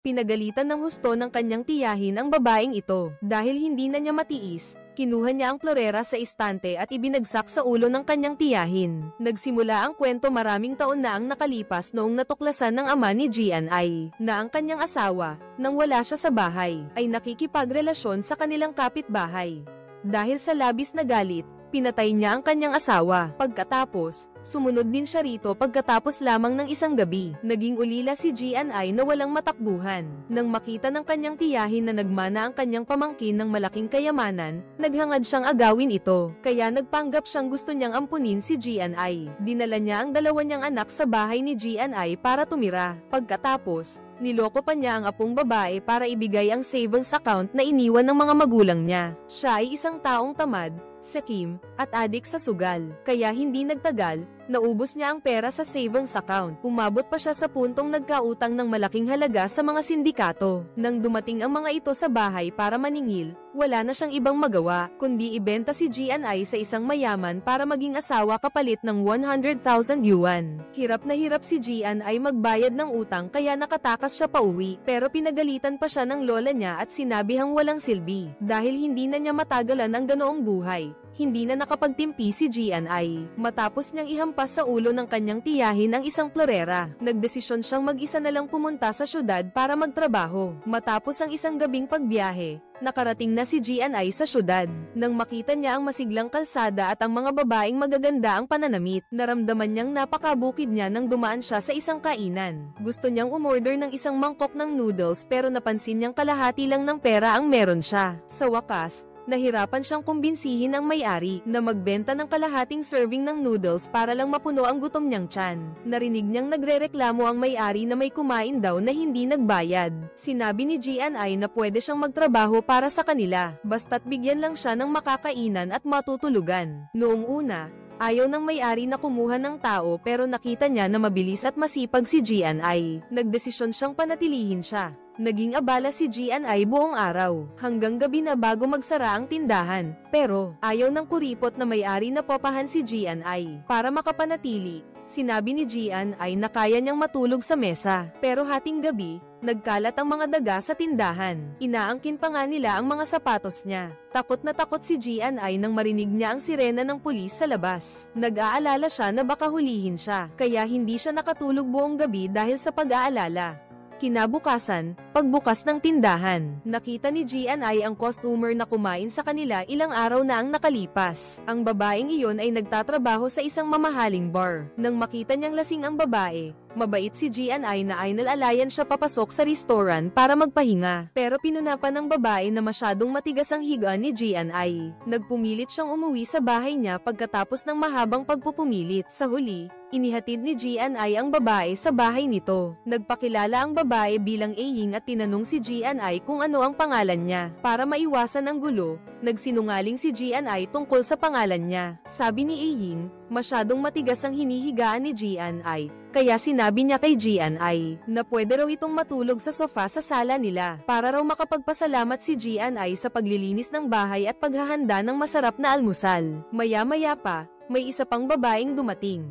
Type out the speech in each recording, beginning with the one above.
Pinagalitan ng husto ng kanyang tiyahin ang babaeng ito. Dahil hindi na niya matiis, kinuha niya ang florera sa istante at ibinagsak sa ulo ng kanyang tiyahin. Nagsimula ang kwento maraming taon na ang nakalipas noong natuklasan ng ama ni Gianni na ang kanyang asawa, nang wala siya sa bahay, ay nakikipagrelasyon sa kanilang kapitbahay. Dahil sa labis na galit, pinatay niya ang kanyang asawa. Pagkatapos, sumunod din siya rito pagkatapos lamang ng isang gabi. Naging ulila si Gianni na walang matakbuhan. Nang makita ng kanyang tiyahin na nagmana ang kanyang pamangkin ng malaking kayamanan, naghangad siyang agawin ito. Kaya nagpanggap siyang gusto niyang ampunin si Gianni. Dinala niya ang dalawa niyang anak sa bahay ni Gianni para tumira. Pagkatapos, niloko pa niya ang apong babae para ibigay ang savings account na iniwan ng mga magulang niya. Siya ay isang taong tamad, sakim, at adik sa sugal. Kaya hindi nagtagal, naubos niya ang pera sa savings account. Umabot pa siya sa puntong nagkautang ng malaking halaga sa mga sindikato. Nang dumating ang mga ito sa bahay para maningil, wala na siyang ibang magawa, kundi ibenta si Gianni sa isang mayaman para maging asawa kapalit ng 100,000 yuan. Hirap na hirap si Gianni magbayad ng utang kaya nakatakas siya pauwi. Pero pinagalitan pa siya ng lola niya at sinabihang walang silbi. Dahil hindi na niya matagalan ang ganoong buhay, hindi na nakapagtimpi si Gianni. Matapos niyang ihampas sa ulo ng kanyang tiyahin ang isang florera, nagdesisyon siyang mag-isa na lang pumunta sa syudad para magtrabaho. Matapos ang isang gabing pagbiyahe, nakarating na si Gianni sa syudad. Nang makita niya ang masiglang kalsada at ang mga babaeng magaganda ang pananamit, naramdaman niyang napakabukid niya nang dumaan siya sa isang kainan. Gusto niyang umorder ng isang mangkok ng noodles pero napansin niyang kalahati lang ng pera ang meron siya. Sa wakas, nahirapan siyang kumbinsihin ang may-ari na magbenta ng kalahating serving ng noodles para lang mapuno ang gutom niyang tiyan. Narinig niyang nagrereklamo ang may-ari na may kumain daw na hindi nagbayad. Sinabi ni Gianni na pwede siyang magtrabaho para sa kanila, basta't bigyan lang siya ng makakainan at matutulugan. Noong una, ayaw ng may-ari na kumuha ng tao pero nakita niya na mabilis at masipag si Gianni. Nagdesisyon siyang panatilihin siya. Naging abala si Gianni buong araw, hanggang gabi na bago magsara ang tindahan. Pero, ayaw ng kuripot na may-ari na popahan si Gianni. Para makapanatili, sinabi ni Gianni na kaya niyang matulog sa mesa. Pero hating gabi, nagkalat ang mga daga sa tindahan. Inaangkin pa nga nila ang mga sapatos niya. Takot na takot si Gianni nang marinig niya ang sirena ng pulis sa labas. Nag-aalala siya na baka hulihin siya, kaya hindi siya nakatulog buong gabi dahil sa pag-aalala. Kinabukasan, pagbukas ng tindahan, nakita ni Gianni ang customer na kumain sa kanila ilang araw na ang nakalipas. Ang babaeng iyon ay nagtatrabaho sa isang mamahaling bar. Nang makita niyang lasing ang babae, mabait si Gianni na ay nalalayan siya papasok sa restaurant para magpahinga. Pero pinunapan ng babae na masyadong matigas ang higa ni Gianni. Nagpumilit siyang umuwi sa bahay niya pagkatapos ng mahabang pagpupumilit. Sa huli, inihatid ni Gianni ang babae sa bahay nito. Nagpakilala ang babae bilang Eying at tinanong si Gianni kung ano ang pangalan niya. Para maiwasan ang gulo, nagsinungaling si Gianni tungkol sa pangalan niya. Sabi ni Eying, masyadong matigas ang hinihigaan ni Gianni. Kaya sinabi niya kay Gianni na pwede raw itong matulog sa sofa sa sala nila. Para raw makapagpasalamat si Gianni sa paglilinis ng bahay at paghahanda ng masarap na almusal. Maya-maya pa, may isa pang babaeng dumating.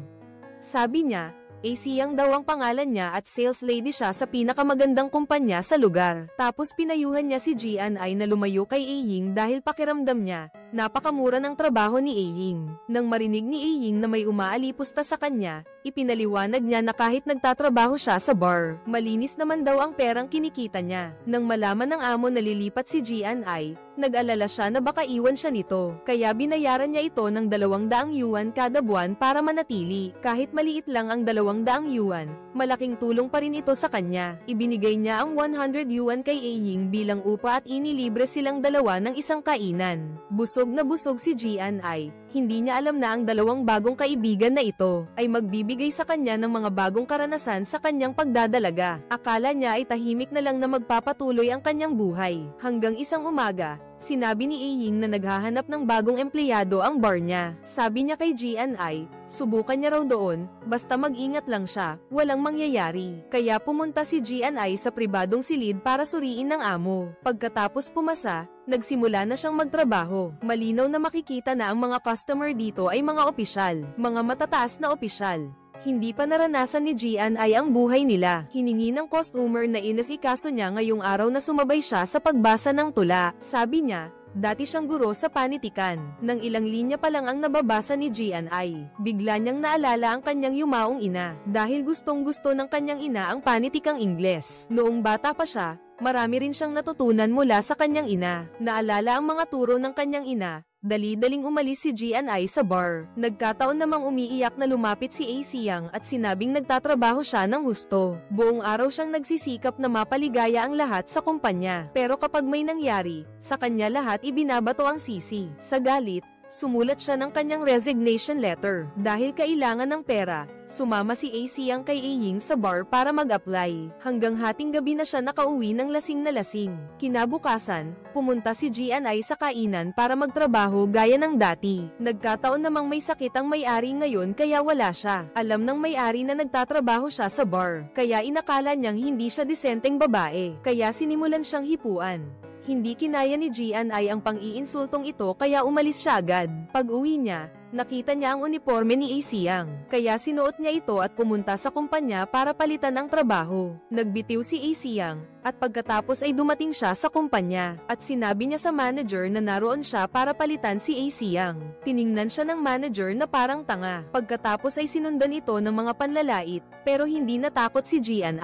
Sabi niya, Siyang daw ang pangalan niya at sales lady siya sa pinakamagandang kumpanya sa lugar. Tapos pinayuhan niya si Gianni na lumayo kay Eying dahil pakiramdam niya, napakamura ng trabaho ni Eying. Nang marinig ni Eying na may umaalipusta sa kanya, ipinaliwanag niya na kahit nagtatrabaho siya sa bar, malinis naman daw ang perang kinikita niya. Nang malaman ng amo na lilipat si Gianni, nag-alala siya na baka iwan siya nito, kaya binayaran niya ito ng 200 yuan kada buwan para manatili. Kahit maliit lang ang 200 yuan, malaking tulong pa rin ito sa kanya. Ibinigay niya ang 100 yuan kay Eying bilang upa at inilibre silang dalawa ng isang kainan. Busog na busog si Gianni. Hindi niya alam na ang dalawang bagong kaibigan na ito ay magbibigay sa kanya ng mga bagong karanasan sa kanyang pagdadalaga. Akala niya ay tahimik na lang na magpapatuloy ang kanyang buhay. Hanggang isang umaga, sinabi ni Eying na naghahanap ng bagong empleyado ang bar niya. Sabi niya kay Gianni, subukan niya raw doon, basta mag-ingat lang siya, walang mangyayari. Kaya pumunta si Gianni sa pribadong silid para suriin ng amo. Pagkatapos pumasa, nagsimula na siyang magtrabaho. Malinaw na makikita na ang mga customer dito ay mga opisyal, mga matataas na opisyal. Hindi pa naranasan ni Gian ay ang buhay nila. Hiningi ng customer na inasikaso niya ngayong araw na sumabay siya sa pagbasa ng tula. Sabi niya, dati siyang guro sa panitikan. Nang ilang linya pa lang ang nababasa ni Gian ay bigla niyang naalala ang kanyang yumaong ina. Dahil gustong-gusto ng kanyang ina ang panitikang Ingles. Noong bata pa siya, marami rin siyang natutunan mula sa kanyang ina. Naalala ang mga turo ng kanyang ina. Dali-daling umalis si Gian sa bar. Nagkataon namang umiiyak na lumapit si AC Young at sinabing nagtatrabaho siya ng husto. Buong araw siyang nagsisikap na mapaligaya ang lahat sa kumpanya. Pero kapag may nangyari, sa kanya lahat ibinabato ang sisi. Sa galit, sumulat siya ng kanyang resignation letter. Dahil kailangan ng pera, sumama si AC Young kay Ying sa bar para mag-apply. Hanggang hating gabi na siya nakauwi ng lasing na lasing. Kinabukasan, pumunta si Gian sa kainan para magtrabaho gaya ng dati. Nagkataon namang may sakit ang may-ari ngayon kaya wala siya. Alam ng may-ari na nagtatrabaho siya sa bar. Kaya inakala niyang hindi siya disenteng babae. Kaya sinimulan siyang hipuan. Hindi kinaya ni Gian ang pang-iinsultong ito kaya umalis siya agad. Pag-uwi niya, nakita niya ang uniforme ni AC Young. Kaya sinuot niya ito at pumunta sa kumpanya para palitan ang trabaho. Nagbitiw si AC Young, at pagkatapos ay dumating siya sa kumpanya. At sinabi niya sa manager na naroon siya para palitan si AC Young. Tiningnan siya ng manager na parang tanga. Pagkatapos ay sinundan ito ng mga panlalait, pero hindi natakot si Gian.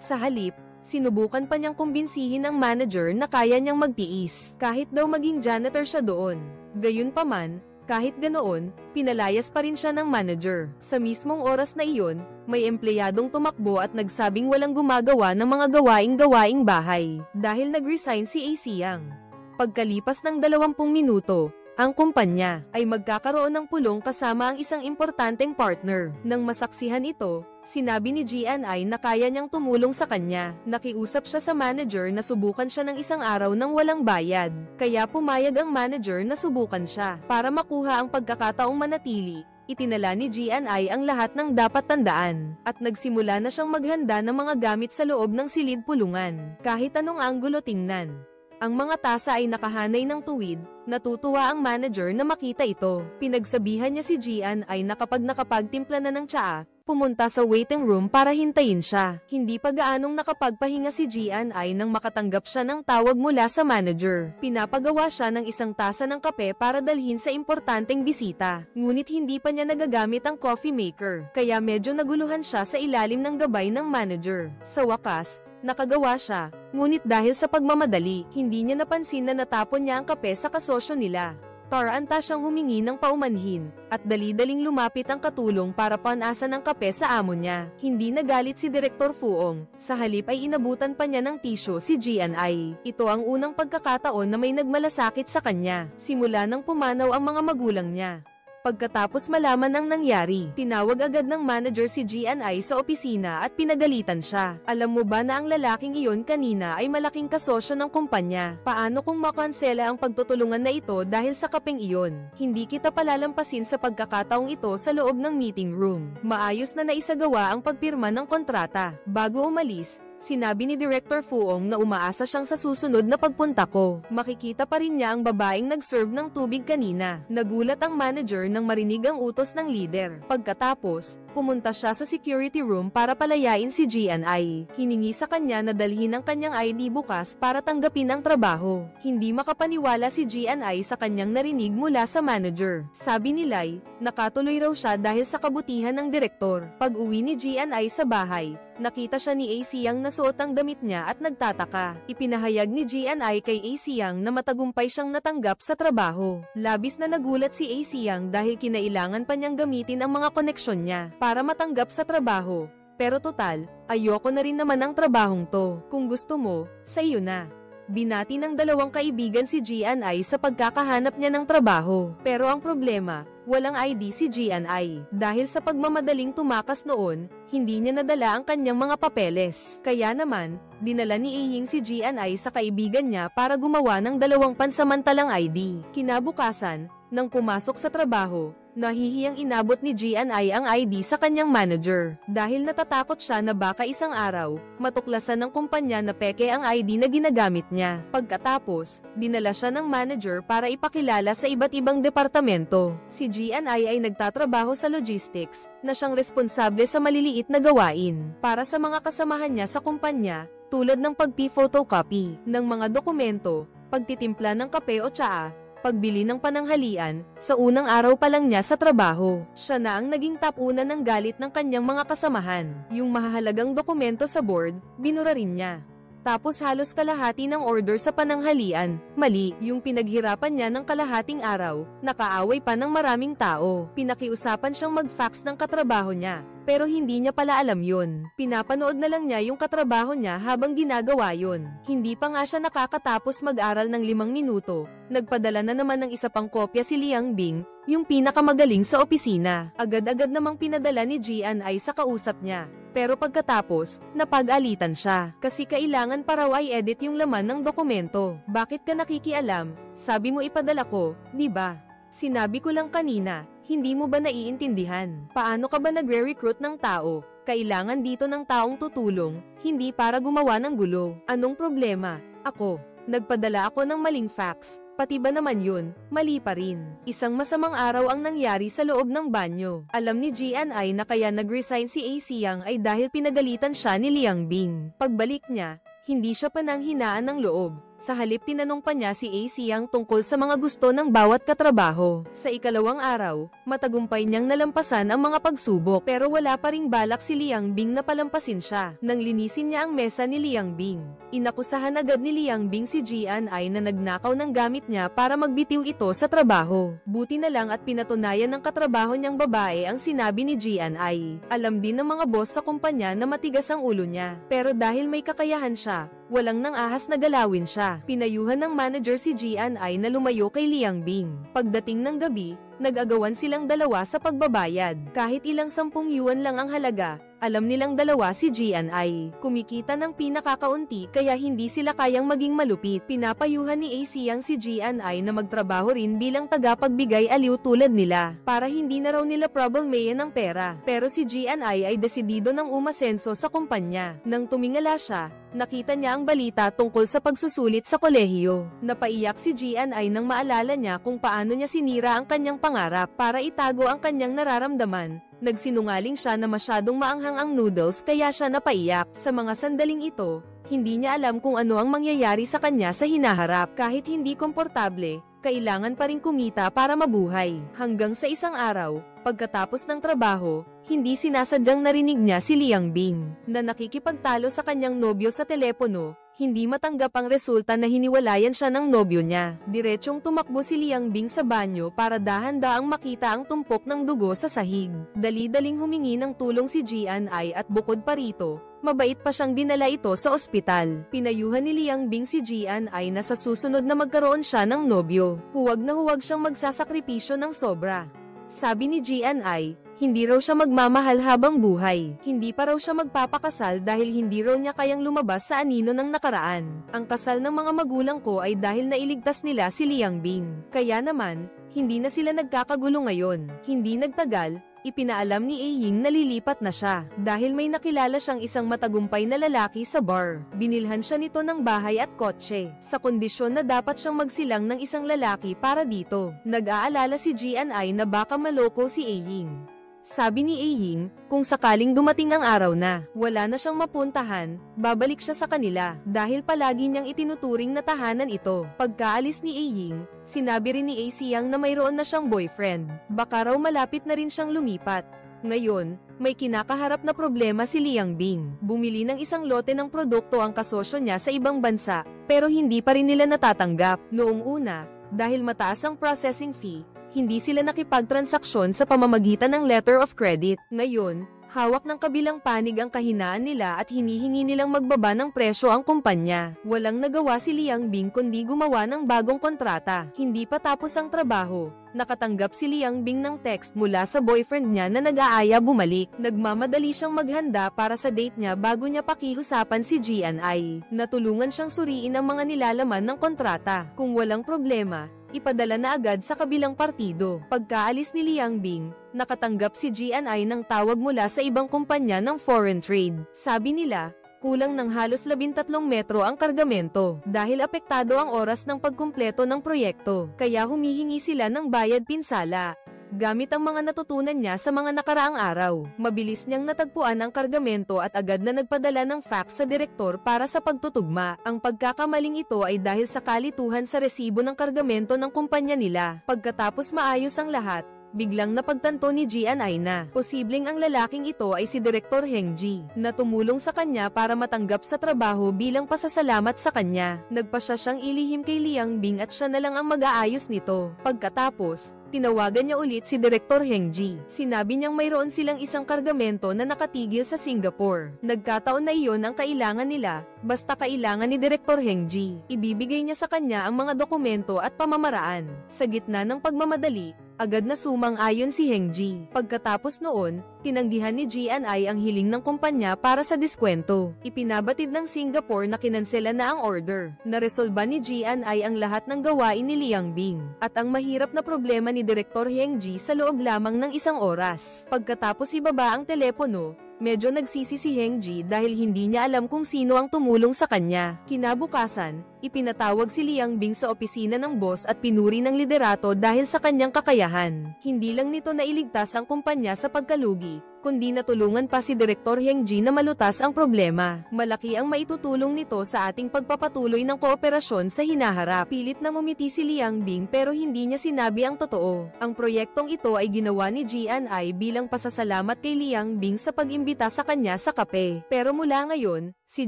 Sa halip, sinubukan pa niyang kumbinsihin ang manager na kaya niyang magtiis, kahit daw maging janitor siya doon. Gayunpaman, kahit ganoon, pinalayas pa rin siya ng manager. Sa mismong oras na iyon, may empleyadong tumakbo at nagsabing walang gumagawa ng mga gawaing bahay, dahil nag-resign si AC Young. Pagkalipas ng 20 minuto, ang kumpanya ay magkakaroon ng pulong kasama ang isang importanteng partner. Nang masaksihan ito, sinabi ni Gian na kaya niyang tumulong sa kanya. Nakiusap siya sa manager na subukan siya ng isang araw nang walang bayad. Kaya pumayag ang manager na subukan siya. Para makuha ang pagkakataong manatili, itinala ni Gian ang lahat ng dapat tandaan. At nagsimula na siyang maghanda ng mga gamit sa loob ng silid pulungan. Kahit anong anggulo tingnan. Ang mga tasa ay nakahanay ng tuwid. Natutuwa ang manager na makita ito. Pinagsabihan niya si Gian na kapag nakapagtimpla na ng tsaa, pumunta sa waiting room para hintayin siya. Hindi pa gaanong nakapagpahinga si Gian nang makatanggap siya ng tawag mula sa manager. Pinapagawa siya ng isang tasa ng kape para dalhin sa importanteng bisita. Ngunit hindi pa niya nagagamit ang coffee maker, kaya medyo naguluhan siya sa ilalim ng gabay ng manager. Sa wakas, nakagawa siya, ngunit dahil sa pagmamadali, hindi niya napansin na natapon niya ang kape sa kasosyo nila. Taranta siyang humingi ng paumanhin, at dali-daling lumapit ang katulong para panasan ng kape sa amo niya. Hindi nagalit si Direktor Fuong, sa halip ay inabutan pa niya ng tisyo si Gian. Ito ang unang pagkakataon na may nagmalasakit sa kanya, simula nang pumanaw ang mga magulang niya. Pagkatapos malaman ang nangyari, tinawag agad ng manager si Gian sa opisina at pinagalitan siya. Alam mo ba na ang lalaking iyon kanina ay malaking kasosyo ng kumpanya? Paano kung makansela ang pagtutulungan na ito dahil sa kapeng iyon? Hindi kita palalampasin sa pagkakataong ito sa loob ng meeting room. Maayos na naisagawa ang pagpirma ng kontrata. Bago umalis, sinabi ni Director Fuong na umaasa siyang sa susunod na pagpunta ko. Makikita pa rin niya ang babaeng nag-serve ng tubig kanina. Nagulat ang manager nang marinig ang utos ng leader. Pagkatapos, pumunta siya sa security room para palayain si Gian. Hiningi sa kanya na dalhin ang kanyang ID bukas para tanggapin ang trabaho. Hindi makapaniwala si Gian sa kanyang narinig mula sa manager. Sabi nila nakatuloy raw siya dahil sa kabutihan ng direktor. Pag-uwi ni Gian sa bahay, nakita siya ni AC Young na suot ang damit niya at nagtataka. Ipinahayag ni Gian kay AC Young na matagumpay siyang natanggap sa trabaho. Labis na nagulat si AC Young dahil kinailangan pa niyang gamitin ang mga koneksyon niya para matanggap sa trabaho. Pero total, ayoko na rin naman ang trabahong to. Kung gusto mo, sa iyo na. Binati ng dalawang kaibigan si Gian sa pagkakahanap niya ng trabaho. Pero ang problema, walang ID si Gian. Dahil sa pagmamadaling tumakas noon, hindi niya nadala ang kanyang mga papeles. Kaya naman, dinala ni Ying si Gian sa kaibigan niya para gumawa ng 2 pansamantalang ID. Kinabukasan, Nang pumasok sa trabaho, nahihiyang inabot ni GNI ang ID sa kanyang manager. Dahil natatakot siya na baka isang araw, matuklasan ng kumpanya na peke ang ID na ginagamit niya. Pagkatapos, dinala siya ng manager para ipakilala sa iba't ibang departamento. Si GNI ay nagtatrabaho sa logistics, na siyang responsable sa maliliit na gawain. Para sa mga kasamahan niya sa kumpanya, tulad ng pagpi-photocopy ng mga dokumento, pagtitimpla ng kape o tsaa, pagbili ng pananghalian, sa unang araw pa lang niya sa trabaho. Siya na ang naging tapunan ng galit ng kanyang mga kasamahan. Yung mahahalagang dokumento sa board, binura rin niya. Tapos halos kalahati ng order sa pananghalian, mali. Yung pinaghirapan niya ng kalahating araw, nakaaway pa ng maraming tao. Pinakiusapan siyang mag-fax ng katrabaho niya. Pero hindi niya pala alam yun. Pinapanood na lang niya yung katrabaho niya habang ginagawa yun. Hindi pa nga siya nakakatapos mag-aral ng 5 minuto. Nagpadala na naman ng isa pang kopya si Liang Bing, yung pinakamagaling sa opisina. Agad-agad namang pinadala ni GNI sa kausap niya. Pero pagkatapos, napag-alitan siya. Kasi kailangan pa raw ay edit yung laman ng dokumento. Bakit ka nakikialam? Sabi mo ipadala ko, di ba? Sinabi ko lang kanina. Hindi mo ba naiintindihan? Paano ka ba nagre-recruit ng tao? Kailangan dito ng taong tutulong, hindi para gumawa ng gulo. Anong problema? Ako. Nagpadala ako ng maling fax. Pati ba naman yun? Mali pa rin. Isang masamang araw ang nangyari sa loob ng banyo. Alam ni GNI na kaya nag-resign si A. Siang ay dahil pinagalitan siya ni Liang Bing. Pagbalik niya, hindi siya pananghinaan ng loob. Sa halip tinanong pa niya si A. Siang tungkol sa mga gusto ng bawat katrabaho. Sa ikalawang araw, matagumpay niyang nalampasan ang mga pagsubok pero wala pa ring balak si Liang Bing na palampasin siya. Nang linisin niya ang mesa ni Liang Bing, inakusahan agad ni Liang Bing si GNI na nagnakaw ng gamit niya para magbitiw ito sa trabaho. Buti na lang at pinatunayan ng katrabaho niyang babae ang sinabi ni GNI. Alam din ng mga boss sa kumpanya na matigas ang ulo niya. Pero dahil may kakayahan siya, walang nang ahas na galawin siya. Pinayuhan ng manager si GNI na lumayo kay Liang Bing. Pagdating ng gabi, nag-agawan silang dalawa sa pagbabayad. Kahit ilang 10 yuan lang ang halaga, alam nilang dalawa si GNI. Kumikita ng pinakakaunti kaya hindi sila kayang maging malupit. Pinapayuhan ni A. Siang si GNI na magtrabaho rin bilang tagapagbigay aliw tulad nila, para hindi na raw nila problemayan ng pera. Pero si GNI ay desidido ng umasenso sa kumpanya. Nang tumingala siya, nakita niya ang balita tungkol sa pagsusulit sa kolehiyo. Napaiyak si GNI nang maalala niya kung paano niya sinira ang kanyang pangarap. Para itago ang kanyang nararamdaman, nagsinungaling siya na masyadong maanghang ang noodles kaya siya napaiyak. Sa mga sandaling ito, hindi niya alam kung ano ang mangyayari sa kanya sa hinaharap. Kahit hindi komportable, kailangan pa rin kumita para mabuhay. Hanggang sa isang araw, pagkatapos ng trabaho, hindi sinasadyang narinig niya si Liang Bing, na nakikipagtalo sa kanyang nobyo sa telepono. Hindi matanggap ang resulta na hiniwalayan siya ng nobyo niya. Diretsyong tumakbo si Liang Bing sa banyo para dahan-daang makita ang tumpok ng dugo sa sahig. Dali-daling humingi ng tulong si GNI at bukod pa rito, mabait pa siyang dinala ito sa ospital. Pinayuhan ni Liang Bing si GNI na sa susunod na magkaroon siya ng nobyo, huwag na huwag siyang magsasakripisyo ng sobra. Sabi ni GNI, hindi raw siya magmamahal habang buhay. Hindi pa raw siya magpapakasal dahil hindi raw niya kayang lumabas sa anino ng nakaraan. Ang kasal ng mga magulang ko ay dahil nailigtas nila si Liang Bing. Kaya naman, hindi na sila nagkakagulo ngayon. Hindi nagtagal, ipinaalam ni A. Ying na lilipat na siya, dahil may nakilala siyang isang matagumpay na lalaki sa bar. Binilhan siya nito ng bahay at kotse, sa kondisyon na dapat siyang magsilang ng isang lalaki para dito. Nag-aalala si GNI na baka maloko si A. Ying. Sabi ni A. Ying, kung sakaling dumating ang araw na wala na siyang mapuntahan, babalik siya sa kanila, dahil palagi niyang itinuturing na tahanan ito. Pagkaalis ni A. Ying, sinabi rin ni A. Siang na mayroon na siyang boyfriend, baka raw malapit na rin siyang lumipat. Ngayon, may kinakaharap na problema si Liang Bing. Bumili ng isang lote ng produkto ang kasosyo niya sa ibang bansa, pero hindi pa rin nila natatanggap. Noong una, dahil mataas ang processing fee, hindi sila nakipagtransaksyon sa pamamagitan ng letter of credit. Ngayon, hawak ng kabilang panig ang kahinaan nila at hinihingi nilang magbaba ng presyo ang kumpanya. Walang nagawa si Liang Bing kundi gumawa ng bagong kontrata. Hindi pa tapos ang trabaho, nakatanggap si Liang Bing ng text mula sa boyfriend niya na nag-aaya bumalik. Nagmamadali siyang maghanda para sa date niya bago niya pakiusapan si GNI. Natulungan siyang suriin ang mga nilalaman ng kontrata. Kung walang problema, ipadala na agad sa kabilang partido. Pagkaalis ni Liang Bing, nakatanggap si GNI ng tawag mula sa ibang kumpanya ng foreign trade. Sabi nila, kulang ng halos 13 metro ang kargamento dahil apektado ang oras ng pagkumpleto ng proyekto, kaya humihingi sila ng bayad pinsala. Gamit ang mga natutunan niya sa mga nakaraang araw, mabilis niyang natagpuan ang kargamento at agad na nagpadala ng fax sa direktor para sa pagtutugma. Ang pagkakamaling ito ay dahil sa kalituhan sa resibo ng kargamento ng kumpanya nila. Pagkatapos maayos ang lahat, biglang napagtanto ni GNI na posibleng ang lalaking ito ay si Direktor Heng Ji, na tumulong sa kanya para matanggap sa trabaho bilang pasasalamat sa kanya. Nagpa siyang ilihim kay Liang Bing at siya na lang ang mag-aayos nito. Pagkatapos, tinawagan niya ulit si Direktor Heng Ji. Sinabi niyang mayroon silang isang kargamento na nakatigil sa Singapore. Nagkataon na iyon ang kailangan nila, basta kailangan ni Direktor Heng Ji. Ibibigay niya sa kanya ang mga dokumento at pamamaraan. Sa gitna ng pagmamadali, agad na sumang-ayon si Heng Ji. Pagkatapos noon, tinanggihan ni GNI ang hiling ng kumpanya para sa diskwento. Ipinabatid ng Singapore na kinansela na ang order. Naresolba ni GNI ang lahat ng gawain ni Liang Bing, at ang mahirap na problema ni Direktor Heng Ji sa loob lamang ng isang oras. Pagkatapos ibaba ang telepono, medyo nagsisi si Heng Ji dahil hindi niya alam kung sino ang tumulong sa kanya. Kinabukasan, ipinatawag si Liang Bing sa opisina ng boss at pinuri ng liderato dahil sa kanyang kakayahan. Hindi lang nito nailigtas ang kumpanya sa pagkalugi, kundi natulungan pa si Direktor Heng Ji na malutas ang problema. Malaki ang maitutulong nito sa ating pagpapatuloy ng kooperasyon sa hinaharap. Pilit na ngumiti si Liang Bing pero hindi niya sinabi ang totoo. Ang proyektong ito ay ginawa ni GNI bilang pasasalamat kay Liang Bing sa pag-imbita sa kanya sa kape. Pero mula ngayon, si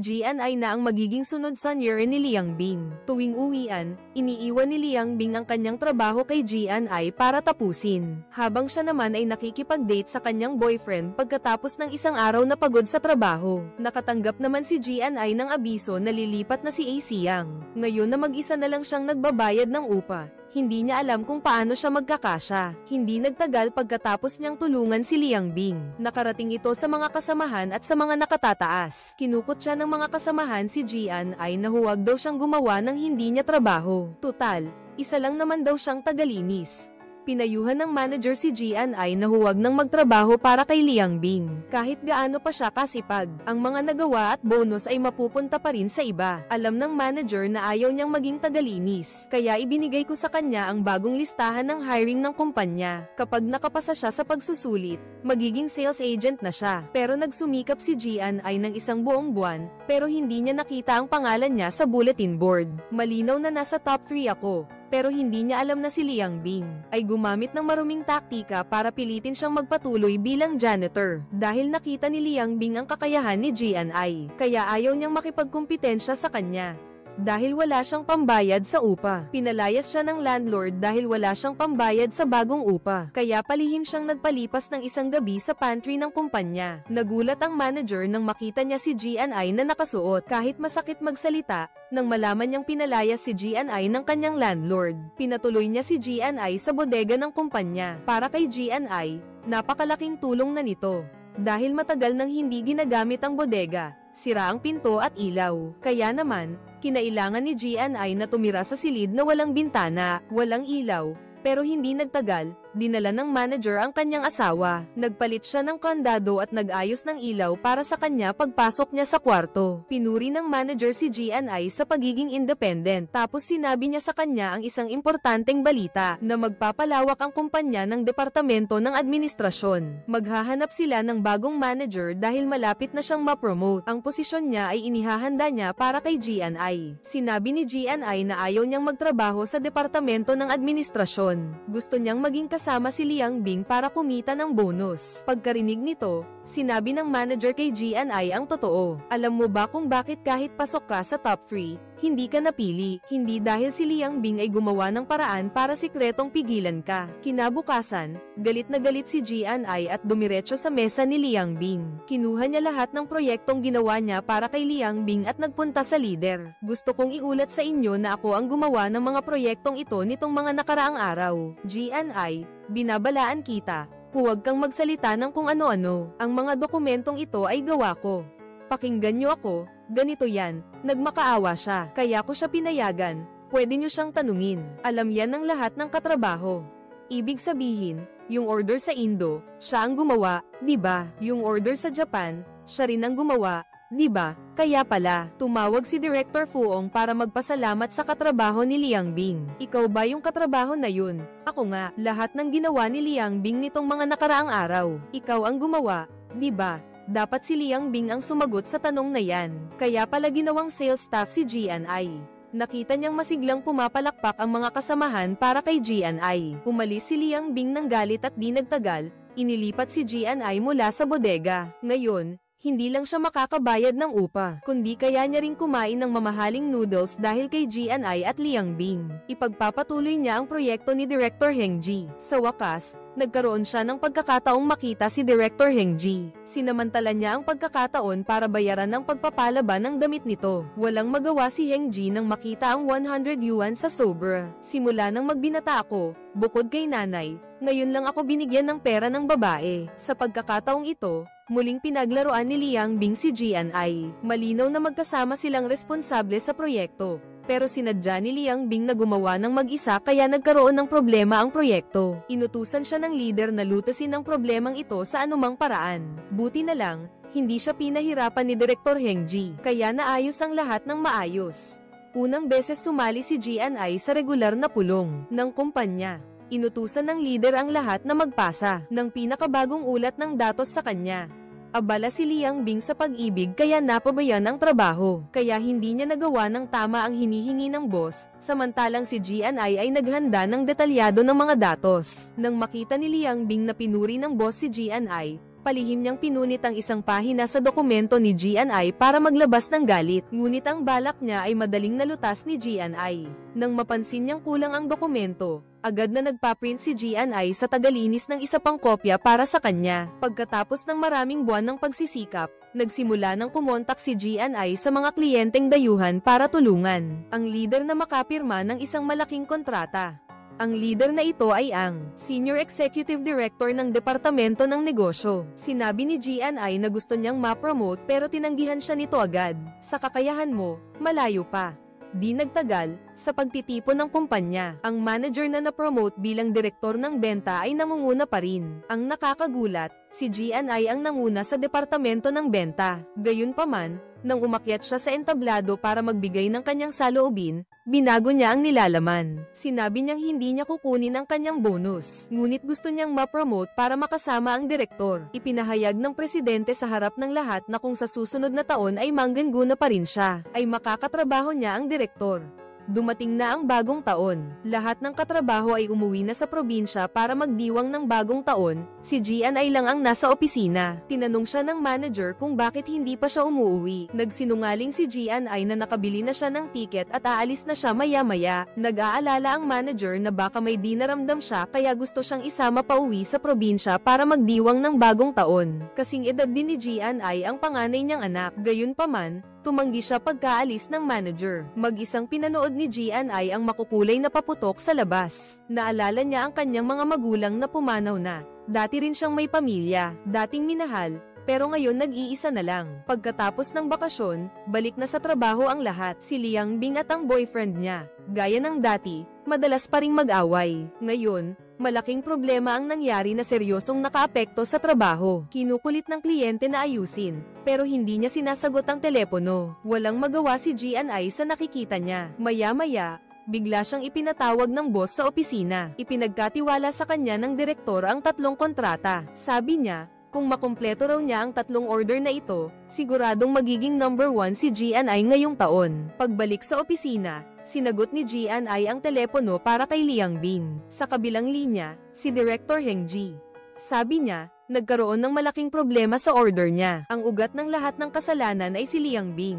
GNI na ang magiging sunod senior ni Liang Bing. Tuwing uwian, iniiwan ni Liang Bing ang kanyang trabaho kay GNI para tapusin, habang siya naman ay nakikipag-date sa kanyang boyfriend pagkatapos ng isang araw na pagod sa trabaho. Nakatanggap naman si GNI ng abiso na lilipat na si A. Siang. Ngayon na mag-isa na lang siyang nagbabayad ng upa, hindi niya alam kung paano siya magkakasya. Hindi nagtagal pagkatapos niyang tulungan si Liang Bing. Nakarating ito sa mga kasamahan at sa mga nakatataas. Kinukot siya ng mga kasamahan si GNI na huwag daw siyang gumawa ng hindi niya trabaho. Tutal, isa lang naman daw siyang tagalinis. Pinayuhan ng manager si GNI na huwag nang magtrabaho para kay Liang Bing. Kahit gaano pa siya kasipag, ang mga nagawa at bonus ay mapupunta pa rin sa iba. Alam ng manager na ayaw niyang maging tagalinis, kaya ibinigay ko sa kanya ang bagong listahan ng hiring ng kumpanya. Kapag nakapasa siya sa pagsusulit, magiging sales agent na siya. Pero nagsumikap si GNI ng isang buong buwan, pero hindi niya nakita ang pangalan niya sa bulletin board. Malinaw na nasa top 3 ako. Pero hindi niya alam na si Liang Bing ay gumamit ng maruming taktika para pilitin siyang magpatuloy bilang janitor. Dahil nakita ni Liang Bing ang kakayahan ni GNI, kaya ayaw niyang makipagkumpetensya sa kanya. Dahil wala siyang pambayad sa upa, pinalayas siya ng landlord dahil wala siyang pambayad sa bagong upa. Kaya palihim siyang nagpalipas ng isang gabi sa pantry ng kumpanya. Nagulat ang manager nang makita niya si GNI na nakasuot. Kahit masakit magsalita, nang malaman niyang pinalayas si GNI ng kanyang landlord, pinatuloy niya si GNI sa bodega ng kumpanya. Para kay GNI, napakalaking tulong na nito. Dahil matagal nang hindi ginagamit ang bodega, sira ang pinto at ilaw. Kaya naman, kinailangan ni GNI na tumira sa silid na walang bintana, walang ilaw. Pero hindi nagtagal, dinala ng manager ang kanyang asawa. Nagpalit siya ng kandado at nag-ayos ng ilaw para sa kanya pagpasok niya sa kwarto. Pinuri ng manager si GNI sa pagiging independent. Tapos sinabi niya sa kanya ang isang importanteng balita na magpapalawak ang kumpanya ng departamento ng administrasyon. Maghahanap sila ng bagong manager dahil malapit na siyang ma-promote. Ang posisyon niya ay inihahanda niya para kay GNI. Sinabi ni GNI na ayaw niyang magtrabaho sa departamento ng administrasyon. Gusto niyang maging kasama si Liang Bing para kumita ng bonus. Pagkarinig nito, sinabi ng manager kay GNI ang totoo. Alam mo ba kung bakit kahit pasok ka sa top 3, hindi ka napili? Hindi dahil si Liang Bing ay gumawa ng paraan para sikretong pigilan ka. Kinabukasan, galit na galit si GNI at dumiretso sa mesa ni Liang Bing. Kinuha niya lahat ng proyektong ginawa niya para kay Liang Bing at nagpunta sa leader. Gusto kong iulat sa inyo na ako ang gumawa ng mga proyektong ito nitong mga nakaraang araw. GNI, binabalaan kita. Huwag kang magsalita ng kung ano-ano. Ang mga dokumentong ito ay gawa ko. Pakinggan niyo ako, ganito yan. Nagmakaawa siya, kaya ko siya pinayagan. Pwede nyo siyang tanungin. Alam yan ng lahat ng katrabaho. Ibig sabihin, yung order sa Indo, siya ang gumawa, di ba? Yung order sa Japan, siya rin ang gumawa, di ba? Kaya pala, tumawag si Director Fuong para magpasalamat sa katrabaho ni Liang Bing. Ikaw ba yung katrabaho na yun? Ako nga, lahat ng ginawa ni Liang Bing nitong mga nakaraang araw. Ikaw ang gumawa, di ba? Dapat si Liang Bing ang sumagot sa tanong na yan. Kaya pala ginawang sales staff si GNI. Nakita niyang masiglang pumapalakpak ang mga kasamahan para kay GNI. Umalis si Liang Bing ng galit at di nagtagal, inilipat si GNI mula sa bodega. Ngayon, hindi lang siya makakabayad ng upa, kundi kaya niya ring kumain ng mamahaling noodles dahil kay GNI at Liang Bing. Ipagpapatuloy niya ang proyekto ni Director Heng Ji. Sa wakas, nagkaroon siya ng pagkakataong makita si Director Heng Ji. Sinamantala niya ang pagkakataon para bayaran ang pagpapalaban ng damit nito. Walang magawa si Heng Ji nang makita ang 100 yuan sa sobra. Simula nang magbinata ako, bukod kay nanay, ngayon lang ako binigyan ng pera ng babae. Sa pagkakataong ito, muling pinaglaruan ni Liang Bing si GNI. Malinaw na magkasama silang responsable sa proyekto. Pero sinadya ni Liang Bing na gumawa ng mag-isa kaya nagkaroon ng problema ang proyekto. Inutusan siya ng leader na lutasin ang problemang ito sa anumang paraan. Buti na lang, hindi siya pinahirapan ni Director Heng Ji, kaya naayos ang lahat ng maayos. Unang beses sumali si GNI sa regular na pulong ng kumpanya. Inutusan ng leader ang lahat na magpasa ng pinakabagong ulat ng datos sa kanya. Abala si Liang Bing sa pag-ibig kaya napabayan ang trabaho, kaya hindi niya nagawa ng tama ang hinihingi ng boss, samantalang si GNI ay naghanda ng detalyado ng mga datos. Nang makita ni Liang Bing na pinuri ng boss si GNI, palihim niyang pinunit ang isang pahina sa dokumento ni GNI para maglabas ng galit, ngunit ang balak niya ay madaling nalutas ni GNI. Nang mapansin niyang kulang ang dokumento, agad na nagpaprint si GNI sa tagalinis ng isa pang kopya para sa kanya. Pagkatapos ng maraming buwan ng pagsisikap, nagsimula ng kumontak si GNI sa mga kliyenteng dayuhan para tulungan ang leader na makapirma ng isang malaking kontrata. Ang leader na ito ay ang Senior Executive Director ng Departamento ng Negosyo. Sinabi ni GNI na gusto niyang ma-promote pero tinanggihan siya nito agad. Sa kakayahan mo, malayo pa. Di nagtagal, sa pagtitipon ng kumpanya, ang manager na na-promote bilang direktor ng benta ay nangunguna pa rin. Ang nakakagulat, si GNI ang nanguna sa departamento ng benta. Gayunpaman, nang umakyat siya sa entablado para magbigay ng kanyang saloobin, binago niya ang nilalaman. Sinabi niyang hindi niya kukunin ang kanyang bonus, ngunit gusto niyang ma-promote para makasama ang direktor. Ipinahayag ng presidente sa harap ng lahat na kung sa susunod na taon ay manggana pa rin siya, ay makakatrabaho niya ang direktor. Dumating na ang bagong taon. Lahat ng katrabaho ay umuwi na sa probinsya para magdiwang ng bagong taon. Si GNI lang ang nasa opisina. Tinanong siya ng manager kung bakit hindi pa siya umuwi. Nagsinungaling si GNI na nakabili na siya ng tiket at aalis na siya maya-maya. Nag-aalala ang manager na baka may di naramdam siya kaya gusto siyang isama pa uwi sa probinsya para magdiwang ng bagong taon. Kasing edad din ni GNI ang panganay niyang anak. Gayunpaman, tumanggi siya pagkaalis ng manager. Mag-isang pinanood ni GNI ang makukulay na paputok sa labas. Naalala niya ang kanyang mga magulang na pumanaw na. Dati rin siyang may pamilya, dating minahal, pero ngayon nag-iisa na lang. Pagkatapos ng bakasyon, balik na sa trabaho ang lahat. Si Liang Bing at ang boyfriend niya, gaya ng dati, madalas pa ring mag-away. Ngayon, malaking problema ang nangyari na seryosong nakaapekto sa trabaho. Kinukulit ng kliyente na ayusin, pero hindi niya sinasagot ang telepono. Walang magawa si GNI sa nakikita niya. Maya-maya, bigla siyang ipinatawag ng boss sa opisina. Ipinagkatiwala sa kanya ng direktor ang 3 kontrata. Sabi niya, kung makumpleto raw niya ang 3 order na ito, siguradong magiging number 1 si GNI ngayong taon. Pagbalik sa opisina, sinagot ni GNI ang telepono para kay Liang Bing. Sa kabilang linya, si Director Heng Ji. Sabi niya, nagkaroon ng malaking problema sa order niya. Ang ugat ng lahat ng kasalanan ay si Liang Bing.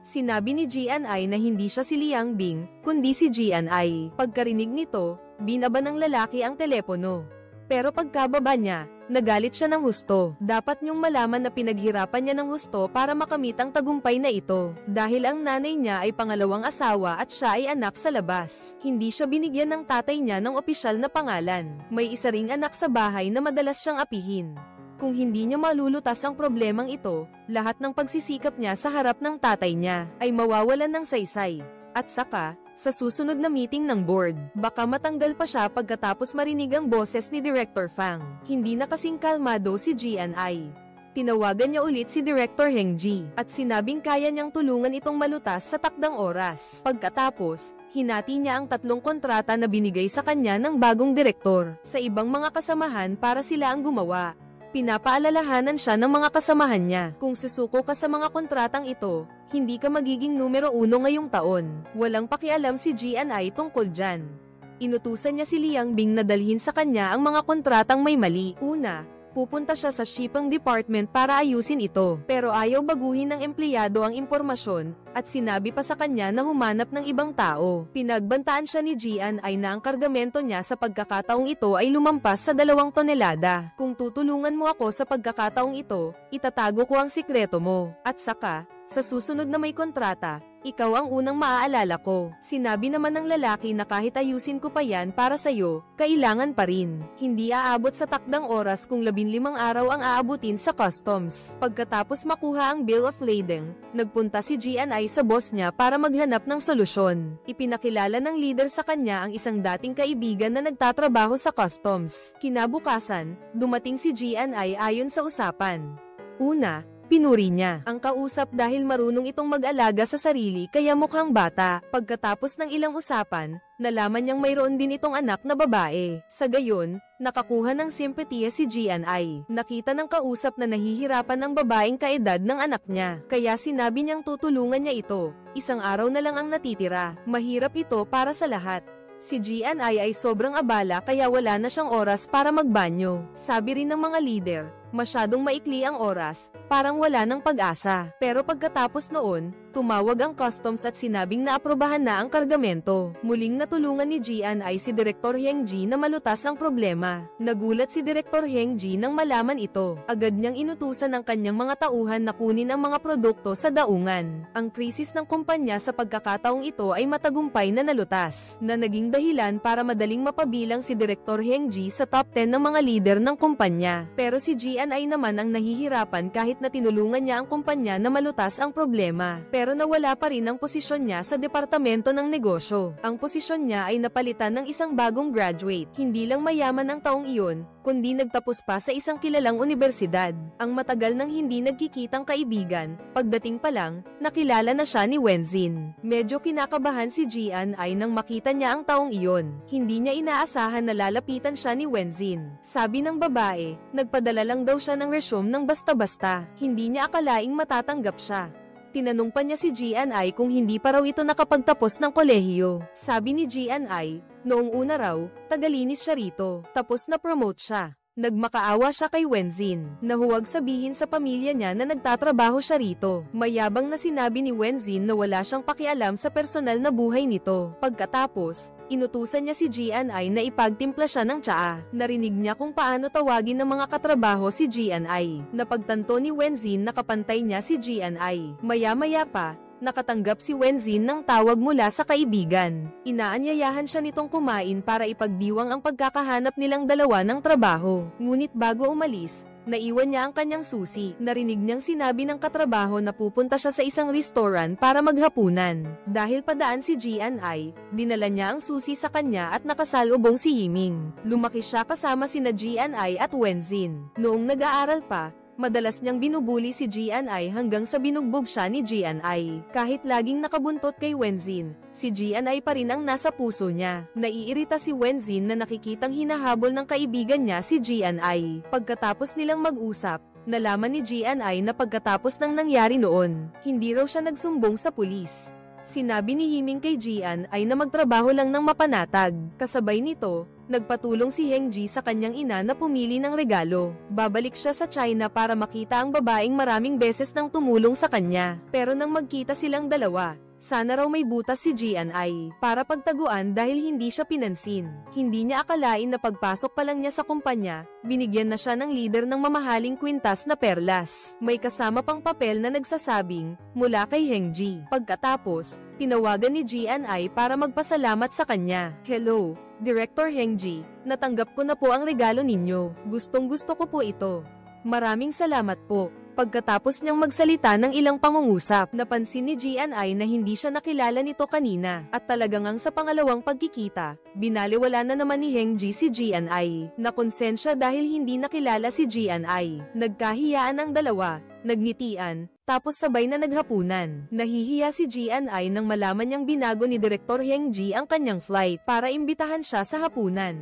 Sinabi ni GNI na hindi siya si Liang Bing, kundi si GNI. Pagkarinig nito, binaba ng lalaki ang telepono. Pero pagkababa niya, nagalit siya ng husto. Dapat niyong malaman na pinaghirapan niya ng husto para makamit ang tagumpay na ito. Dahil ang nanay niya ay pangalawang asawa at siya ay anak sa labas. Hindi siya binigyan ng tatay niya ng opisyal na pangalan. May isa ring anak sa bahay na madalas siyang apihin. Kung hindi niya malulutas ang problemang ito, lahat ng pagsisikap niya sa harap ng tatay niya ay mawawalan ng saysay. At saka, sa susunod na meeting ng board. Baka matanggal pa siya pagkatapos marinig ang boses ni Director Fang. Hindi na kasing kalmado si GNI. Tinawagan niya ulit si Director Heng Ji at sinabing kaya niyang tulungan itong malutas sa takdang oras. Pagkatapos, hinati niya ang 3 kontrata na binigay sa kanya ng bagong direktor sa ibang mga kasamahan para sila ang gumawa. Pinapaalalahanan siya ng mga kasamahan niya, kung susuko ka sa mga kontratang ito, hindi ka magiging numero 1 ngayong taon. Walang pakialam si GNI tungkol dyan. Inutusan niya si Liang Bing na dalhin sa kanya ang mga kontratang may mali. Una, pupunta siya sa shipping department para ayusin ito, pero ayaw baguhin ng empleyado ang impormasyon, at sinabi pa sa kanya na humanap ng ibang tao. Pinagbantaan siya ni GNI na ang kargamento niya sa pagkakataong ito ay lumampas sa 2 tonelada. Kung tutulungan mo ako sa pagkakataong ito, itatago ko ang sikreto mo. At saka, sa susunod na may kontrata, ikaw ang unang maaalala ko. Sinabi naman ng lalaki na kahit ayusin ko pa yan para sa'yo, kailangan pa rin. Hindi aabot sa takdang oras kung 15 araw ang aabutin sa customs. Pagkatapos makuha ang bill of lading, nagpunta si GNI sa boss niya para maghanap ng solusyon. Ipinakilala ng leader sa kanya ang isang dating kaibigan na nagtatrabaho sa customs. Kinabukasan, dumating si GNI ayon sa usapan. Una, pinuri niya ang kausap dahil marunong itong mag-alaga sa sarili kaya mukhang bata. Pagkatapos ng ilang usapan, nalaman niyang mayroon din itong anak na babae. Sa gayon, nakakuha ng simpatiya si GNI. Nakita ng kausap na nahihirapan ng babaeng kaedad ng anak niya, kaya sinabi niyang tutulungan niya ito. 1 araw na lang ang natitira. Mahirap ito para sa lahat. Si GNI ay sobrang abala kaya wala na siyang oras para magbanyo. Sabi rin ng mga leader, masyadong maikli ang oras, parang wala ng pag-asa. Pero pagkatapos noon, tumawag ang customs at sinabing naaprobahan na ang kargamento. Muling natulungan ni GNI si Director Heng Ji na malutas ang problema. Nagulat si Director Heng Ji nang malaman ito. Agad niyang inutusan ang kanyang mga tauhan na kunin ang mga produkto sa daungan. Ang krisis ng kumpanya sa pagkakataong ito ay matagumpay na nalutas, na naging dahilan para madaling mapabilang si Director Heng Ji sa top 10 ng mga leader ng kumpanya. Pero si GNI naman ang nahihirapan kahit na tinulungan niya ang kumpanya na malutas ang problema. Pero nawala pa rin ang posisyon niya sa departamento ng negosyo. Ang posisyon niya ay napalitan ng isang bagong graduate. Hindi lang mayaman ang taong iyon, kundi nagtapos pa sa isang kilalang universidad. Ang matagal nang hindi nagkikitang kaibigan, pagdating pa lang, nakilala na siya ni Wenzin. Medyo kinakabahan si GNI nang makita niya ang taong iyon. Hindi niya inaasahan na lalapitan siya ni Wenzin. Sabi ng babae, nagpadala lang daw siya ng resume ng basta-basta. Hindi niya akalaing matatanggap siya. Tinanong pa niya si GNI kung hindi pa raw ito nakapagtapos ng kolehiyo. Sabi ni GNI, noong una raw, tagalinis siya rito, tapos na-promote siya. Nagmakaawa siya kay Wenzin, na huwag sabihin sa pamilya niya na nagtatrabaho siya rito. Mayabang na sinabi ni Wenzin na wala siyang pakialam sa personal na buhay nito. Pagkatapos, inutusan niya si GNI na ipagtimpla siya ng tsaa. Narinig niya kung paano tawagin ng mga katrabaho si GNI. Napagtanto ni Wenzin na kapantay niya si GNI. Maya-maya pa, nakatanggap si Wenzin ng tawag mula sa kaibigan. Inaanyayahan siya nitong kumain para ipagdiwang ang pagkakahanap nilang dalawa ng trabaho. Ngunit bago umalis, naiwan niya ang kanyang susi. Narinig niyang sinabi ng katrabaho na pupunta siya sa isang restaurant para maghapunan. Dahil padaan si GNI, dinala niya ang susi sa kanya at nakasalubong si Yiming. Lumaki siya kasama sina GNI at Wenzin. Noong nag-aaral pa, madalas niyang binubuli si GNI hanggang sa binugbog siya ni GNI. Kahit laging nakabuntot kay Wenzin, si GNI pa rin ang nasa puso niya. Naiirita si Wenzin na nakikitang hinahabol ng kaibigan niya si GNI. Pagkatapos nilang mag-usap, nalaman ni GNI na pagkatapos ng nangyari noon, hindi raw siya nagsumbong sa pulis. Sinabi ni Yiming kay GNI na magtrabaho lang ng mapanatag. Kasabay nito, nagpatulong si Heng Ji sa kanyang ina na pumili ng regalo. Babalik siya sa China para makita ang babaeng maraming beses nang tumulong sa kanya. Pero nang magkita silang dalawa, sana raw may butas si GNI para pagtaguan dahil hindi siya pinansin. Hindi niya akalain na pagpasok pa lang niya sa kumpanya, binigyan na siya ng leader ng mamahaling kwintas na perlas. May kasama pang papel na nagsasabing, mula kay Heng Ji. Pagkatapos, tinawagan ni GNI para magpasalamat sa kanya. Hello, Director Heng Ji, natanggap ko na po ang regalo ninyo. Gustong-gusto ko po ito. Maraming salamat po. Pagkatapos niyang magsalita ng ilang pangungusap, napansin ni GNI na hindi siya nakilala nito kanina, at talagang ang sa pangalawang pagkikita, binaliwala na naman ni Heng-ji si GNI. Nakonsensya dahil hindi nakilala si GNI. Nagkahiyaan ang dalawa, nagngitian, tapos sabay na naghapunan. Nahihiya si GNI nang malaman niyang binago ni Direktor Heng-ji ang kanyang flight para imbitahan siya sa hapunan.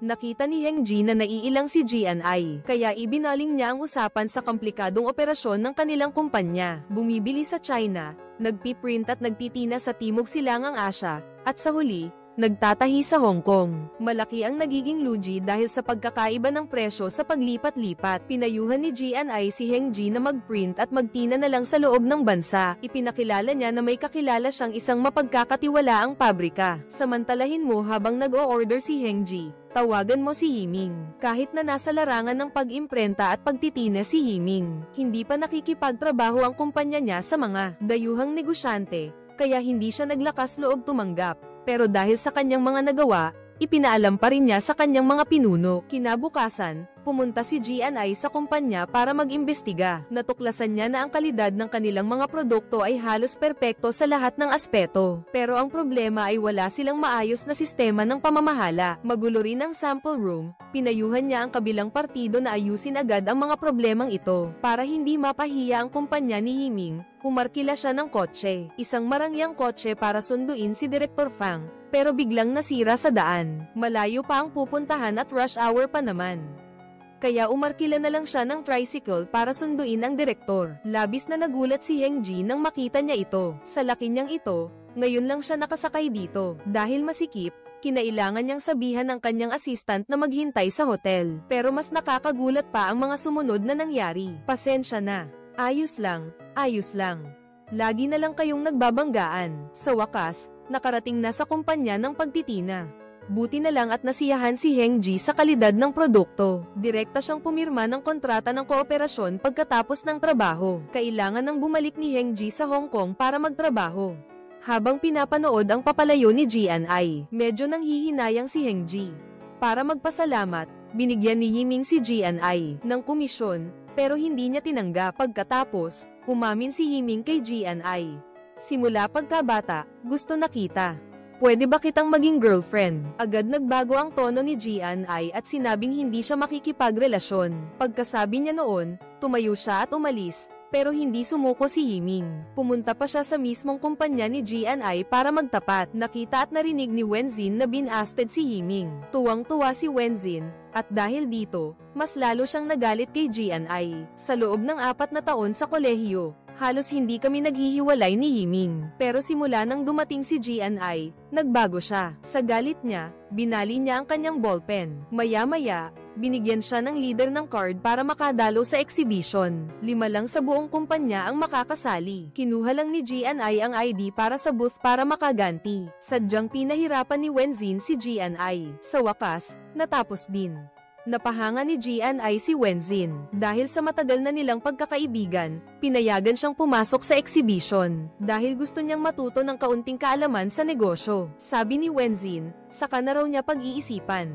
Nakita ni Heng-ji na naiilang si GNI, kaya ibinaling niya ang usapan sa komplikadong operasyon ng kanilang kumpanya. Bumibili sa China, nagpiprint at nagtitina sa Timog Silangang Asya, at sa huli, nagtatahi sa Hong Kong. Malaki ang nagiging lugi dahil sa pagkakaiba ng presyo sa paglipat-lipat. Pinayuhan ni GNI si Heng-ji na mag-print at magtina na lang sa loob ng bansa. Ipinakilala niya na may kakilala siyang isang mapagkakatiwalaang pabrika. Samantalahin mo habang nag-o-order si Heng-ji. Tawagan mo si Yiming. Kahit na nasa larangan ng pag-imprenta at pagtitina si Yiming, hindi pa nakikipagtrabaho ang kumpanya niya sa mga dayuhang negosyante, kaya hindi siya naglakas loob tumanggap. Pero dahil sa kanyang mga nagawa, ipinaalam pa rin niya sa kanyang mga pinuno. Kinabukasan, pumunta si GNI sa kumpanya para mag-imbestiga. Natuklasan niya na ang kalidad ng kanilang mga produkto ay halos perpekto sa lahat ng aspeto. Pero ang problema ay wala silang maayos na sistema ng pamamahala. Magulo rin ang sample room. Pinayuhan niya ang kabilang partido na ayusin agad ang mga problemang ito. Para hindi mapahiya ang kumpanya ni Yiming, umarkila siya ng kotse. Isang marangyang kotse para sunduin si Direktor Fang, pero biglang nasira sa daan. Malayo pa ang pupuntahan at rush hour pa naman. Kaya umarkila na lang siya ng tricycle para sunduin ang direktor. Labis na nagulat si Heng-ji nang makita niya ito. Sa laki niyang ito, ngayon lang siya nakasakay dito. Dahil masikip, kinailangan niyang sabihan ng kanyang assistant na maghintay sa hotel. Pero mas nakakagulat pa ang mga sumunod na nangyari. Pasensya na. Ayos lang, ayos lang. Lagi na lang kayong nagbabanggaan. Sa wakas, nakarating na sa kumpanya ng pagtitina. Buti na lang at nasiyahan si Heng-ji sa kalidad ng produkto. Direkta siyang pumirma ng kontrata ng kooperasyon pagkatapos ng trabaho. Kailangan nang bumalik ni Heng-ji sa Hong Kong para magtrabaho. Habang pinapanood ang papalayo ni GNI, medyo nanghihinayang si Heng-ji. Para magpasalamat, binigyan ni Yiming si GNI ng komisyon, pero hindi niya tinanggap. Pagkatapos, umamin si Yiming kay GNI. Simula pagkabata, gusto na kita. Pwede ba kitang maging girlfriend? Agad nagbago ang tono ni GNI at sinabing hindi siya makikipagrelasyon. Pagkasabi niya noon, tumayo siya at umalis, pero hindi sumuko si Yiming. Pumunta pa siya sa mismong kumpanya ni GNI para magtapat. Nakita at narinig ni Wenzin na binasted si Yiming. Tuwang-tuwa si Wenzin, at dahil dito, mas lalo siyang nagalit kay GNI. Sa loob ng 4 na taon sa kolehiyo, halos hindi kami naghihiwalay ni Yiming. Pero simula nang dumating si GNI, nagbago siya. Sa galit niya, binali niya ang kanyang ballpen. Maya-maya, binigyan siya ng leader ng card para makadalo sa exhibition. 5 lang sa buong kumpanya ang makakasali. Kinuha lang ni GNI ang ID para sa booth para makaganti. Sadyang pinahirapan ni Wenzin si GNI. Sa wakas, natapos din. Napahanga ni GNI si Wenzin. Dahil sa matagal na nilang pagkakaibigan, pinayagan siyang pumasok sa exhibition. Dahil gusto niyang matuto ng kaunting kaalaman sa negosyo. Sabi ni Wenzin, saka na raw niya pag-iisipan.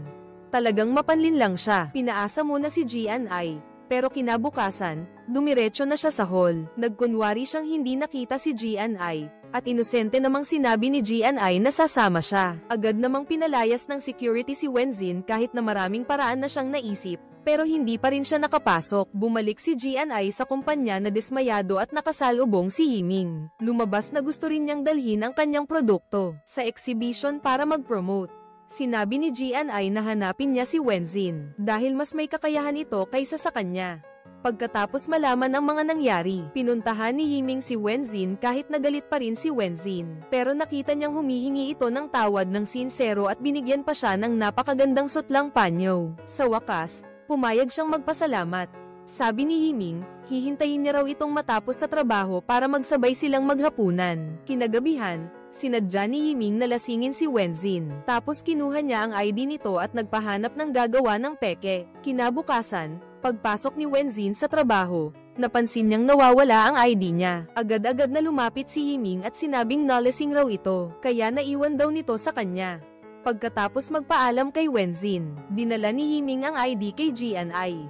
Talagang mapanlin lang siya. Pinaasa muna si GNI, pero kinabukasan, dumiretso na siya sa hall. Nagkunwari siyang hindi nakita si GNI, at inosente namang sinabi ni GNI na sasama siya. Agad namang pinalayas ng security si Wenzin kahit na maraming paraan na siyang naisip, pero hindi pa rin siya nakapasok. Bumalik si GNI sa kumpanya na dismayado at nakasalubong si Yiming. Lumabas na gusto rin niyang dalhin ang kanyang produkto sa exhibition para mag-promote. Sinabi ni GNI na hanapin niya si Wenzin dahil mas may kakayahan ito kaysa sa kanya. Pagkatapos malaman ang mga nangyari, pinuntahan ni Yiming si Wenzin kahit nagalit pa rin si Wenzin. Pero nakita niyang humihingi ito ng tawad ng sinsero at binigyan pa siya ng napakagandang sutlang panyo. Sa wakas, pumayag siyang magpasalamat. Sabi ni Yiming, hihintayin niya raw itong matapos sa trabaho para magsabay silang maghapunan. Kinagabihan, sinadya ni Yiming na lasingin si Wenzin. Tapos kinuha niya ang ID nito at nagpahanap ng gagawa ng peke. Kinabukasan, pagpasok ni Wenzin sa trabaho, napansin niyang nawawala ang ID niya. Agad-agad na lumapit si Yiming at sinabing nalasing raw ito, kaya naiwan daw nito sa kanya. Pagkatapos magpaalam kay Wenzin, dinala ni Yiming ang ID kay GNI.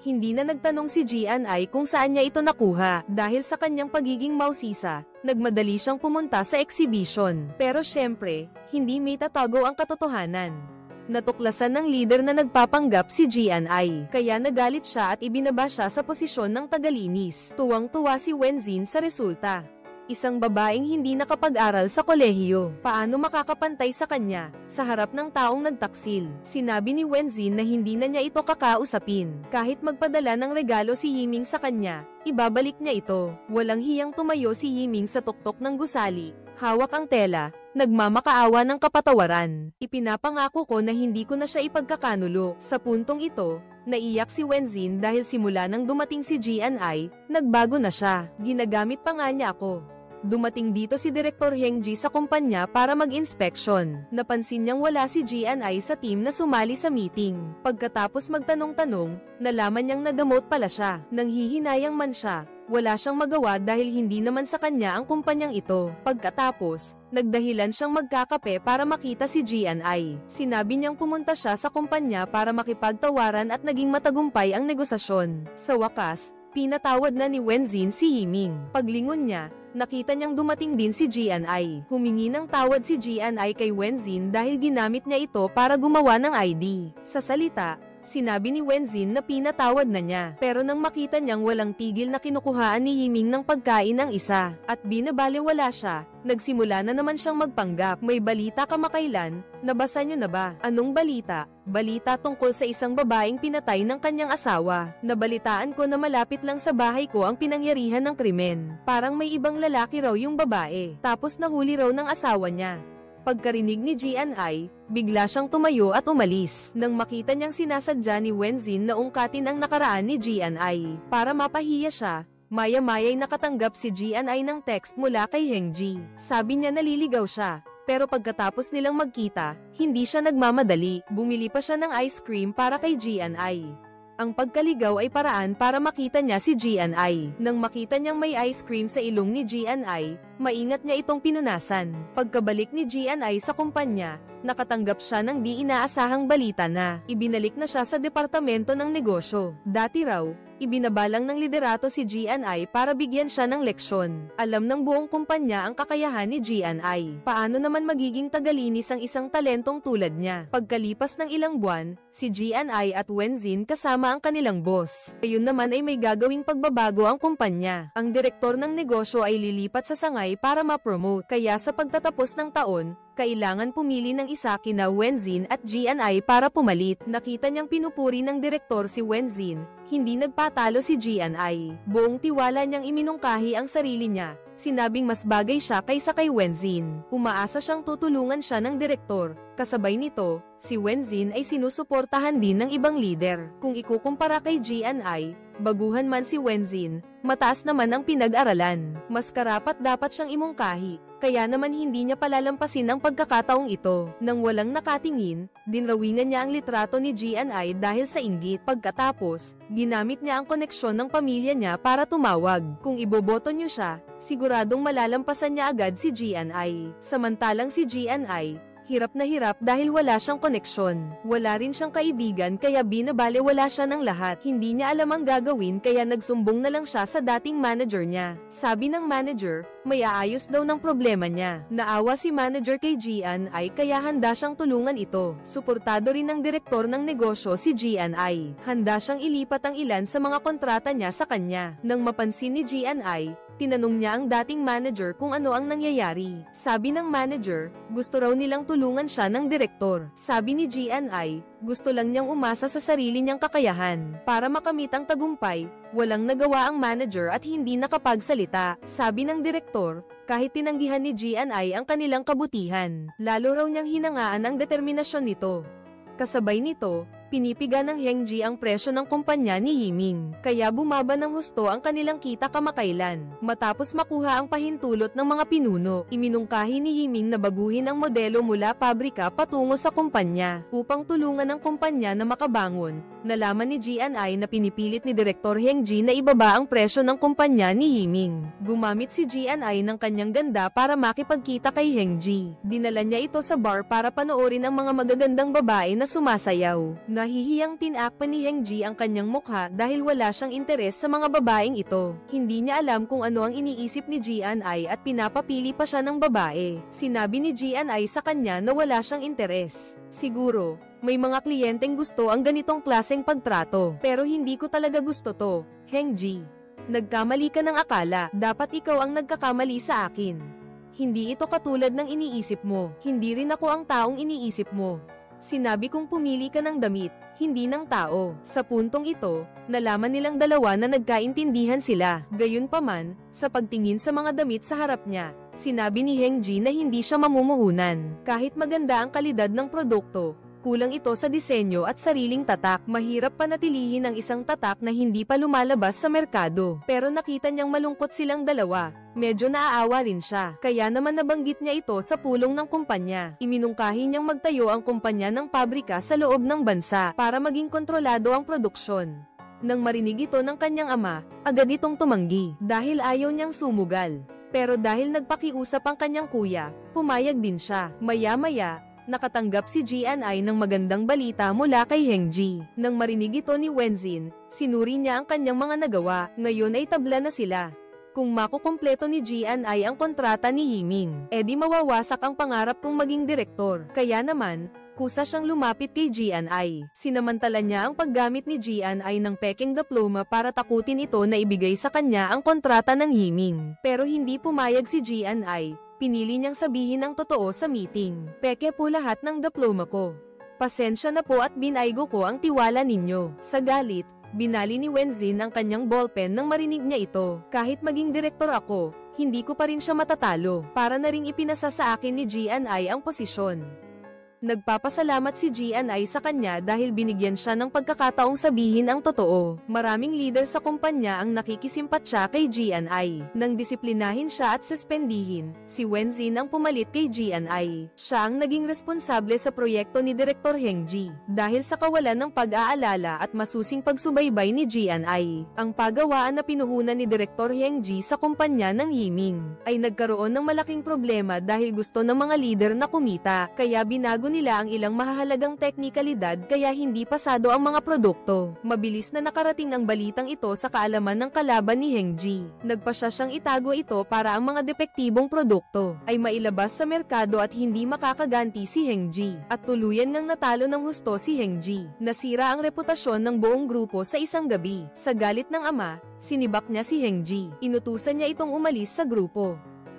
Hindi na nagtanong si Jian-ai kung saan niya ito nakuha. Dahil sa kanyang pagiging mausisa, nagmadali siyang pumunta sa exhibition. Pero syempre, hindi may tatago ang katotohanan. Natuklasan ng leader na nagpapanggap si Jian-ai. Kaya nagalit siya at ibinaba siya sa posisyon ng tagalinis. Tuwang-tuwa si Wenzin sa resulta. Isang babaeng hindi nakapag-aral sa kolehiyo. Paano makakapantay sa kanya, sa harap ng taong nagtaksil? Sinabi ni Wenzin na hindi na niya ito kakausapin. Kahit magpadala ng regalo si Yiming sa kanya, ibabalik niya ito. Walang hiyang tumayo si Yiming sa tuktok ng gusali. Hawak ang tela, nagmamakaawa ng kapatawaran. Ipinapangako ko na hindi ko na siya ipagkakanulo. Sa puntong ito, naiyak si Wenzin dahil simula nang dumating si Jian-ai, nagbago na siya. Ginagamit pa nga niya ako. Dumating dito si Direktor Heng Ji sa kumpanya para mag-inspeksyon. Napansin niyang wala si Jian-ai sa team na sumali sa meeting. Pagkatapos magtanong-tanong, nalaman niyang nagamot pala siya. Nanghihinayang man siya, wala siyang magawa dahil hindi naman sa kanya ang kumpanyang ito. Pagkatapos, nagdahilan siyang magkakape para makita si Jian-ai. Sinabi niyang pumunta siya sa kumpanya para makipagtawaran at naging matagumpay ang negosasyon. Sa wakas, pinatawad na ni Wenzin si Yiming. Paglingon niya, nakita niyang dumating din si Jian-ai. Humingi ng tawad si Jian-ai kay Wenzin dahil ginamit niya ito para gumawa ng ID. Sa salita, sinabi ni Wenzin na pinatawad na niya. Pero nang makita niyang walang tigil na kinukuhaan ni Yiming ng pagkain ang isa, at binabaliwala siya, nagsimula na naman siyang magpanggap. May balita kamakailan, nabasa niyo na ba? Anong balita? Balita tungkol sa isang babaeng pinatay ng kanyang asawa. Nabalitaan ko na malapit lang sa bahay ko ang pinangyarihan ng krimen. Parang may ibang lalaki raw yung babae. Tapos nahuli raw ng asawa niya. Pagkarinig ni Jian-ai, bigla siyang tumayo at umalis. Nang makita niyang sinasadya ni Wenzin na ungkatin ang nakaraan ni Jian-ai. Para mapahiya siya, maya-maya'y nakatanggap si Jian-ai ng text mula kay Heng Ji. Sabi niya naliligaw siya. Pero pagkatapos nilang magkita, hindi siya nagmamadali. Bumili pa siya ng ice cream para kay Jian-ai. Ang pagkaligaw ay paraan para makita niya si Jian-ai. Nang makita niyang may ice cream sa ilong ni Jian-ai, maingat niya itong pinunasan. Pagkabalik ni Jian-ai sa kumpanya, nakatanggap siya ng di inaasahang balita na ibinalik na siya sa departamento ng negosyo. Dati raw, ibinabalang ng liderato si Jian-ai para bigyan siya ng leksyon. Alam ng buong kumpanya ang kakayahan ni Jian-ai. Paano naman magiging tagalinis ang isang talentong tulad niya? Pagkalipas ng ilang buwan, si Jian-ai at Wenzin kasama ang kanilang boss. Ngayon naman ay may gagawing pagbabago ang kumpanya. Ang direktor ng negosyo ay lilipat sa Shanghai para ma-promote. Kaya sa pagtatapos ng taon, kailangan pumili ng isa kina Wenzin at Jian-ai para pumalit. Nakita niyang pinupuri ng direktor si Wenzin, hindi nagpatalo si Jian-ai. Buong tiwala niyang iminungkahi ang sarili niya. Sinabing mas bagay siya kaysa kay Wenzin. Umaasa siyang tutulungan siya ng direktor. Kasabay nito, si Wenzin ay sinusuportahan din ng ibang leader. Kung ikukumpara kay Jian-ai, baguhan man si Wenzin, mataas naman ang pinag-aralan. Mas karapat dapat siyang imungkahi. Kaya naman hindi niya palalampasin ang pagkakataong ito. Nang walang nakatingin, dinrawingan niya ang litrato ni Jian-ai dahil sa inggit. Pagkatapos, ginamit niya ang koneksyon ng pamilya niya para tumawag. Kung iboboto niyo siya, siguradong malalampasan niya agad si Jian-ai. Samantalang si Jian-ai, hirap na hirap dahil wala siyang koneksyon. Wala rin siyang kaibigan kaya binabaliwala siya ng lahat. Hindi niya alam ang gagawin kaya nagsumbong na lang siya sa dating manager niya. Sabi ng manager, may aayos daw ng problema niya. Naawa si manager kay Jian-ai kaya handa siyang tulungan ito. Suportado rin ng direktor ng negosyo si Jian-ai. Handa siyang ilipat ang ilan sa mga kontrata niya sa kanya. Nang mapansin ni Jian-ai, tinanong niya ang dating manager kung ano ang nangyayari. Sabi ng manager, gusto raw nilang tulungan siya ng direktor. Sabi ni Jian-ai, gusto lang niyang umasa sa sarili niyang kakayahan. Para makamit ang tagumpay, walang nagawa ang manager at hindi nakapagsalita. Sabi ng direktor, kahit tinanggihan ni Jian-ai ang kanilang kabutihan, lalo raw niyang hinangaan ang determinasyon nito. Kasabay nito, pinipiga ng Heng Ji ang presyo ng kumpanya ni Yiming, kaya bumaba ng husto ang kanilang kita kamakailan. Matapos makuha ang pahintulot ng mga pinuno, iminungkahi ni Yiming na baguhin ang modelo mula pabrika patungo sa kumpanya, upang tulungan ang kumpanya na makabangon. Nalaman ni GNI na pinipilit ni Direktor Heng-ji na ibaba ang presyo ng kumpanya ni Yiming. Gumamit si GNI ng kanyang ganda para makipagkita kay Heng-ji. Dinala niya ito sa bar para panoorin ang mga magagandang babae na sumasayaw. Nahihiyang tinakpan ni Heng-ji ang kanyang mukha dahil wala siyang interes sa mga babaeng ito. Hindi niya alam kung ano ang iniisip ni GNI at pinapapili pa siya ng babae. Sinabi ni GNI sa kanya na wala siyang interes. Siguro, may mga kliyenteng gusto ang ganitong klaseng pagtrato. Pero hindi ko talaga gusto to, Heng-ji. Nagkamali ka ng akala, dapat ikaw ang nagkakamali sa akin. Hindi ito katulad ng iniisip mo, hindi rin ako ang taong iniisip mo. Sinabi kong pumili ka ng damit, hindi ng tao. Sa puntong ito, nalaman nilang dalawa na nagkaintindihan sila. Gayunpaman, sa pagtingin sa mga damit sa harap niya, sinabi ni Heng-ji na hindi siya mamumuhunan. Kahit maganda ang kalidad ng produkto, kulang ito sa disenyo at sariling tatak. Mahirap panatilihin ang isang tatak na hindi pa lumalabas sa merkado. Pero nakita niyang malungkot silang dalawa. Medyo naaawa rin siya. Kaya naman nabanggit niya ito sa pulong ng kumpanya. Iminungkahi niyang magtayo ang kumpanya ng pabrika sa loob ng bansa para maging kontrolado ang produksyon. Nang marinig ito ng kanyang ama, agad itong tumanggi dahil ayaw niyang sumugal. Pero dahil nagpakiusap ang kanyang kuya, pumayag din siya. Maya-maya, nakatanggap si GNI ng magandang balita mula kay Heng-ji. Nang marinig ito ni Wenzin, sinuri niya ang kanyang mga nagawa. Ngayon ay tabla na sila. Kung makukumpleto ni GNI ang kontrata ni Yiming, edi mawawasak ang pangarap kong maging direktor. Kaya naman, kusa siyang lumapit kay GNI. Sinamantala niya ang paggamit ni GNI ng peking diploma para takutin ito na ibigay sa kanya ang kontrata ng Yiming. Pero hindi pumayag si GNI. Pinili niyang sabihin ang totoo sa meeting. Peke po lahat ng diploma ko. Pasensya na po at binaygo ko ang tiwala ninyo. Sa galit, binali ni Wenzin ang kanyang ballpen nang marinig niya ito. Kahit maging direktor ako, hindi ko pa rin siya matatalo. Para na ring ipinasa sa akin ni GNI ang posisyon. Nagpapasalamat si GNI sa kanya dahil binigyan siya ng pagkakataong sabihin ang totoo. Maraming leader sa kumpanya ang nakikisimpatya kay GNI. Nang disiplinahin siya at suspendihin, si Wenzin ang pumalit kay GNI. Siya ang naging responsable sa proyekto ni Direktor Heng-ji. Dahil sa kawalan ng pag-aalala at masusing pagsubaybay ni GNI, ang pagawaan na pinuhunan ni Direktor Heng-ji sa kumpanya ng Yiming ay nagkaroon ng malaking problema dahil gusto ng mga leader na kumita. Kaya binago nila ang ilang mahahalagang teknikalidad kaya hindi pasado ang mga produkto. Mabilis na nakarating ang balitang ito sa kaalaman ng kalaban ni Heng-ji. Nagpasya siyang itago ito para ang mga depektibong produkto ay mailabas sa merkado at hindi makakaganti si Heng-ji. At tuluyan ngang natalo ng husto si Heng-ji. Nasira ang reputasyon ng buong grupo sa isang gabi. Sa galit ng ama, sinibak niya si Heng-ji. Inutusan niya itong umalis sa grupo.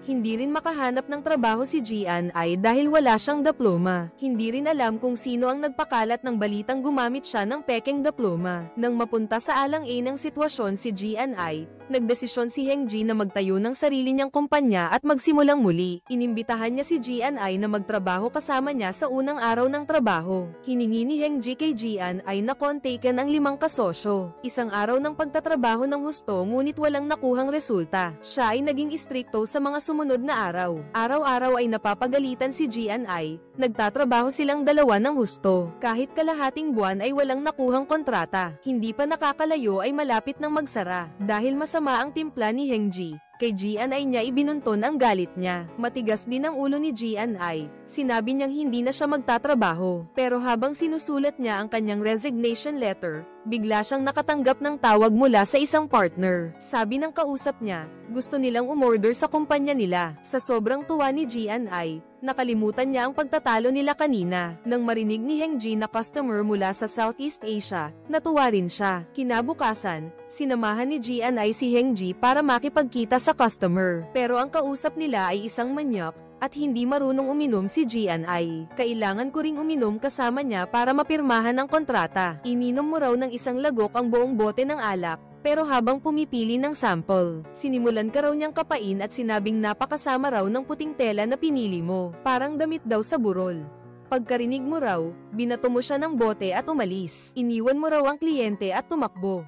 Hindi rin makahanap ng trabaho si GNI dahil wala siyang diploma. Hindi rin alam kung sino ang nagpakalat ng balitang gumamit siya ng peking diploma. Nang mapunta sa alang-alang sitwasyon si GNI, nagdesisyon si Heng-ji na magtayo ng sarili niyang kumpanya at magsimulang muli. Inimbitahan niya si GNI na magtrabaho kasama niya sa unang araw ng trabaho. Hiningi ni Heng-ji kay GNI na kontaken ang 5 kasosyo. Isang araw ng pagtatrabaho ng husto ngunit walang nakuhang resulta. Siya ay naging istrikto sa mga sumunod na araw. Araw-araw ay napapagalitan si GNI. Nagtatrabaho silang dalawa ng husto. Kahit kalahating buwan ay walang nakuhang kontrata. Hindi pa nakakalayo ay malapit ng magsara. Dahil masama ang timpla ni Heng-ji, kay GNI niya ibinunton ang galit niya. Matigas din ang ulo ni GNI. Sinabi niyang hindi na siya magtatrabaho. Pero habang sinusulat niya ang kanyang resignation letter, bigla siyang nakatanggap ng tawag mula sa isang partner. Sabi ng kausap niya, gusto nilang umorder sa kumpanya nila. Sa sobrang tuwa ni GNI, nakalimutan niya ang pagtatalo nila kanina. Nang marinig ni Heng-ji na customer mula sa Southeast Asia, natuwa rin siya. Kinabukasan, sinamahan ni GNI si Heng-ji para makipagkita sa customer. Pero ang kausap nila ay isang manyak, at hindi marunong uminom si GNI. Kailangan ko ring uminom kasama niya para mapirmahan ang kontrata. Ininom mo raw ng isang lagok ang buong bote ng alak. Pero habang pumipili ng sample, sinimulan ka raw niyang kapain at sinabing napakasama raw ng puting tela na pinili mo. Parang damit daw sa burol. Pagkarinig mo raw, binato mo siya ng bote at umalis. Iniwan mo raw ang kliyente at tumakbo.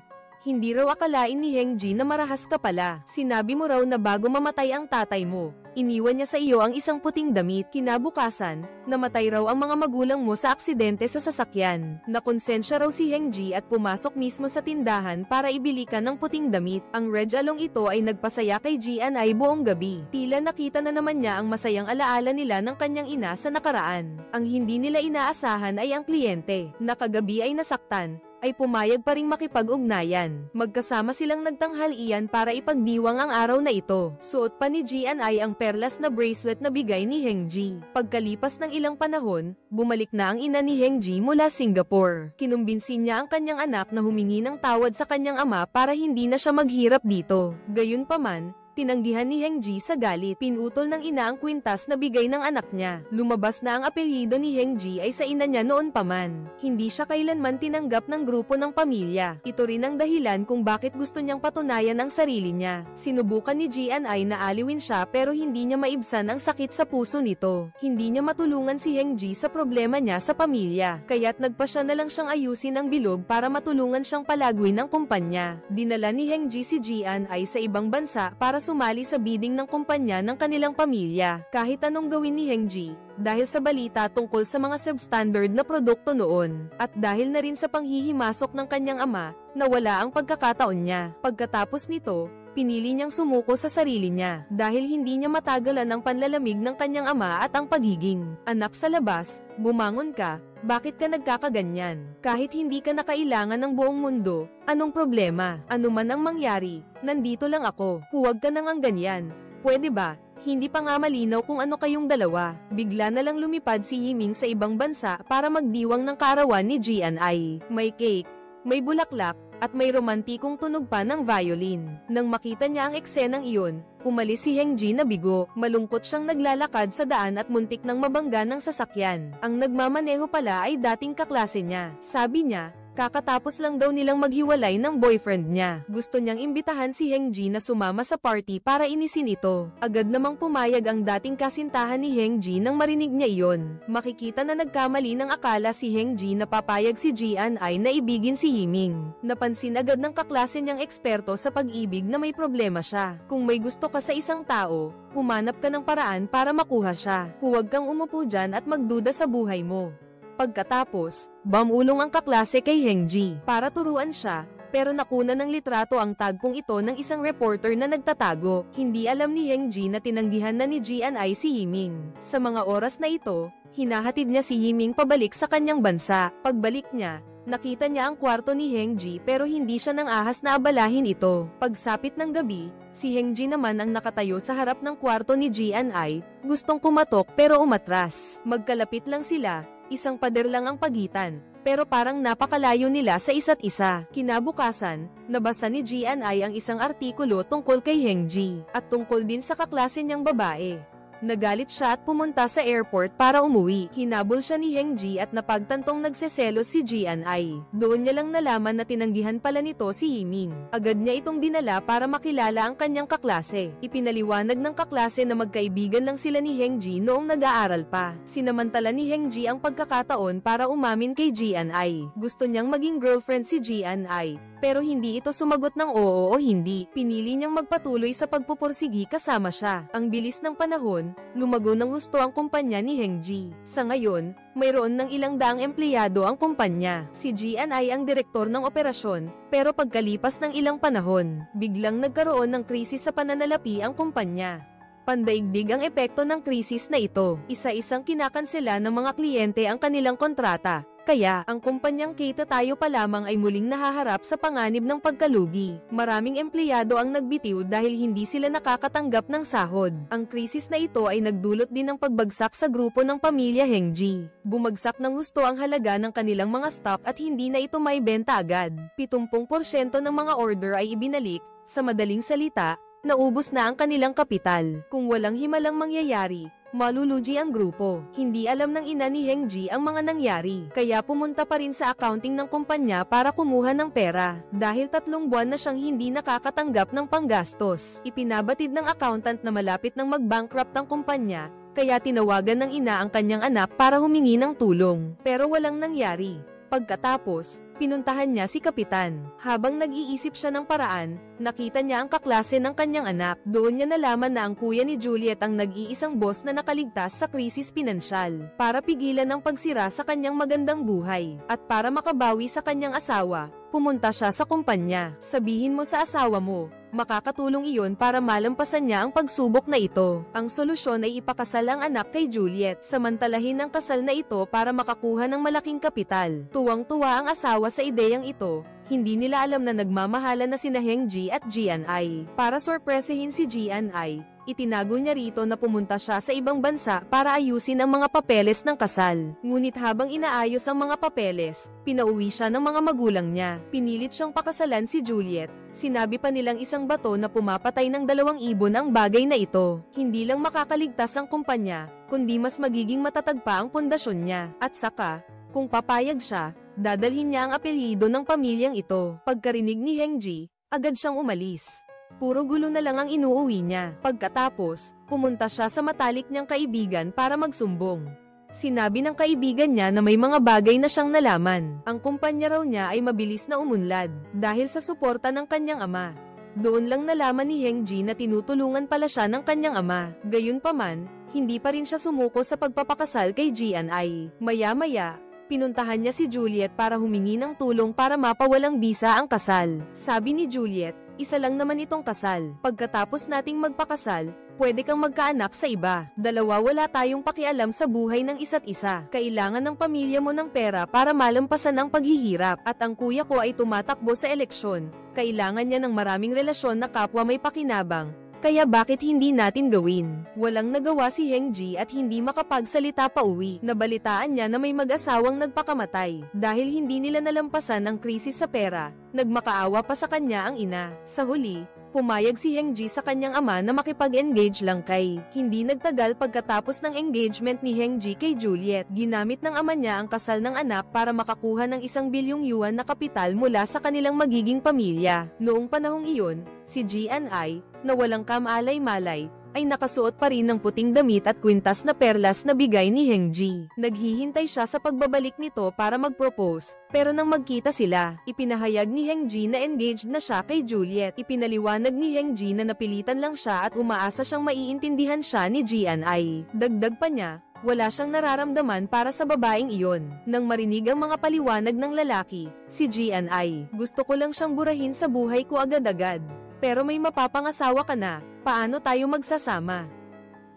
Hindi raw akalain ni Heng-ji na marahas ka pala. Sinabi mo raw na bago mamatay ang tatay mo, Iniwan niya sa iyo ang isang puting damit. Kinabukasan, namatay raw ang mga magulang mo sa aksidente sa sasakyan. Nakonsensya raw si Hengji at pumasok mismo sa tindahan para ibili ka ng puting damit. Ang red along ito ay nagpasaya kay Jian-ai buong gabi. Tila nakita na naman niya ang masayang alaala nila ng kanyang ina sa nakaraan. Ang hindi nila inaasahan ay ang kliyente. Nakagabi ay nasaktan, ay pumayag pa ring makipag-ugnayan. Magkasama silang nagtanghalian para ipagdiwang ang araw na ito. Suot pa ni Jian-ai ang perlas na bracelet na bigay ni Hengji. Pagkalipas ng ilang panahon, bumalik na ang ina ni Hengji mula Singapore. Kinumbinsin niya ang kanyang anak na humingi ng tawad sa kanyang ama para hindi na siya maghirap dito. Gayunpaman, tinanggihan ni Hengji sa galit. Pinutol ng ina ang kwintas na bigay ng anak niya. Lumabas na ang apelyido ni Hengji ay sa ina niya noon pa man. Hindi siya kailanman tinanggap ng grupo ng pamilya. Ito rin ang dahilan kung bakit gusto niyang patunayan ang sarili niya. Sinubukan ni Jian-ai na aliwin siya pero hindi niya maibsan ang sakit sa puso nito. Hindi niya matulungan si Hengji sa problema niya sa pamilya. Kaya't nagpa siya na lang siyang ayusin ang bilog para matulungan siyang palagwin ng kumpanya. Dinala ni Hengji si Jian-ai sa ibang bansa para sumali sa bidding ng kumpanya ng kanilang pamilya. Kahit anong gawin ni Hengji, dahil sa balita tungkol sa mga substandard na produkto noon, at dahil na rin sa panghihimasok ng kanyang ama, nawala ang pagkakataon niya. Pagkatapos nito, pinili niyang sumuko sa sarili niya, dahil hindi niya matagalan ang panlalamig ng kanyang ama at ang pagiging anak sa labas. Bumangon ka, bakit ka nagkakaganyan? Kahit hindi ka na kailangan ng buong mundo, anong problema? Ano man ang mangyari, nandito lang ako. Huwag ka nang ganyan. Pwede ba? Hindi pa nga malinaw kung ano kayong dalawa. Bigla na lang lumipad si Yiming sa ibang bansa para magdiwang ng kaarawan ni Jian-ai. May cake, may bulaklak, at may romantikong tunog pa ng violin. Nang makita niya ang eksenang iyon, umalis si Hengji na bigo. Malungkot siyang naglalakad sa daan at muntik nang mabangga ng sasakyan. Ang nagmamaneho pala ay dating kaklase niya. Sabi niya, kakatapos lang daw nilang maghiwalay ng boyfriend niya. Gusto niyang imbitahan si Hengji na sumama sa party para inisin ito. Agad namang pumayag ang dating kasintahan ni Hengji nang marinig niya iyon. Makikita na nagkamali ng akala si Hengji na papayag si Jian-ai na ibigin si Yiming. Napansin agad ng kaklase niyang eksperto sa pag-ibig na may problema siya. Kung may gusto ka sa isang tao, humanap ka ng paraan para makuha siya. Huwag kang umupo dyan at magduda sa buhay mo. Pagkatapos, bumulong ang kaklase kay Hengji para turuan siya, pero nakuna ng litrato ang tagpong ito ng isang reporter na nagtatago. Hindi alam ni Hengji na tinanggihan na ni Jian-ai si Yiming. Sa mga oras na ito, hinahatid niya si Yiming pabalik sa kanyang bansa. Pagbalik niya, nakita niya ang kwarto ni Hengji pero hindi siya nang ahas na abalahin ito. Pagsapit ng gabi, si Hengji naman ang nakatayo sa harap ng kwarto ni Jian-ai, gustong kumatok pero umatras. Magkalapit lang sila, isang pader lang ang pagitan, pero parang napakalayo nila sa isa't isa. Kinabukasan, nabasa ni Jian-ai ang isang artikulo tungkol kay Hengji, at tungkol din sa kaklase niyang babae. Nagalit siya at pumunta sa airport para umuwi. Hinabol siya ni Hengji at napagtantong nagseselos si Jian-ai. Doon niya lang nalaman na tinanggihan pala nito si Yiming. Agad niya itong dinala para makilala ang kanyang kaklase. Ipinaliwanag ng kaklase na magkaibigan lang sila ni Hengji noong nag-aaral pa. Sinamantala ni Hengji ang pagkakataon para umamin kay Jian-ai. Gusto niyang maging girlfriend si Jian-ai, pero hindi ito sumagot ng oo o hindi. Pinili niyang magpatuloy sa pagpupursigi kasama siya. Ang bilis ng panahon, lumago ng husto ang kumpanya ni Hengji. Sa ngayon, mayroon ng ilang daang empleyado ang kumpanya. Si Jian-ai ang direktor ng operasyon, pero pagkalipas ng ilang panahon, biglang nagkaroon ng krisis sa pananalapi ang kumpanya. Pandaigdig ang epekto ng krisis na ito. Isa-isang kinakansela ng mga kliyente ang kanilang kontrata. Kaya, ang kumpanyang Kita Tayo pa lamang ay muling nahaharap sa panganib ng pagkalugi. Maraming empleyado ang nagbitiw dahil hindi sila nakakatanggap ng sahod. Ang krisis na ito ay nagdulot din ng pagbagsak sa grupo ng pamilya Hengji. Bumagsak ng husto ang halaga ng kanilang mga stock at hindi na ito maibenta agad. 70% ng mga order ay ibinalik. Sa madaling salita, naubos na ang kanilang kapital. Kung walang himalang mangyayari, malulugi ang grupo. Hindi alam ng ina ni Hengji ang mga nangyari, kaya pumunta pa rin sa accounting ng kumpanya para kumuha ng pera. Dahil 3 buwan na siyang hindi nakakatanggap ng panggastos, ipinabatid ng accountant na malapit nang mag-bankrupt ang kumpanya, kaya tinawagan ng ina ang kanyang anak para humingi ng tulong. Pero walang nangyari. Pagkatapos, Pinuntahan niya si Kapitan. Habang nag-iisip siya ng paraan, nakita niya ang kaklase ng kanyang anak. Doon niya nalaman na ang kuya ni Juliet ang nag-iisang boss na nakaligtas sa krisis pinansyal. Para pigilan ang pagsira sa kanyang magandang buhay, at para makabawi sa kanyang asawa, pumunta siya sa kumpanya. Sabihin mo sa asawa mo, makakatulong iyon para malampasan niya ang pagsubok na ito. Ang solusyon ay ipakasal ang anak kay Juliet. Samantalahin ang kasal na ito para makakuha ng malaking kapital. Tuwang-tuwa ang asawa sa ideyang ito. Hindi nila alam na nagmamahalan na sina Heng-ji at Jian-ai. Para sorpresahin si Jian-ai, itinago niya rito na pumunta siya sa ibang bansa para ayusin ang mga papeles ng kasal. Ngunit habang inaayos ang mga papeles, pinauwi siya ng mga magulang niya. Pinilit siyang pakasalan si Juliet. Sinabi pa nilang isang bato na pumapatay ng 2 ibon ang bagay na ito. Hindi lang makakaligtas ang kumpanya, kundi mas magiging matatag pa ang pundasyon niya. At saka, kung papayag siya, dadalhin niya ang apelyido ng pamilyang ito. Pagkarinig ni Heng-ji, agad siyang umalis. Puro gulo na lang ang inuuwi niya. Pagkatapos, pumunta siya sa matalik niyang kaibigan para magsumbong. Sinabi ng kaibigan niya na may mga bagay na siyang nalaman. Ang kumpanya raw niya ay mabilis na umunlad dahil sa suporta ng kanyang ama. Doon lang nalaman ni Heng-ji na tinutulungan pala siya ng kanyang ama. Gayunpaman, hindi pa rin siya sumuko sa pagpapakasal kay Jian-ai. Maya-maya, pinuntahan niya si Juliet para humingi ng tulong para mapawalang bisa ang kasal. Sabi ni Juliet, isa lang naman itong kasal. Pagkatapos nating magpakasal, pwede kang magkaanak sa iba. Dalawa, wala tayong pakialam sa buhay ng isa't isa. Kailangan ng pamilya mo ng pera para malampasan ang paghihirap. At ang kuya ko ay tumatakbo sa eleksyon. Kailangan niya ng maraming relasyon na kapwa may pakinabang. Kaya bakit hindi natin gawin? Walang nagawa si Heng-ji at hindi makapagsalita pa uwi. Nabalitaan niya na may mag-asawang nagpakamatay. Dahil hindi nila nalampasan ang krisis sa pera, nagmakaawa pa sa kanya ang ina. Sa huli, pumayag si Heng-ji sa kanyang ama na makipag-engage lang kay. Hindi nagtagal pagkatapos ng engagement ni Heng-ji kay Juliet. Ginamit ng ama niya ang kasal ng anak para makakuha ng 1 bilyong yuan na kapital mula sa kanilang magiging pamilya. Noong panahong iyon, si Jian-ai, na walang kamalay-malay, ay nakasuot pa rin ng puting damit at kwintas na perlas na bigay ni Heng-ji. Naghihintay siya sa pagbabalik nito para mag-propose, pero nang magkita sila, ipinahayag ni Heng-ji na engaged na siya kay Juliet. Ipinaliwanag ni Heng-ji na napilitan lang siya at umaasa siyang maiintindihan siya ni Jian-ai. Dagdag pa niya, wala siyang nararamdaman para sa babaeng iyon. Nang marinig ang mga paliwanag ng lalaki, si Jian-ai, gusto ko lang siyang burahin sa buhay ko agad-agad. Pero may mapapangasawa ka na, paano tayo magsasama?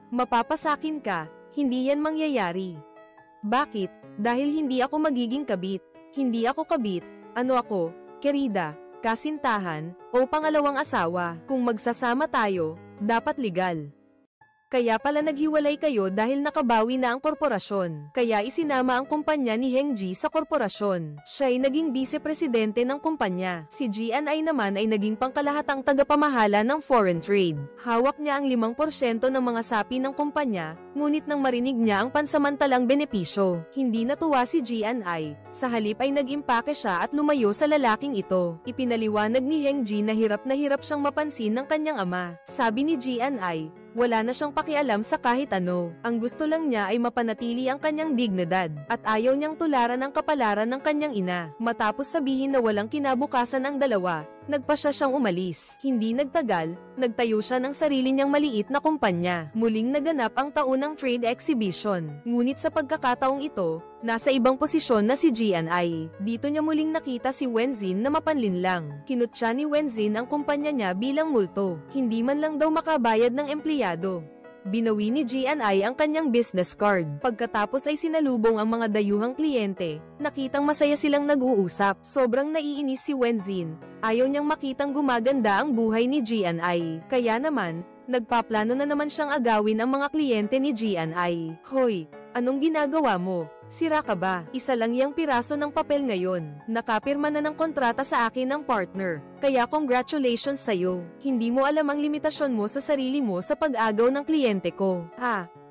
Mapapasakin ka, hindi yan mangyayari. Bakit? Dahil hindi ako magiging kabit. Hindi ako kabit, ano ako, kerida, kasintahan, o pangalawang asawa. Kung magsasama tayo, dapat legal. Kaya pala naghiwalay kayo dahil nakabawi na ang korporasyon. Kaya isinama ang kumpanya ni Heng-ji sa korporasyon. Siya ay naging vice-presidente ng kumpanya. Si Jian-ai naman ay naging pangkalahatang tagapamahala ng foreign trade. Hawak niya ang 5% ng mga sapi ng kumpanya, ngunit nang marinig niya ang pansamantalang benepisyo, hindi natuwa si Jian-ai. Sa halip ay nag-impake siya at lumayo sa lalaking ito. Ipinaliwanag ni Heng-ji na hirap siyang mapansin ng kanyang ama. Sabi ni Jian-ai, wala na siyang pakialam sa kahit ano. Ang gusto lang niya ay mapanatili ang kanyang dignidad, at ayaw niyang tularan ang kapalaran ng kanyang ina. Matapos sabihin na walang kinabukasan ang dalawa, nagpasya siyang umalis. Hindi nagtagal, nagtayo siya ng sarili niyang maliit na kumpanya. Muling naganap ang taunang trade exhibition. Ngunit sa pagkakataong ito, nasa ibang posisyon na si Jian-ai. Dito niya muling nakita si Wenzin na mapanlinlang. Kinutya ni Wenzin ang kumpanya niya bilang multo. Hindi man lang daw makabayad ng empleyado. Binawi ni Jian-ai ang kanyang business card. Pagkatapos ay sinalubong ang mga dayuhang kliyente. Nakitang masaya silang nag-uusap. Sobrang naiinis si Wenzin. Ayaw niyang makitang gumaganda ang buhay ni Jian-ai. Kaya naman, nagpaplano na naman siyang agawin ang mga kliyente ni Jian-ai. Hoy, anong ginagawa mo? Sira ka ba? Isa lang yang piraso ng papel ngayon. Nakapirma na ng kontrata sa akin ng partner. Kaya congratulations sa'yo. Hindi mo alam ang limitasyon mo sa sarili mo sa pag-agaw ng kliyente ko.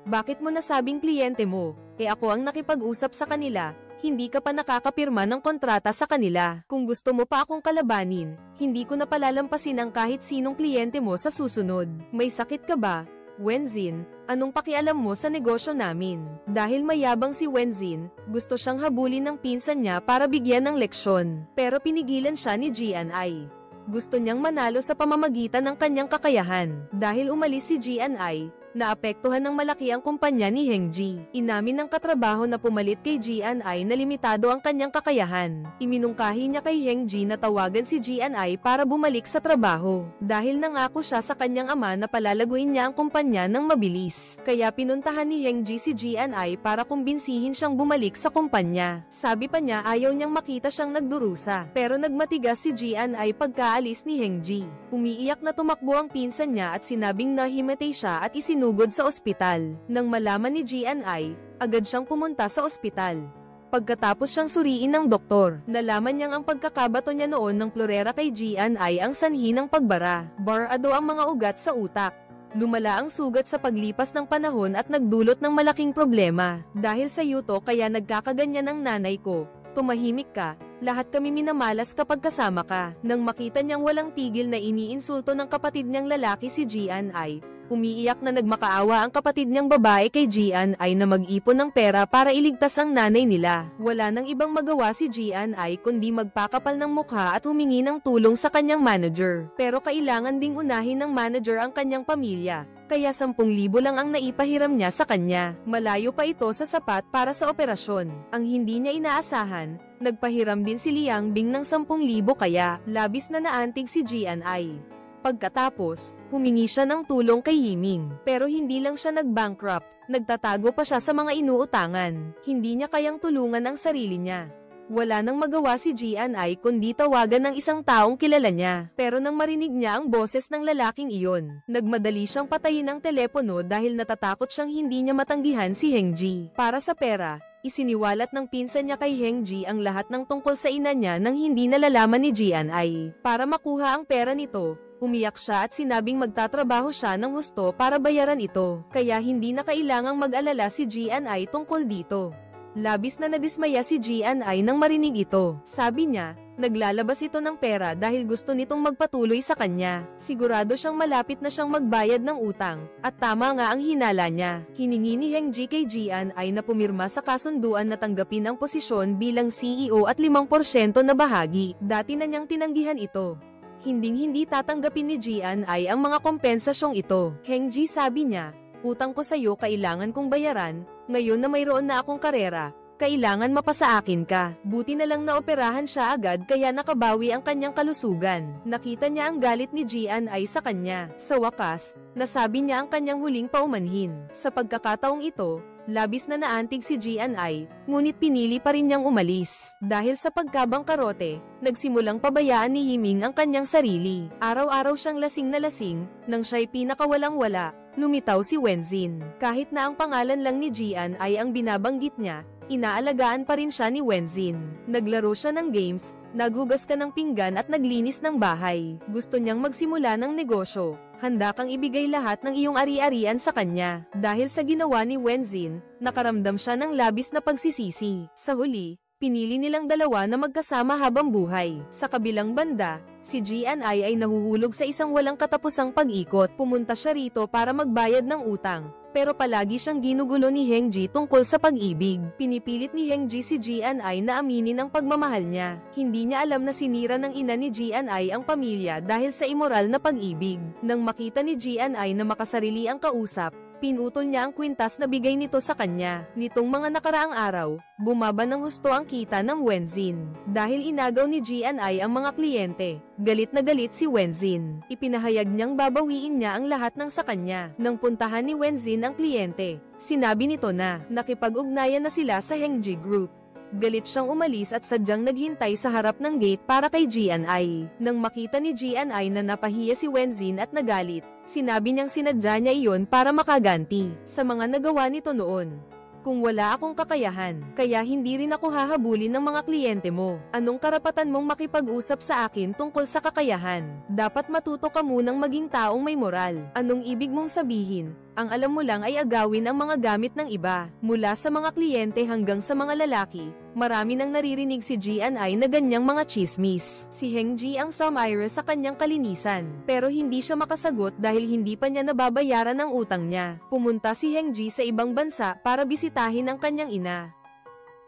Bakit mo nasabing kliyente mo? Ako ang nakipag-usap sa kanila. Hindi ka pa nakakapirma ng kontrata sa kanila. Kung gusto mo pa akong kalabanin, hindi ko na palalampasin ang kahit sinong kliyente mo sa susunod. May sakit ka ba? Wenzin, Anong pakialam mo sa negosyo namin? Dahil mayabang si Wenzin, gusto siyang habulin ng pinsan niya para bigyan ng leksyon. Pero pinigilan siya ni GNI. Gusto niyang manalo sa pamamagitan ng kanyang kakayahan. Dahil umalis si GNI, naapektuhan ng malaki ang kumpanya ni Hengji. Inamin ng katrabaho na pumalit kay GNI na limitado ang kanyang kakayahan. Iminungkahi niya kay Hengji na tawagan si GNI para bumalik sa trabaho. Dahil nangako siya sa kanyang ama na palalaguin niya ang kumpanya ng mabilis. Kaya pinuntahan ni Hengji si GNI para kumbinsihin siyang bumalik sa kumpanya. Sabi pa niya ayaw niyang makita siyang nagdurusa. Pero nagmatigas si GNI pagkaalis ni Hengji. Umiiyak na tumakbo ang pinsan niya at sinabing nahimatay siya at isinugod sa ospital. Nang malaman ni GNI, agad siyang pumunta sa ospital. Pagkatapos siyang suriin ng doktor, nalaman niyang ang pagkakabato niya noon ng plorera kay GNI ang sanhi ng pagbara. Barado ang mga ugat sa utak. Lumala ang sugat sa paglipas ng panahon at nagdulot ng malaking problema. Dahil sa yuto kaya nagkakaganyan ang nanay ko. Tumahimik ka, lahat kami minamalas kapag kasama ka. Nang makita niyang walang tigil na iniinsulto ng kapatid niyang lalaki si GNI, umiiyak na nagmakaawa ang kapatid niyang babae kay GNI na mag-ipon ng pera para iligtas ang nanay nila. Wala nang ibang magawa si GNI kundi magpakapal ng mukha at humingi ng tulong sa kanyang manager. Pero kailangan ding unahin ng manager ang kanyang pamilya. Kaya 10,000 lang ang naipahiram niya sa kanya. Malayo pa ito sa sapat para sa operasyon. Ang hindi niya inaasahan, nagpahiram din si Liang Bing ng 10,000 kaya labis na naantig si GNI. Pagkatapos, humingi siya ng tulong kay Yiming. Pero hindi lang siya nag-bankrupt, nagtatago pa siya sa mga inuutangan. Hindi niya kayang tulungan ang sarili niya. Wala nang magawa si GNI kundi tawagan ng isang taong kilala niya. Pero nang marinig niya ang boses ng lalaking iyon, nagmadali siyang patayin ang telepono dahil natatakot siyang hindi niya matanggihan si Hengji. Para sa pera, isiniwalat ng pinsan niya kay Hengji ang lahat ng tungkol sa ina niya nang hindi nalalaman ni GNI. Para makuha ang pera nito, umiyak siya at sinabing magtatrabaho siya ng husto para bayaran ito. Kaya hindi na kailangang mag-alala si GNI tungkol dito. Labis na nadismaya si GNI nang marinig ito. Sabi niya, naglalabas ito ng pera dahil gusto nitong magpatuloy sa kanya. Sigurado siyang malapit na siyang magbayad ng utang, at tama nga ang hinala niya. Hiningi ni Hengji kay GNI na pumirma sa kasunduan na tanggapin ang posisyon bilang CEO at 5% na bahagi. Dati na niyang tinanggihan ito. Hinding-hindi tatanggapin ni GNI ang mga kompensasyong ito. Hengji sabi niya, utang ko sa'yo kailangan kong bayaran, ngayon na mayroon na akong karera, kailangan mapasa akin ka. Buti na lang naoperahan siya agad kaya nakabawi ang kanyang kalusugan. Nakita niya ang galit ni GNI sa kanya. Sa wakas, nasabi niya ang kanyang huling paumanhin. Sa pagkakataong ito, labis na naantig si GNI, ngunit pinili pa rin niyang umalis. Dahil sa pagkabangkarote, nagsimulang pabayaan ni Yiming ang kanyang sarili. Araw-araw siyang lasing na lasing, nang siya'y pinakawalang-wala, lumitaw si Wenzin. Kahit na ang pangalan lang ni GNI ang binabanggit niya, inaalagaan pa rin siya ni Wenzin. Naglaro siya ng games, naghugas ka ng pinggan at naglinis ng bahay. Gusto niyang magsimula ng negosyo. Handa kang ibigay lahat ng iyong ari-arian sa kanya. Dahil sa ginawa ni Wenzin, nakaramdam siya ng labis na pagsisisi. Sa huli, pinili nilang dalawa na magkasama habang buhay. Sa kabilang banda, si GNI ay nahuhulog sa isang walang katapusang pag-ikot. Pumunta siya rito para magbayad ng utang. Pero palagi siyang ginugulo ni Hengji tungkol sa pag-ibig. Pinipilit ni Hengji si GNI na aminin ang pagmamahal niya. Hindi niya alam na sinira ng ina ni GNI ang pamilya dahil sa immoral na pag-ibig. Nang makita ni GNI na makasarili ang kausap, pinutol niya ang kwintas na bigay nito sa kanya. Nitong mga nakaraang araw, bumaba ng husto ang kita ng Wenzin. Dahil inagaw ni GNI ang mga kliyente, galit na galit si Wenzin. Ipinahayag niyang babawiin niya ang lahat ng sa kanya. Nang puntahan ni Wenzin ang kliyente, sinabi nito na nakipag-ugnayan na sila sa Hengji Group. Galit siyang umalis at sadyang naghintay sa harap ng gate para kay GNI. Nang makita ni GNI na napahiya si Wenzin at nagalit, sinabi niyang sinadya niya iyon para makaganti sa mga nagawa nito noon. Kung wala akong kakayahan, kaya hindi rin ako hahabulin ng mga kliyente mo. Anong karapatan mong makipag-usap sa akin tungkol sa kakayahan? Dapat matuto ka munang maging taong may moral. Anong ibig mong sabihin? Ang alam mo lang ay agawin ang mga gamit ng iba. Mula sa mga kliyente hanggang sa mga lalaki, marami nang naririnig si G&I na ganyang mga chismis. Si Heng-ji ang sumire sa kanyang kalinisan, pero hindi siya makasagot dahil hindi pa niya nababayaran ang utang niya. Pumunta si Heng-ji sa ibang bansa para bisitahin ang kanyang ina.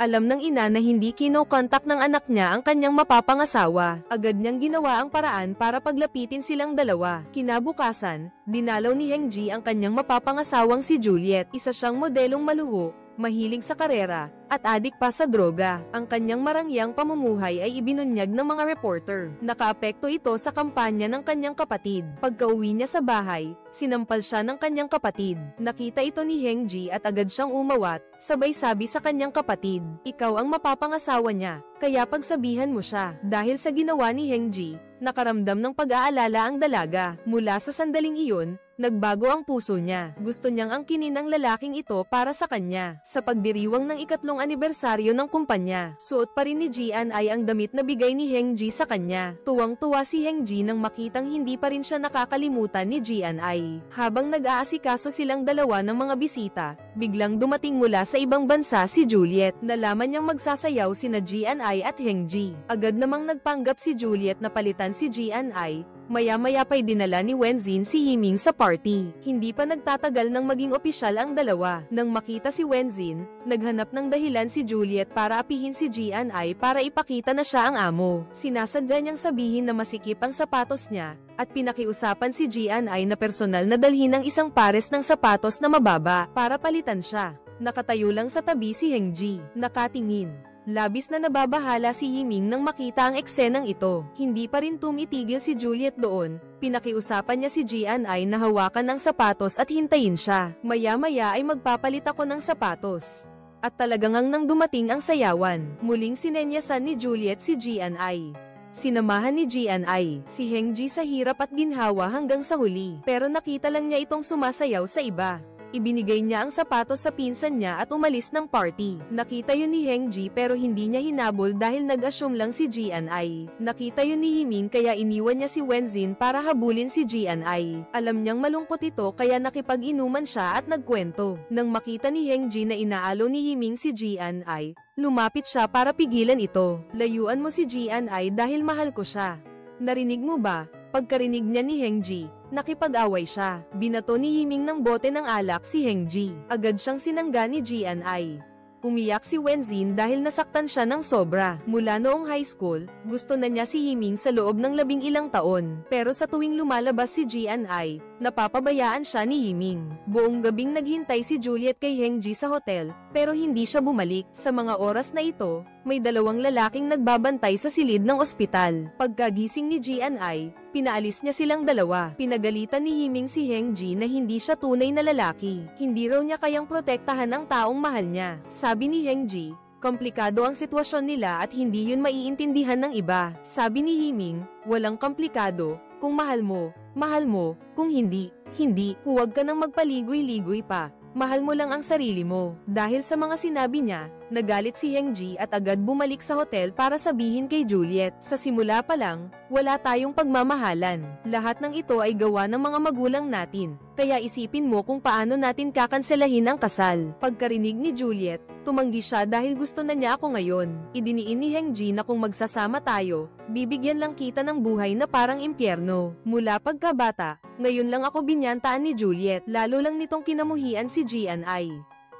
Alam ng ina na hindi kino-contact ng anak niya ang kanyang mapapangasawa. Agad niyang ginawa ang paraan para paglapitin silang dalawa. Kinabukasan, dinalaw ni Heng-ji ang kanyang mapapangasawang si Juliet. Isa siyang modelong maluho, mahilig sa karera, at adik pa sa droga. Ang kanyang marangyang pamumuhay ay ibinunyag ng mga reporter. Nakaapekto ito sa kampanya ng kanyang kapatid. Pagka-uwi niya sa bahay, sinampal siya ng kanyang kapatid. Nakita ito ni Heng-ji at agad siyang umawat, sabay sabi sa kanyang kapatid, "Ikaw ang mapapangasawa niya, kaya pagsabihan mo siya." Dahil sa ginawa ni Heng-ji, nakaramdam ng pag-aalala ang dalaga. Mula sa sandaling iyon, nagbago ang puso niya. Gusto niyang angkinin ang lalaking ito para sa kanya. Sa pagdiriwang ng ikatlong anibersaryo ng kumpanya, suot pa rin ni G&I ang damit na bigay ni Heng-ji sa kanya. Tuwang-tuwa si Heng-ji nang makitang hindi pa rin siya nakakalimutan ni G&I. Habang nag-aasikaso silang dalawa ng mga bisita, biglang dumating mula sa ibang bansa si Juliet. Nalaman niyang magsasayaw sina G&I at Heng-ji. Agad namang nagpanggap si Juliet na palitan si G&I. Maya-maya pa'y dinala ni Wenzin si Yiming sa party. Hindi pa nagtatagal nang maging opisyal ang dalawa. Nang makita si Wenzin, naghanap ng dahilan si Juliet para apihin si G&I para ipakita na siya ang amo. Sinasadya niyang sabihin na masikip ang sapatos niya, at pinakiusapan si G&I na personal na dalhin ng isang pares ng sapatos na mababa para palitan siya. Nakatayo lang sa tabi si Heng-ji, nakatingin. Labis na nababahala si Yiming nang makita ang eksenang ito. Hindi pa rin tumitigil si Juliet doon. Pinakiusapan niya si G&I na hawakan ang sapatos at hintayin siya. Maya-maya ay magpapalit ako ng sapatos. At talagang nang dumating ang sayawan, muling sinenyasan ni Juliet si G&I. Sinamahan ni G&I si Heng-ji sa hirap at ginhawa hanggang sa huli. Pero nakita lang niya itong sumasayaw sa iba. Ibinigay niya ang sapatos sa pinsan niya at umalis ng party. Nakita yun ni Heng-ji pero hindi niya hinabol dahil nag-assume lang si G&I. Nakita yun ni Yiming kaya iniwan niya si Wenzin para habulin si G&I. Alam niyang malungkot ito kaya nakipag-inuman siya at nagkwento. Nang makita ni Heng-ji na inaalo ni Yiming si G&I, lumapit siya para pigilan ito. "Layuan mo si G&I dahil mahal ko siya. Narinig mo ba?" Pagkarinig niya ni Heng-ji, nakipag-away siya. Binato ni Yiming ng bote ng alak si Heng-ji. Agad siyang sinangga ni G&I. Umiyak si Wenzin dahil nasaktan siya ng sobra. Mula noong high school, gusto na niya si Yiming sa loob ng 11 taon. Pero sa tuwing lumalabas si G&I, napapabayaan siya ni Yiming. Buong gabing naghintay si Juliet kay Heng-ji sa hotel, pero hindi siya bumalik. Sa mga oras na ito, may dalawang lalaking nagbabantay sa silid ng ospital. Pagkagising ni G&I, pinaalis niya silang dalawa. Pinagalitan ni Yiming si Heng-ji na hindi siya tunay na lalaki. Hindi raw niya kayang protektahan ang taong mahal niya. Sabi ni Heng-ji, komplikado ang sitwasyon nila at hindi yun maiintindihan ng iba. Sabi ni Yiming, walang komplikado, kung mahal mo, kung hindi, hindi. Huwag ka nang magpaligoy-ligoy pa. Mahal mo lang ang sarili mo. Dahil sa mga sinabi niya, nagalit si Heng-ji at agad bumalik sa hotel para sabihin kay Juliet. Sa simula pa lang, wala tayong pagmamahalan. Lahat ng ito ay gawa ng mga magulang natin. Kaya isipin mo kung paano natin kakanselahin ang kasal. Pagkarinig ni Juliet, tumanggi siya dahil gusto na niya ako ngayon. Idiniin ni Heng-ji na kung magsasama tayo, bibigyan lang kita ng buhay na parang impyerno. Mula pagkabata, ngayon lang ako binyantaan ni Juliet, lalo lang nitong kinamuhian si G&I.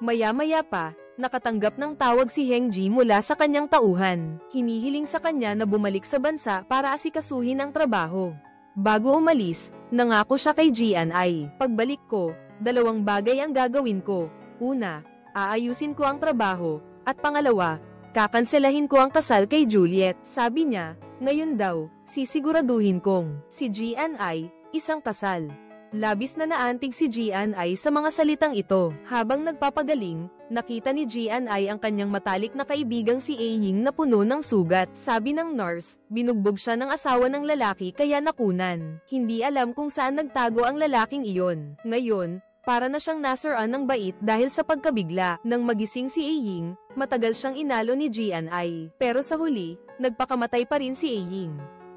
Maya-maya pa, nakatanggap ng tawag si Heng-ji mula sa kanyang tauhan. Hinihiling sa kanya na bumalik sa bansa para asikasuhin ang trabaho. Bago umalis, nangako siya kay G&I. Pagbalik ko, dalawang bagay ang gagawin ko. Una, aayusin ko ang trabaho. At pangalawa, kakanselahin ko ang kasal kay Juliet. Sabi niya, ngayon daw, sisiguraduhin kong si G&I, isang kasal. Labis na naantig si G&I sa mga salitang ito. Habang nagpapagaling, nakita ni G&I ang kanyang matalik na kaibigang si A-Ying na puno ng sugat. Sabi ng nurse, binugbog siya ng asawa ng lalaki kaya nakunan. Hindi alam kung saan nagtago ang lalaking iyon. Ngayon, para na siyang nasiraan ng bait dahil sa pagkabigla. Nang magising si A-Ying, matagal siyang inalo ni G&I. Pero sa huli, nagpakamatay pa rin si A-Ying.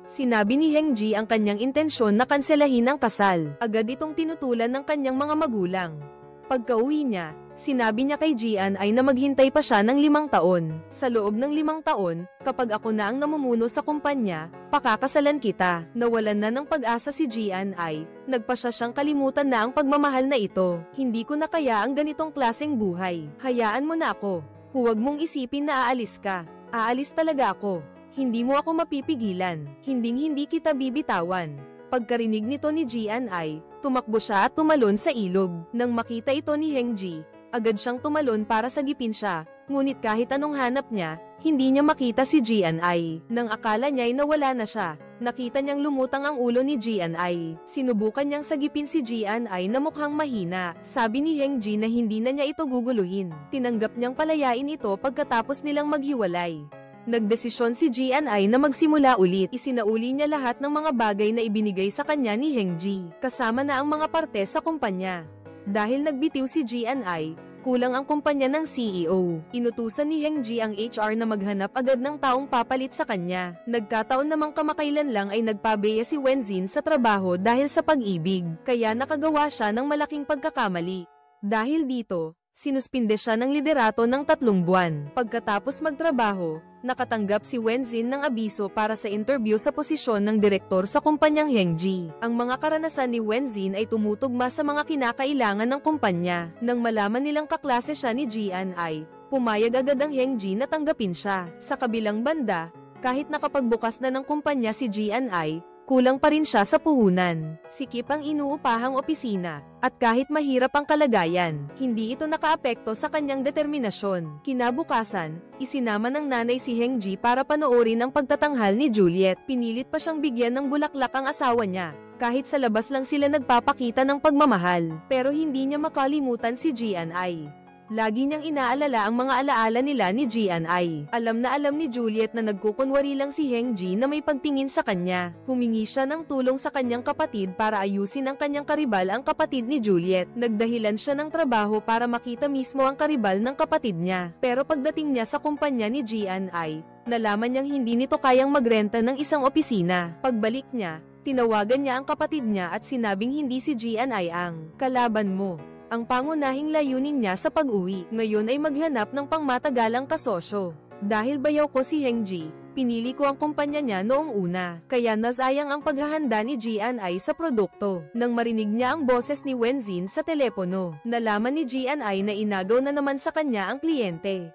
Sinabi ni Hengji ang kanyang intensyon na kanselahin ang kasal. Agad itong tinutulan ng kanyang mga magulang. Pagka-uwi niya, sinabi niya kay Jian ay na maghintay pa siya ng 5 taon. Sa loob ng 5 taon, kapag ako na ang namumuno sa kumpanya, pakakasalan kita. Nawalan na ng pag-asa si Jian ay, nagpasya siyang kalimutan na ang pagmamahal na ito. Hindi ko na kaya ang ganitong klaseng buhay. Hayaan mo na ako. Huwag mong isipin na aalis ka. Aalis talaga ako. Hindi mo ako mapipigilan. Hindi kita bibitawan. Pagkarinig nito ni Jian ay, tumakbo siya at tumalon sa ilog. Nang makita ito ni Hengji, agad siyang tumalon para sagipin siya, ngunit kahit anong hanap niya, hindi niya makita si Jian Ai. Nang akala niya ay nawala na siya, nakita niyang lumutang ang ulo ni Jian Ai. Sinubukan niyang sagipin si Jian Ai na mukhang mahina. Sabi ni Hengji na hindi na niya ito guguluhin. Tinanggap niyang palayain ito pagkatapos nilang maghiwalay. Nagdesisyon si Jian Ai na magsimula ulit. Isinauli niya lahat ng mga bagay na ibinigay sa kanya ni Hengji, kasama na ang mga parte sa kumpanya. Dahil nagbitiw si Jian Ai, kulang ang kumpanya ng CEO. Inutusan ni Hengji ang HR na maghanap agad ng taong papalit sa kanya. Nagkataon namang kamakailan lang ay nagpabeya si Wenzin sa trabaho dahil sa pag-ibig, kaya nakagawa siya ng malaking pagkakamali. Dahil dito, sinuspinde siya ng liderato ng 3 buwan. Pagkatapos magtrabaho, nakatanggap si Wenzin ng abiso para sa interview sa posisyon ng direktor sa kumpanyang Hengji. Ang mga karanasan ni Wenzin ay tumutugma sa mga kinakailangan ng kumpanya. Nang malaman nilang kaklase siya ni Jian Ai, pumayag agad ang Hengji na tanggapin siya. Sa kabilang banda, kahit nakapagbukas na ng kumpanya si Jian Ai, kulang pa rin siya sa puhunan. Sikip ang inuupahang opisina, at kahit mahirap ang kalagayan, hindi ito nakaapekto sa kanyang determinasyon. Kinabukasan, isinama ng nanay si Hengji para panoorin ang pagtatanghal ni Juliet. Pinilit pa siyang bigyan ng bulaklak ang asawa niya, kahit sa labas lang sila nagpapakita ng pagmamahal. Pero hindi niya makalimutan si Jian Ai. Lagi niyang inaalala ang mga alaala nila ni Jian Ai. Alam na alam ni Juliet na nagkukunwari lang si Hengji na may pagtingin sa kanya. Humingi siya ng tulong sa kanyang kapatid para ayusin ang kanyang karibal ang kapatid ni Juliet. Nagdahilan siya ng trabaho para makita mismo ang karibal ng kapatid niya. Pero pagdating niya sa kumpanya ni Jian Ai, nalaman niyang hindi nito kayang magrenta ng isang opisina. Pagbalik niya, tinawagan niya ang kapatid niya at sinabing hindi si Jian Ai ang kalaban mo. Ang pangunahing layunin niya sa pag-uwi ngayon ay maghanap ng pangmatagalang kasosyo. Dahil bayaw ko si Hengji, pinili ko ang kumpanya niya noong una, kaya nasayang ang paghahanda ni Jian Ai sa produkto. Nang marinig niya ang boses ni Wenzin sa telepono, nalaman ni Jian Ai na inagaw na naman sa kanya ang kliyente.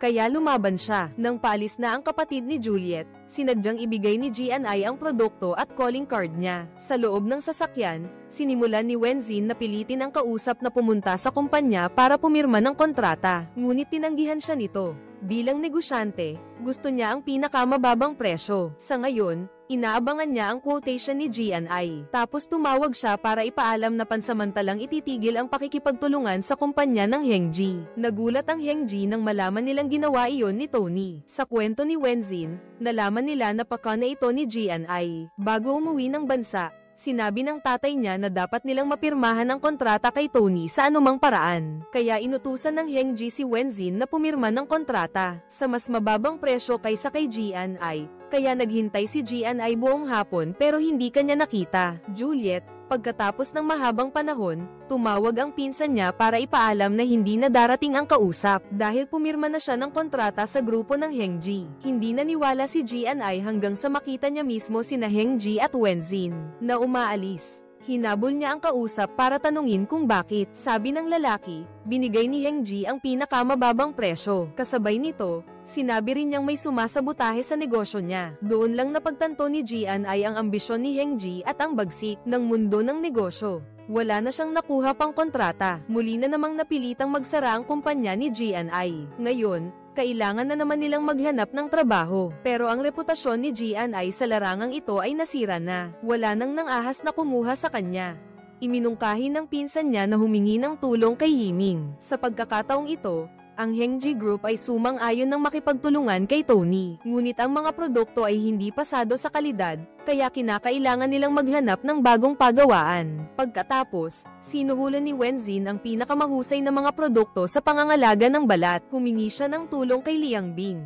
Kaya lumaban siya. Nang paalis na ang kapatid ni Juliet, sinadyang ibigay ni Jian Ai ang produkto at calling card niya. Sa loob ng sasakyan, sinimulan ni Wenzin na pilitin ang kausap na pumunta sa kumpanya para pumirma ng kontrata. Ngunit tinanggihan siya nito. Bilang negosyante, gusto niya ang pinakamababang presyo. Sa ngayon, inaabangan niya ang quotation ni Jian Ai. Tapos tumawag siya para ipaalam na pansamantalang ititigil ang pakikipagtulungan sa kumpanya ng Hengji. Nagulat ang Hengji nang malaman nilang ginawa iyon ni Tony. Sa kwento ni Wenzin, nalaman nila na paka na ito ni Jian Ai. Bago umuwi ng bansa, sinabi ng tatay niya na dapat nilang mapirmahan ang kontrata kay Tony sa anumang paraan. Kaya inutusan ng Hengji si Wenzin na pumirma ng kontrata sa mas mababang presyo kaysa kay Jian Ai. Kaya naghintay si Jian Ai buong hapon pero hindi kanya nakita. Juliet, pagkatapos ng mahabang panahon, tumawag ang pinsan niya para ipaalam na hindi na darating ang kausap dahil pumirma na siya ng kontrata sa grupo ng Hengji. Hindi naniwala si Jian Ai hanggang sa makita niya mismo sina Hengji at Wenzin na umaalis. Hinabol niya ang kausap para tanungin kung bakit. Sabi ng lalaki, binigay ni Hengji ang pinakamababang presyo. Kasabay nito, sinabi rin niyang may sumasabotahe sa negosyo niya. Doon lang napagtanto ni Jian Ai ang ambisyon ni Hengji at ang bagsik ng mundo ng negosyo. Wala na siyang nakuha pang kontrata. Muli na namang napilitang magsara ang kumpanya ni Jian Ai. Ngayon, kailangan na naman nilang maghanap ng trabaho. Pero ang reputasyon ni Jian Ai sa larangang ito ay nasira na. Wala nang nangahas na kumuha sa kanya. Iminungkahi ng pinsan niya na humingi ng tulong kay Yiming. Sa pagkakataong ito, ang Hengji Group ay sumang-ayon ng makipagtulungan kay Tony. Ngunit ang mga produkto ay hindi pasado sa kalidad, kaya kinakailangan nilang maghanap ng bagong pagawaan. Pagkatapos, sinuhulan ni Wenzin ang pinakamahusay na mga produkto sa pangangalaga ng balat. Humingi siya ng tulong kay Liang Bing.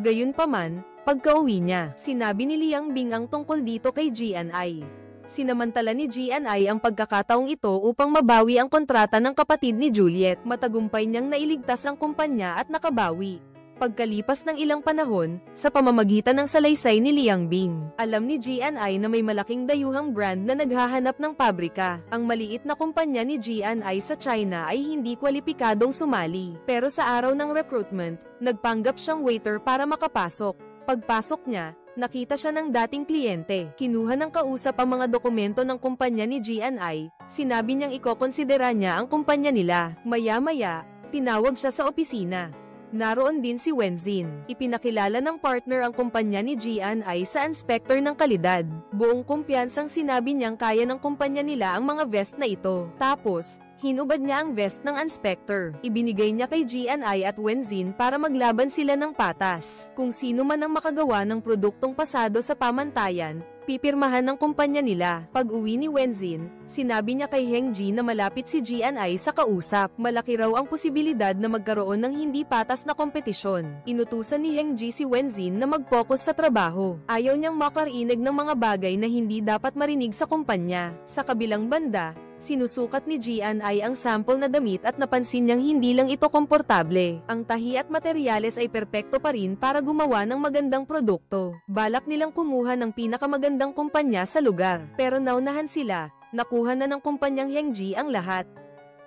Gayunpaman, Pagka-uwi niya, sinabi ni Liang Bing ang tungkol dito kay GNI. Sinamantala ni GNI ang pagkakataong ito upang mabawi ang kontrata ng kapatid ni Juliet. Matagumpay niyang nailigtas ang kumpanya at nakabawi. Pagkalipas ng ilang panahon, sa pamamagitan ng salaysay ni Liang Bing, alam ni GNI na may malaking dayuhang brand na naghahanap ng pabrika. Ang maliit na kumpanya ni GNI sa China ay hindi kwalipikadong sumali. Pero sa araw ng recruitment, nagpanggap siyang waiter para makapasok. Pagpasok niya, nakita siya ng dating kliyente. Kinuha ng kausap ang mga dokumento ng kumpanya ni GNI. Sinabi niyang ikokonsidera niya ang kumpanya nila. Maya-maya, tinawag siya sa opisina. Naroon din si Wenzin. Ipinakilala ng partner ang kumpanya ni GNI sa inspector ng kalidad. Buong kumpiyansang sinabi niyang kaya ng kumpanya nila ang mga vest na ito. Tapos, hinubad niya ang vest ng inspector. Ibinigay niya kay GNI at Wenzin para maglaban sila ng patas. Kung sino man ang makagawa ng produktong pasado sa pamantayan, pipirmahan ng kumpanya nila. Pag-uwi ni Wenzin, sinabi niya kay Heng Ji na malapit si GNI sa kausap. Malaki raw ang posibilidad na magkaroon ng hindi patas na kompetisyon. Inutusan ni Heng Ji si Wenzin na mag-focus sa trabaho. Ayaw niyang makarinig ng mga bagay na hindi dapat marinig sa kumpanya. Sa kabilang banda, sinusukat ni GNI ang sample na damit at napansin niyang hindi lang ito komportable. Ang tahi at materyales ay perpekto pa rin para gumawa ng magandang produkto. Balak nilang kumuha ng pinakamagandang kumpanya sa lugar. Pero naunahan sila, nakuha na ng kumpanyang Hengji ang lahat.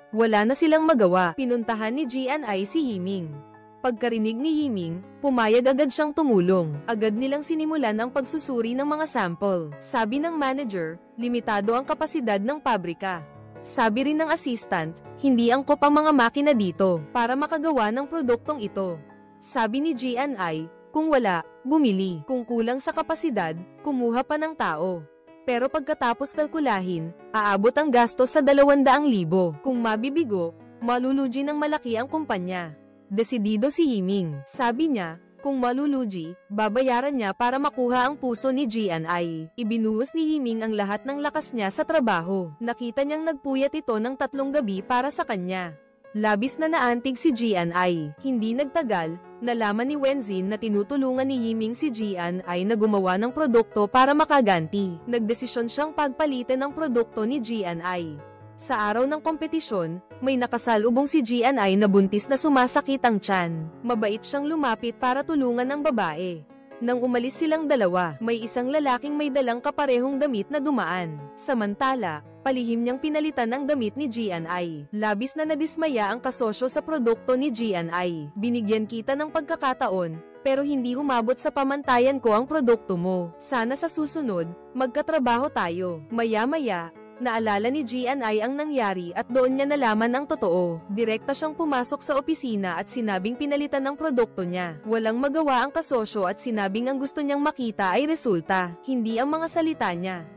Wala na silang magawa. Pinuntahan ni GNI si Yiming. Pagkarinig ni Yiming, pumayag agad siyang tumulong. Agad nilang sinimulan ang pagsusuri ng mga sample. Sabi ng manager, limitado ang kapasidad ng pabrika. Sabi rin ng assistant, hindi angkop ang mga makina dito para makagawa ng produktong ito. Sabi ni GNI, kung wala, bumili. Kung kulang sa kapasidad, kumuha pa ng tao. Pero pagkatapos kalkulahin, aabot ang gastos sa 200,000. Kung mabibigo, malulugi ng malaki ang kumpanya. Desidido si Yiming. Sabi niya, kung malulugi, babayaran niya para makuha ang puso ni GNI. Ibinuhos ni Yiming ang lahat ng lakas niya sa trabaho. Nakita niyang nagpuyat ito ng 3 gabi para sa kanya. Labis na naantig si GNI. Hindi nagtagal, nalaman ni Wenzin na tinutulungan ni Yiming si GNI na gumawa ng produkto para makaganti. Nagdesisyon siyang pagpalitan ng produkto ni GNI. Sa araw ng kompetisyon, may nakasalubong si GNI na buntis na sumasakit ang tiyan. Mabait siyang lumapit para tulungan ang babae. Nang umalis silang dalawa, may isang lalaking may dalang kaparehong damit na dumaan. Samantala, palihim niyang pinalitan ang damit ni GNI. Labis na nadismaya ang kasosyo sa produkto ni GNI. Binigyan kita ng pagkakataon, pero hindi umabot sa pamantayan ko ang produkto mo. Sana sa susunod, magkatrabaho tayo. Maya-maya, naalala ni GNI ang nangyari at doon niya nalaman ang totoo. Direkta siyang pumasok sa opisina at sinabing pinalitan ng produkto niya. Walang magawa ang kasosyo at sinabing ang gusto niyang makita ay resulta, hindi ang mga salita niya.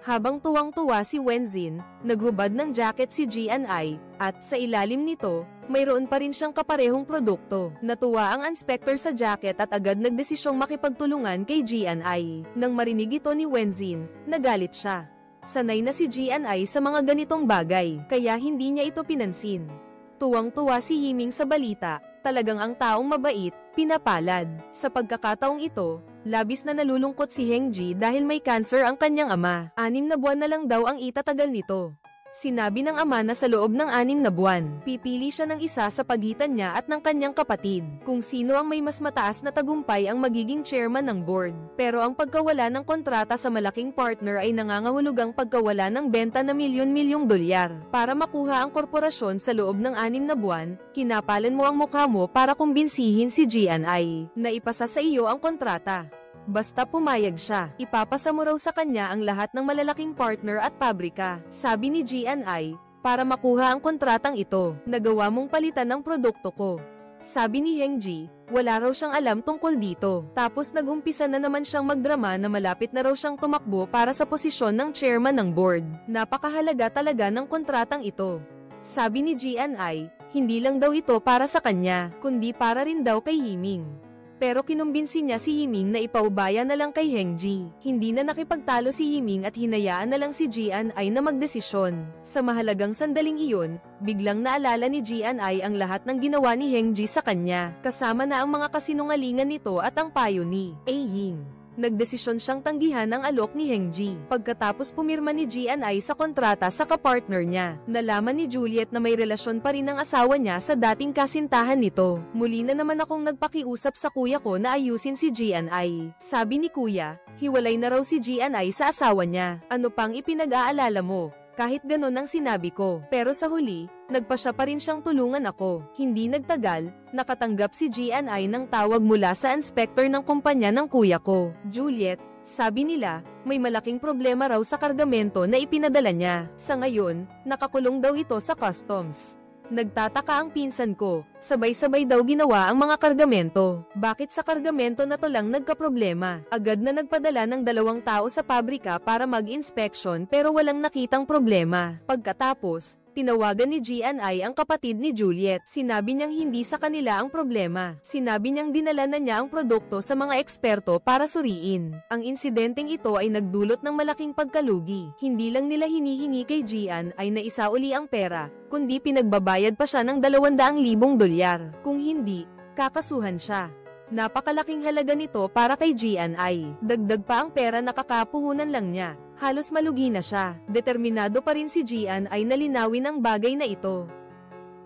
Habang tuwang-tuwa si Wenzin, naghubad ng jacket si GNI, at sa ilalim nito, mayroon pa rin siyang kaparehong produkto. Natuwa ang inspector sa jacket at agad nagdesisyong makipagtulungan kay GNI. Nang marinig ito ni Wenzin, nagalit siya. Sanay na si GNI sa mga ganitong bagay, kaya hindi niya ito pinansin. Tuwang-tuwa si Yiming sa balita, talagang ang taong mabait, pinapalad. Sa pagkakataong ito, labis na nalulungkot si Hengji dahil may cancer ang kanyang ama. 6 na buwan na lang daw ang itatagal nito. Sinabi ng ama na sa loob ng 6 na buwan, pipili siya ng isa sa pagitan niya at ng kanyang kapatid, kung sino ang may mas mataas na tagumpay ang magiging chairman ng board. Pero ang pagkawala ng kontrata sa malaking partner ay nangangahulugang pagkawala ng benta na milyon-milyong dolyar. Para makuha ang korporasyon sa loob ng 6 na buwan, kinapalan mo ang mukha mo para kumbinsihin si GNI na ipasa sa iyo ang kontrata. Basta pumayag siya, ipapasa mo raw sa kanya ang lahat ng malalaking partner at pabrika. Sabi ni GNI, para makuha ang kontratang ito, nagawa mong palitan ng produkto ko. Sabi ni Hengji, wala raw siyang alam tungkol dito. Tapos nagumpisa na naman siyang magdrama na malapit na raw siyang tumakbo para sa posisyon ng chairman ng board. Napakahalaga talaga ng kontratang ito. Sabi ni GNI, hindi lang daw ito para sa kanya, kundi para rin daw kay Yiming. pero kinumbinsi niya si Yiming na ipaubaya na lang kay Hengji. Hindi na nakipagtalo si Yiming at hinayaan na lang si Jian Ai na magdesisyon. Sa mahalagang sandaling iyon, biglang naalala ni Jian Ai ang lahat ng ginawa ni Hengji sa kanya, kasama na ang mga kasinungalingan nito at ang payo ni Ying. Nagdesisyon siyang tanggihan ang alok ni Hengji. Pagkatapos pumirma ni Jian Ai sa kontrata sa kapartner niya, nalaman ni Juliet na may relasyon pa rin ang asawa niya sa dating kasintahan nito. Muli na naman akong nagpakiusap sa kuya ko na ayusin si Jian Ai. Sabi ni kuya, hiwalay na raw si Jian Ai sa asawa niya. Ano pang ipinag-aalala mo? Kahit ganon ang sinabi ko. Pero sa huli, nagpasya pa rin siyang tulungan ako. Hindi nagtagal, nakatanggap si Jian Ai ng tawag mula sa inspector ng kumpanya ng kuya ko. Juliet, sabi nila, may malaking problema raw sa kargamento na ipinadala niya. Sa ngayon, nakakulong daw ito sa customs. Nagtataka ang pinsan ko, sabay-sabay daw ginawa ang mga kargamento. Bakit sa kargamento na to lang nagkaproblema? Agad na nagpadala ng 2 tao sa pabrika para mag-inspection pero walang nakitang problema. Pagkatapos, tinawagan ni Jian Ai ang kapatid ni Juliet. Sinabi niyang hindi sa kanila ang problema. Sinabi niyang dinala na niya ang produkto sa mga eksperto para suriin. Ang insidenteng ito ay nagdulot ng malaking pagkalugi. Hindi lang nila hinihingi kay Jian Ai na isauli ang pera, kundi pinagbabayad pa siya ng 200,000 dolyar. Kung hindi, kakasuhan siya. Napakalaking halaga nito para kay Jian Ai. Dagdag pa ang pera na kakapuhunan lang niya. Halos malugi na siya. Determinado pa rin si Jian Ai na linawin ang bagay na ito.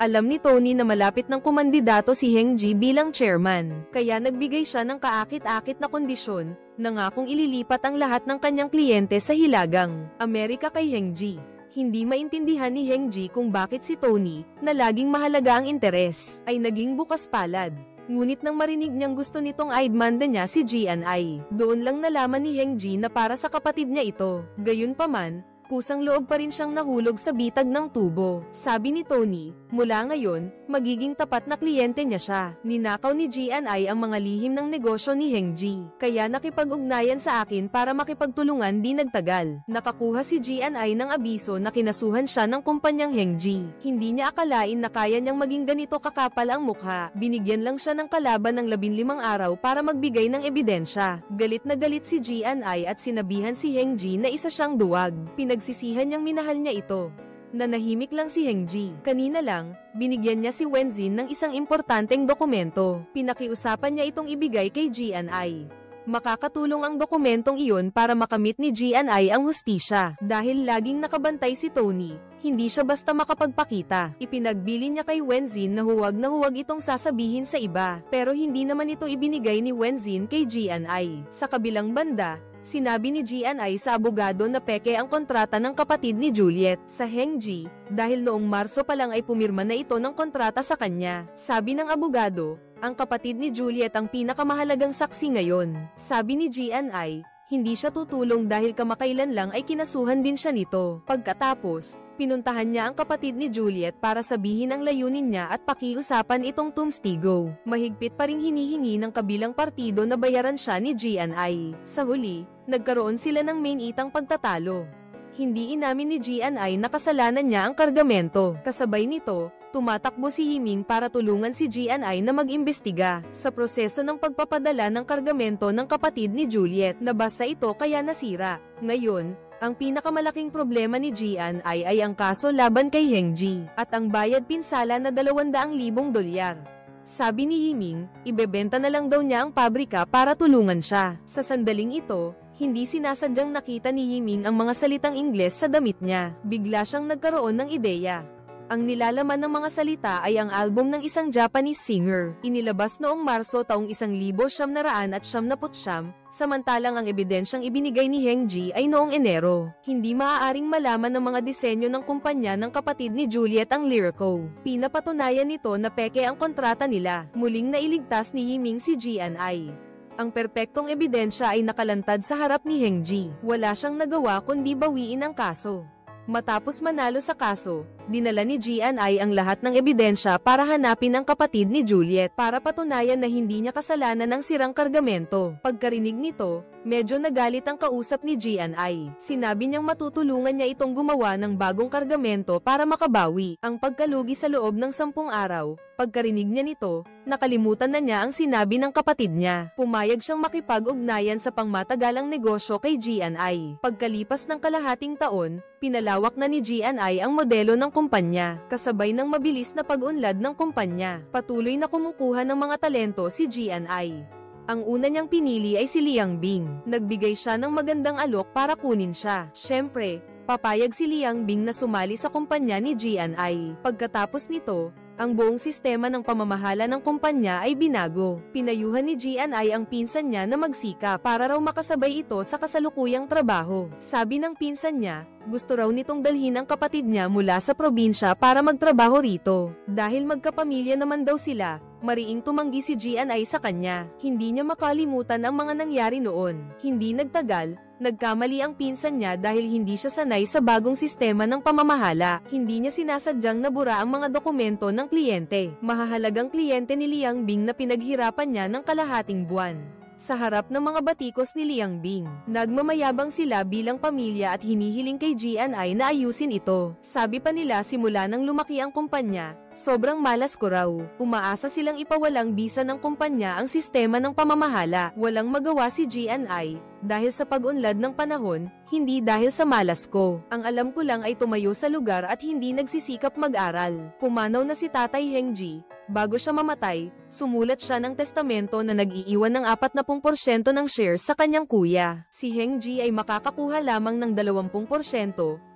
Alam ni Tony na malapit ng kumandidato si Hengji bilang chairman, kaya nagbigay siya ng kaakit-akit na kondisyon, nangakong ililipat ang lahat ng kanyang kliyente sa Hilagang Amerika kay Hengji. Hindi maintindihan ni Hengji kung bakit si Tony, na laging mahalaga ang interes, ay naging bukas palad. Ngunit nang marinig niyang gusto nitong aidmanda niya si Jian Ai, doon lang nalaman ni Hengji na para sa kapatid niya ito. Gayunpaman, kusang loob pa rin siyang nahulog sa bitag ng tubo. Sabi ni Tony, mula ngayon, magiging tapat na kliyente niya siya. Ninakaw ni Jian Ai ang mga lihim ng negosyo ni Hengji, kaya nakipag-ugnayan sa akin para makipagtulungan di nagtagal. Nakakuha si Jian Ai ng abiso na kinasuhan siya ng kumpanyang Hengji. Hindi niya akalain na kaya niyang maging ganito kakapal ang mukha. Binigyan lang siya ng kalaban ng 15 araw para magbigay ng ebidensya. Galit na galit si Jian Ai at sinabihan si Hengji na isa siyang duwag. Pinagsisihan niyang minahal niya ito. Nanahimik lang si Hengji. Kanina lang, binigyan niya si Wenzin ng isang importanteng dokumento. Pinakiusapan niya itong ibigay kay Jian Ai. Makakatulong ang dokumentong iyon para makamit ni Jian Ai ang hustisya. Dahil laging nakabantay si Tony, hindi siya basta makapagpakita. Ipinagbili niya kay Wenzin na huwag itong sasabihin sa iba. Pero hindi naman ito ibinigay ni Wenzin kay Jian Ai. Sa kabilang banda, sinabi ni Jian Ai sa abogado na peke ang kontrata ng kapatid ni Juliet sa Hengji, dahil noong Marso pa lang ay pumirma na ito ng kontrata sa kanya. Sabi ng abogado, ang kapatid ni Juliet ang pinakamahalagang saksi ngayon. Sabi ni Jian Ai, hindi siya tutulong dahil kamakailan lang ay kinasuhan din siya nito. Pagkatapos, pinuntahan niya ang kapatid ni Juliet para sabihin ang layunin niya at pakiusapan itong tumstigo. Mahigpit pa ring hinihingi ng kabilang partido na bayaran siya ni Jian Ai. Sa huli, nagkaroon sila ng main-itang pagtatalo. Hindi inamin ni Jian Ai na kasalanan niya ang kargamento. Kasabay nito, tumatakbo si Yiming para tulungan si Jian Ai na mag-imbestiga sa proseso ng pagpapadala ng kargamento ng kapatid ni Juliet. Nabasa ito kaya nasira. Ngayon, ang pinakamalaking problema ni Jian Ai ay ang kaso laban kay Hengji at ang bayad pinsala na 200,000 dolyar. Sabi ni Yiming, ibebenta na lang daw niya ang pabrika para tulungan siya. Sa sandaling ito, hindi sinasadyang nakita ni Yiming ang mga salitang Ingles sa damit niya. Bigla siyang nagkaroon ng ideya. Ang nilalaman ng mga salita ay ang album ng isang Japanese singer. Inilabas noong Marso taong 1979, samantalang ang ebidensyang ibinigay ni Hengji ay noong Enero. Hindi maaaring malaman ng mga disenyo ng kumpanya ng kapatid ni Juliet ang Lyrico. Pinapatunayan nito na peke ang kontrata nila. Muling nailigtas ni Yiming si Jian Ai. Ang perpektong ebidensya ay nakalantad sa harap ni Hengji. Wala siyang nagawa kundi bawiin ang kaso. Matapos manalo sa kaso, dinala ni GNI ang lahat ng ebidensya para hanapin ang kapatid ni Juliet para patunayan na hindi niya kasalanan ang sirang kargamento. Pagkarinig nito, medyo nagalit ang kausap ni GNI. Sinabi niyang matutulungan niya itong gumawa ng bagong kargamento para makabawi ang pagkalugi sa loob ng 10 araw. Pagkarinig niya nito, nakalimutan na niya ang sinabi ng kapatid niya. Pumayag siyang makipag-ugnayan sa pangmatagalang negosyo kay GNI. Pagkalipas ng kalahating taon, pinalawak na ni GNI ang modelo ng kumpanya, kasabay ng mabilis na pag-unlad ng kumpanya. Patuloy na kumukuha ng mga talento si GNI. Ang una niyang pinili ay si Liang Bing. Nagbigay siya ng magandang alok para kunin siya. Siyempre, papayag si Liang Bing na sumali sa kumpanya ni GNI. Pagkatapos nito, ang buong sistema ng pamamahala ng kumpanya ay binago. Pinayuhan ni GNI ang pinsan niya na magsika para raw makasabay ito sa kasalukuyang trabaho. Sabi ng pinsan niya, gusto raw nitong dalhin ang kapatid niya mula sa probinsya para magtrabaho rito. Dahil magkapamilya naman daw sila, mariing tumanggi si GNI sa kanya. Hindi niya makalimutan ang mga nangyari noon. Hindi nagtagal, nagkamali ang pinsan niya dahil hindi siya sanay sa bagong sistema ng pamamahala. Hindi niya sinasadyang nabura ang mga dokumento ng kliyente. Mahahalagang kliyente ni Liang Bing na pinaghirapan niya ng kalahating buwan. Sa harap ng mga batikos ni Liang Bing, nagmamayabang sila bilang pamilya at hinihiling kay GNI na ayusin ito. Sabi pa nila simula nang lumaki ang kumpanya, sobrang malas ko raw. Umaasa silang ipawalang bisa ng kumpanya ang sistema ng pamamahala. Walang magawa si GNI, dahil sa pag-unlad ng panahon, hindi dahil sa malas ko. Ang alam ko lang ay tumayo sa lugar at hindi nagsisikap mag-aral. Pumanaw na si Tatay Hengji. Bago siya mamatay, sumulat siya ng testamento na nag-iiwan ng 40% ng shares sa kanyang kuya. Si Hengji ay makakakuha lamang ng 20%,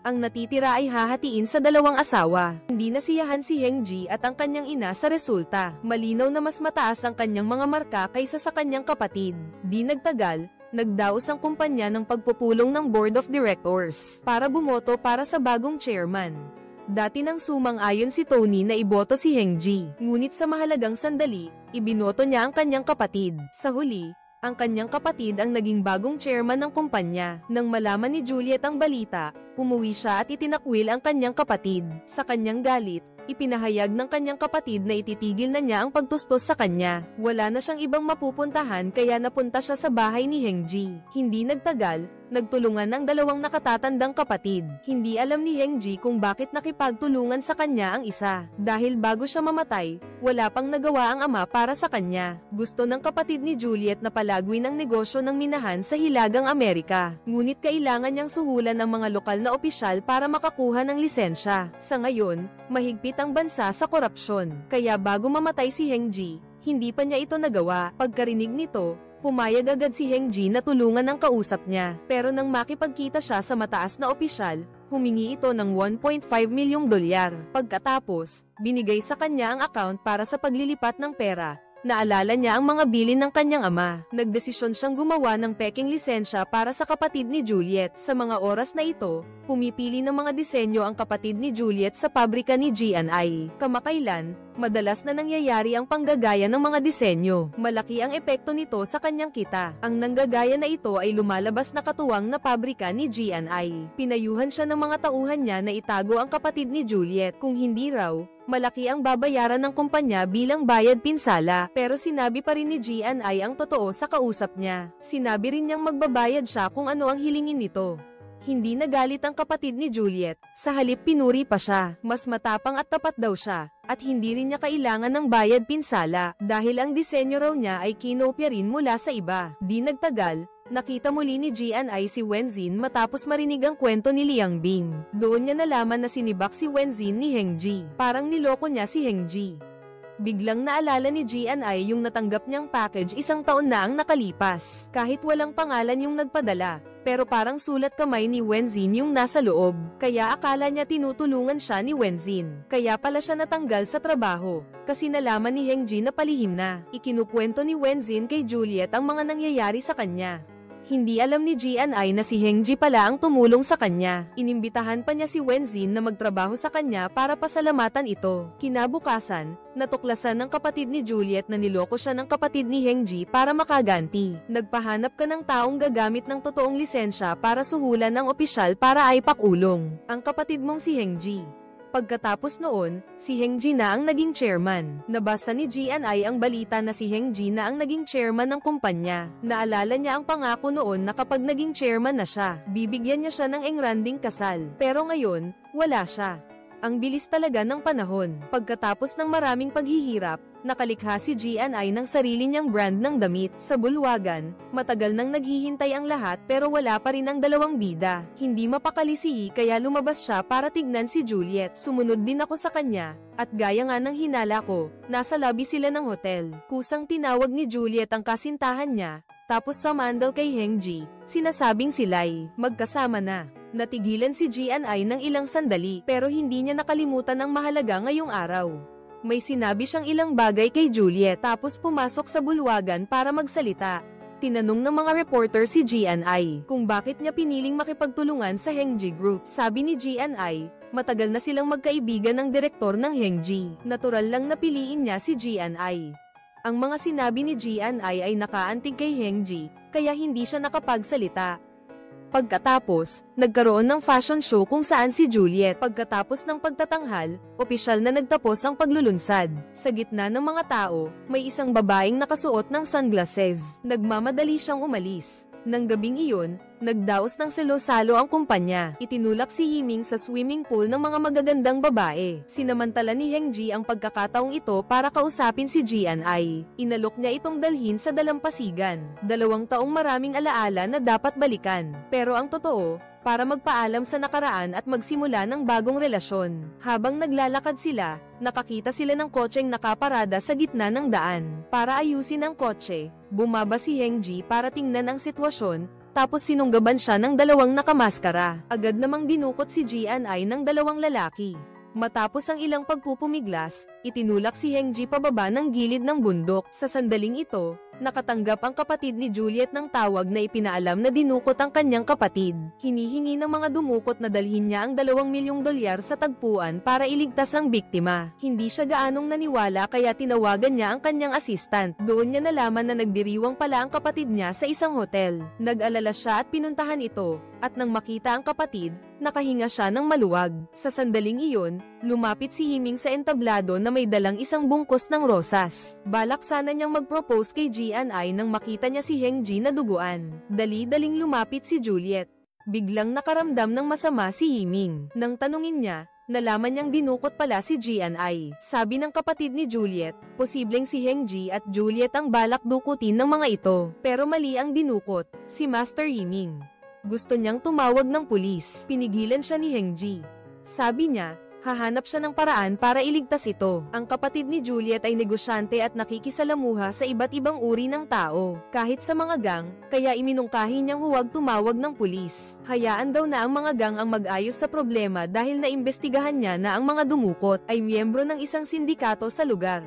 ang natitira ay hahatiin sa 2 asawa. Hindi nasiyahan si Hengji at ang kanyang ina sa resulta. Malinaw na mas mataas ang kanyang mga marka kaysa sa kanyang kapatid. Di nagtagal, nagdaos ang kumpanya ng pagpupulong ng Board of Directors para bumoto para sa bagong chairman. Dati nang sumang-ayon si Tony na iboto si Hengji, ngunit sa mahalagang sandali, ibinoto niya ang kanyang kapatid. Sa huli, ang kanyang kapatid ang naging bagong chairman ng kumpanya. Nang malaman ni Juliet ang balita, umuwi siya at itinakwil ang kanyang kapatid. Sa kanyang galit, ipinahayag ng kanyang kapatid na ititigil na niya ang pagtustos sa kanya. Wala na siyang ibang mapupuntahan kaya napunta siya sa bahay ni Hengji. Hindi nagtagal, nagtulungan ng 2 nakatatandang kapatid. Hindi alam ni Hengji kung bakit nakipagtulungan sa kanya ang isa. Dahil bago siya mamatay, wala pang nagawa ang ama para sa kanya. Gusto ng kapatid ni Juliet na palagwin ang negosyo ng minahan sa Hilagang Amerika. Ngunit kailangan niyang suhulan ng mga lokal na opisyal para makakuha ng lisensya. Sa ngayon, mahigpit ang bansa sa korupsyon. Kaya bago mamatay si Hengji, hindi pa niya ito nagawa. Pagkarinig nito, pumayag agad si Hengji na tulungan ang kausap niya. Pero nang makipagkita siya sa mataas na opisyal, humingi ito ng $1.5 milyong. Pagkatapos, binigay sa kanya ang account para sa paglilipat ng pera. Naalala niya ang mga bilin ng kanyang ama. Nagdesisyon siyang gumawa ng peking lisensya para sa kapatid ni Juliet. Sa mga oras na ito, pumipili ng mga disenyo ang kapatid ni Juliet sa pabrika ni GNI. Kamakailan, madalas na nangyayari ang panggagaya ng mga disenyo. Malaki ang epekto nito sa kanyang kita. Ang nanggagaya na ito ay lumalabas na katuwang na pabrika ni GNI. Pinayuhan siya ng mga tauhan niya na itago ang kapatid ni Juliet. Kung hindi raw, malaki ang babayaran ng kumpanya bilang bayad pinsala. Pero sinabi pa rin ni GNI ang totoo sa kausap niya. Sinabi rin niyang magbabayad siya kung ano ang hilingin nito. Hindi nagalit ang kapatid ni Juliet, sa halip pinuri pa siya. Mas matapang at tapat daw siya, at hindi rin niya kailangan ng bayad pinsala, dahil ang disenyo raw niya ay kinopya rin mula sa iba. Di nagtagal, nakita muli ni GNI si Wenzin matapos marinig ang kwento ni Liang Bing. Doon niya nalaman na sinibak si Wenzin ni Hengji. Parang niloko niya si Hengji. Biglang naalala ni GNI yung natanggap niyang package 1 taon na ang nakalipas. Kahit walang pangalan yung nagpadala, pero parang sulat kamay ni Wenzin yung nasa loob. Kaya akala niya tinutulungan siya ni Wenzin. Kaya pala siya natanggal sa trabaho, kasi nalaman ni Hengji na palihim na. Ikinukwento ni Wenzin kay Juliet ang mga nangyayari sa kanya. Hindi alam ni Jianai na si Hengji pala ang tumulong sa kanya. Inimbitahan pa niya si Wenzin na magtrabaho sa kanya para pasalamatan ito. Kinabukasan, natuklasan ng kapatid ni Juliet na niloko siya ng kapatid ni Hengji para makaganti. Nagpahanap ka ng taong gagamit ng totoong lisensya para suhulan ng opisyal para ay pakulong ang kapatid mong si Hengji. Pagkatapos noon, si Hengji na ang naging chairman. Nabasa ni Jianai ang balita na si Hengji na ang naging chairman ng kumpanya. Naalala niya ang pangako noon na kapag naging chairman na siya, bibigyan niya siya ng engranding kasal. Pero ngayon, wala siya. Ang bilis talaga ng panahon. Pagkatapos ng maraming paghihirap, nakalikha si Jianai ng sarili niyang brand ng damit. Sa bulwagan, matagal nang naghihintay ang lahat pero wala pa rin ang dalawang bida. Hindi mapakali si Yi kaya lumabas siya para tignan si Juliet. Sumunod din ako sa kanya, at gaya nga ng hinala ko, nasa lobby sila ng hotel. Kusang tinawag ni Juliet ang kasintahan niya, tapos sumandal kay Hengji, sinasabing sila'y magkasama na. Natigilan si Jianai ng ilang sandali pero hindi niya nakalimutan ang mahalaga ngayong araw. May sinabi siyang ilang bagay kay Juliet tapos pumasok sa bulwagan para magsalita. Tinanong ng mga reporter si Jianai kung bakit niya piniling makipagtulungan sa Hengji Group. Sabi ni Jianai, matagal na silang magkaibigan ng direktor ng Hengji. Natural lang napiliin niya si Jianai. Ang mga sinabi ni Jianai ay nakaantig kay Hengji, kaya hindi siya nakapagsalita. Pagkatapos, nagkaroon ng fashion show kung saan si Juliet. Pagkatapos ng pagtatanghal, opisyal na nagtapos ang paglulunsad. Sa gitna ng mga tao, may isang babaeng nakasuot ng sunglasses. Nagmamadali siyang umalis. Nang gabing iyon, nagdaos ng salo-salo ang kumpanya. Itinulak si Yiming sa swimming pool ng mga magagandang babae. Sinamantala ni Hengji ang pagkakataong ito para kausapin si Jianai. Inalok niya itong dalhin sa dalampasigan. 2 taong maraming alaala na dapat balikan. Pero ang totoo, para magpaalam sa nakaraan at magsimula ng bagong relasyon. Habang naglalakad sila, nakakita sila ng kotseng nakaparada sa gitna ng daan. Para ayusin ang kotse, bumaba si Hengji para tingnan ang sitwasyon, tapos sinunggaban siya ng 2 nakamaskara. Agad namang dinukot si Jianai ng 2 lalaki. Matapos ang ilang pagpupumiglas, itinulak si Hengji pababa ng gilid ng bundok. Sa sandaling ito, nakatanggap ang kapatid ni Juliet ng tawag na ipinaalam na dinukot ang kanyang kapatid. Hinihingi ng mga dumukot na dalhin niya ang $2 milyong sa tagpuan para iligtas ang biktima. Hindi siya gaanong naniwala kaya tinawagan niya ang kanyang assistant. Doon niya nalaman na nagdiriwang pala ang kapatid niya sa isang hotel. Nag-alala siya at pinuntahan ito, at nang makita ang kapatid, nakahinga siya ng maluwag. Sa sandaling iyon, lumapit si Yiming sa entablado na may dalang isang bungkos ng rosas. Balak sana niyang mag-propose kay Jianai nang makita niya si Hengji na duguan. Dali-daling lumapit si Juliet. Biglang nakaramdam ng masama si Yiming. Nang tanungin niya, nalaman niyang dinukot pala si Jianai. Sabi ng kapatid ni Juliet, posibleng si Hengji at Juliet ang balak dukutin ng mga ito. Pero mali ang dinukot, si Master Yiming. Gusto niyang tumawag ng pulis. Pinigilan siya ni Hengji. Sabi niya, hahanap siya ng paraan para iligtas ito. Ang kapatid ni Juliet ay negosyante at nakikisalamuha sa iba't ibang uri ng tao, kahit sa mga gang, kaya iminungkahi niyang huwag tumawag ng pulis. Hayaan daw na ang mga gang ang mag-ayos sa problema dahil naimbestigahan niya na ang mga dumukot ay miyembro ng isang sindikato sa lugar.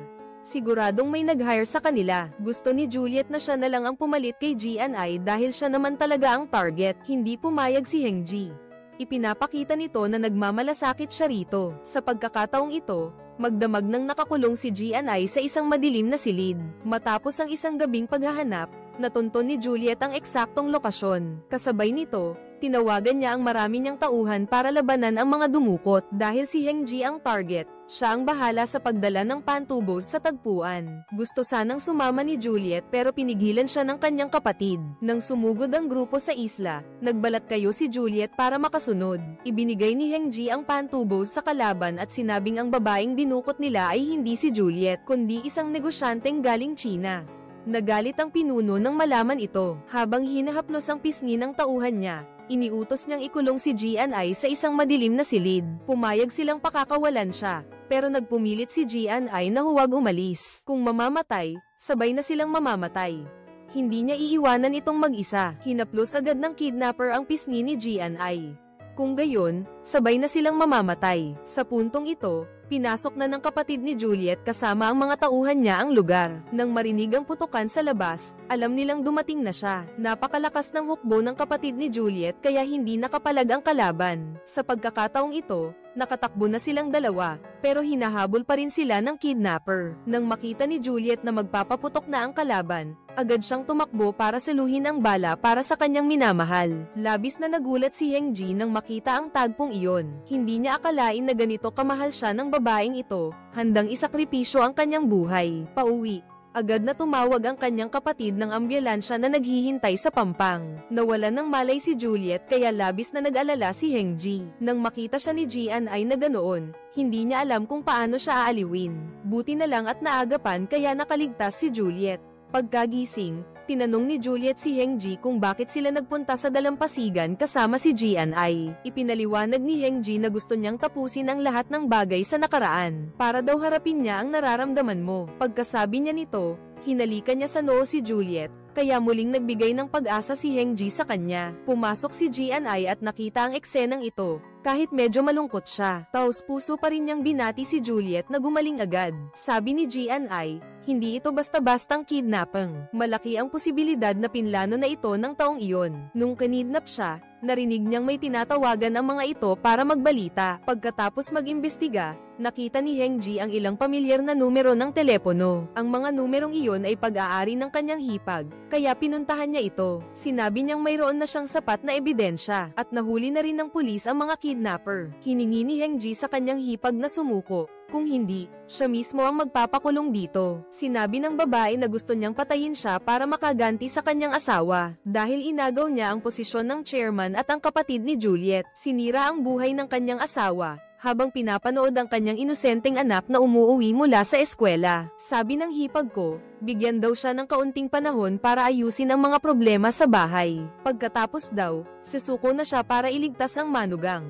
Siguradong may nag-hire sa kanila. Gusto ni Juliet na siya na lang ang pumalit kay Jianai dahil siya naman talaga ang target. Hindi pumayag si Hengji. Ipinapakita nito na nagmamalasakit siya rito. Sa pagkakataong ito, magdamag nang nakakulong si Jianai sa isang madilim na silid. Matapos ang isang gabing paghahanap, natunton ni Juliet ang eksaktong lokasyon. Kasabay nito, tinawagan niya ang marami niyang tauhan para labanan ang mga dumukot. Dahil si Hengji ang target, siya ang bahala sa pagdala ng pantubos sa tagpuan. Gusto sanang sumama ni Juliet pero pinigilan siya ng kanyang kapatid. Nang sumugod ang grupo sa isla, nagbalat kayo si Juliet para makasunod. Ibinigay ni Hengji ang pantubos sa kalaban at sinabing ang babaeng dinukot nila ay hindi si Juliet, kundi isang negosyanteng galing China. Nagalit ang pinuno nang malaman ito. Habang hinahaplos ang pisngi ng tauhan niya, iniutos niyang ikulong si Jianai sa isang madilim na silid. Pumayag silang pakakawalan siya, pero nagpumilit si Jianai na huwag umalis. Kung mamamatay, sabay na silang mamamatay. Hindi niya iiwanan itong mag-isa. Hinaplos agad ng kidnapper ang pisngi ni Jianai. Kung gayon, sabay na silang mamamatay. Sa puntong ito, pinasok na ng kapatid ni Juliet kasama ang mga tauhan niya ang lugar. Nang marinig ang putukan sa labas, alam nilang dumating na siya. Napakalakas ng hukbo ng kapatid ni Juliet kaya hindi nakapalag ang kalaban. Sa pagkakataong ito, nakatakbo na silang dalawa, pero hinahabol pa rin sila ng kidnapper. Nang makita ni Juliet na magpapaputok na ang kalaban, agad siyang tumakbo para saluhin ang bala para sa kanyang minamahal. Labis na nagulat si Heng-ji nang makita ang tagpong iyon. Hindi niya akalain na ganito kamahal siya ng babaeng ito, handang isakripisyo ang kanyang buhay. Pauwi, agad na tumawag ang kanyang kapatid ng ambulansya na naghihintay sa pampang. Nawalan ng malay si Juliet kaya labis na nag-alala si Heng-ji. Nang makita siya ni Jian ay na ganoon, hindi niya alam kung paano siya aaliwin. Buti na lang at naagapan kaya nakaligtas si Juliet. Pagkagising, tinanong ni Juliet si Heng-ji kung bakit sila nagpunta sa dalampasigan kasama si Jian Ai. Ipinaliwanag ni Heng-ji na gusto niyang tapusin ang lahat ng bagay sa nakaraan, para daw harapin niya ang nararamdaman mo. Pagkasabi niya nito, hinalikan niya sa noo si Juliet, kaya muling nagbigay ng pag-asa si Heng-ji sa kanya. Pumasok si Jian Ai at nakita ang eksenang ito. Kahit medyo malungkot siya, taos-puso pa rin niyang binati si Juliet na gumaling agad. Sabi ni Jian Ai, hindi ito basta-bastang kidnapping. Malaki ang posibilidad na pinlano na ito ng taong iyon. Nung kinidnap siya, narinig niyang may tinatawagan ang mga ito para magbalita. Pagkatapos mag-imbestiga, nakita ni Heng-ji ang ilang pamilyar na numero ng telepono. Ang mga numerong iyon ay pag-aari ng kanyang hipag, kaya pinuntahan niya ito. Sinabi niyang mayroon na siyang sapat na ebidensya, at nahuli na rin ng pulis ang mga kidnapper. Hiningi ni Heng-ji sa kanyang hipag na sumuko. Kung hindi, siya mismo ang magpapakulong dito. Sinabi ng babae na gusto niyang patayin siya para makaganti sa kanyang asawa. Dahil inagaw niya ang posisyon ng chairman at ang kapatid ni Juliet, sinira ang buhay ng kanyang asawa, habang pinapanood ang kanyang inosenteng anak na umuuwi mula sa eskwela. Sabi ng hipag ko, bigyan daw siya ng kaunting panahon para ayusin ang mga problema sa bahay. Pagkatapos daw, susuko na siya para iligtas ang manugang.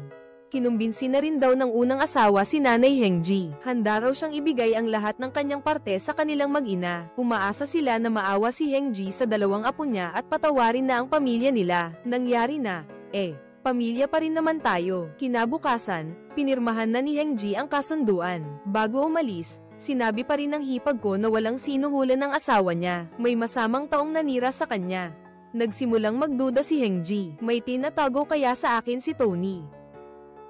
Kinumbinsi na rin daw ng unang asawa si Nanay Heng-ji. Handa raw siyang ibigay ang lahat ng kanyang parte sa kanilang mag-ina. Umaasa sila na maawa si Heng-ji sa dalawang apo niya at patawarin na ang pamilya nila. Nangyari na, pamilya pa rin naman tayo. Kinabukasan, pinirmahan na ni Heng-ji ang kasunduan. Bago umalis, sinabi pa rin ng hipag ko na walang sinuhulan ng asawa niya. May masamang taong nanira sa kanya. Nagsimulang magduda si Heng-ji. May tinatago kaya sa akin si Tony?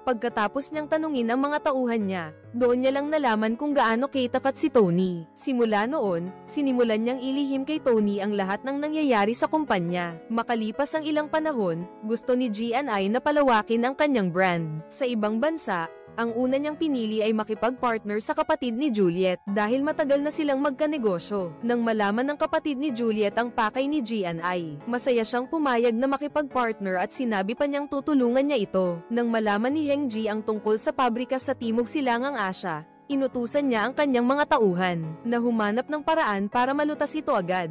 Pagkatapos niyang tanungin ang mga tauhan niya, doon niya lang nalaman kung gaano katapat si Tony. Simula noon, sinimulan niyang ilihim kay Tony ang lahat ng nangyayari sa kumpanya. Makalipas ang ilang panahon, gusto ni Jian Ai na palawakin ang kanyang brand. Sa ibang bansa, ang una niyang pinili ay makipag-partner sa kapatid ni Juliet dahil matagal na silang magkanegosyo. Nang malaman ng kapatid ni Juliet ang pakay ni Jian Ai, masaya siyang pumayag na makipag-partner at sinabi pa niyang tutulungan niya ito. Nang malaman ni Heng-ji ang tungkol sa pabrika sa Timog Silangang Asya, inutusan niya ang kanyang mga tauhan na humanap ng paraan para malutas ito agad.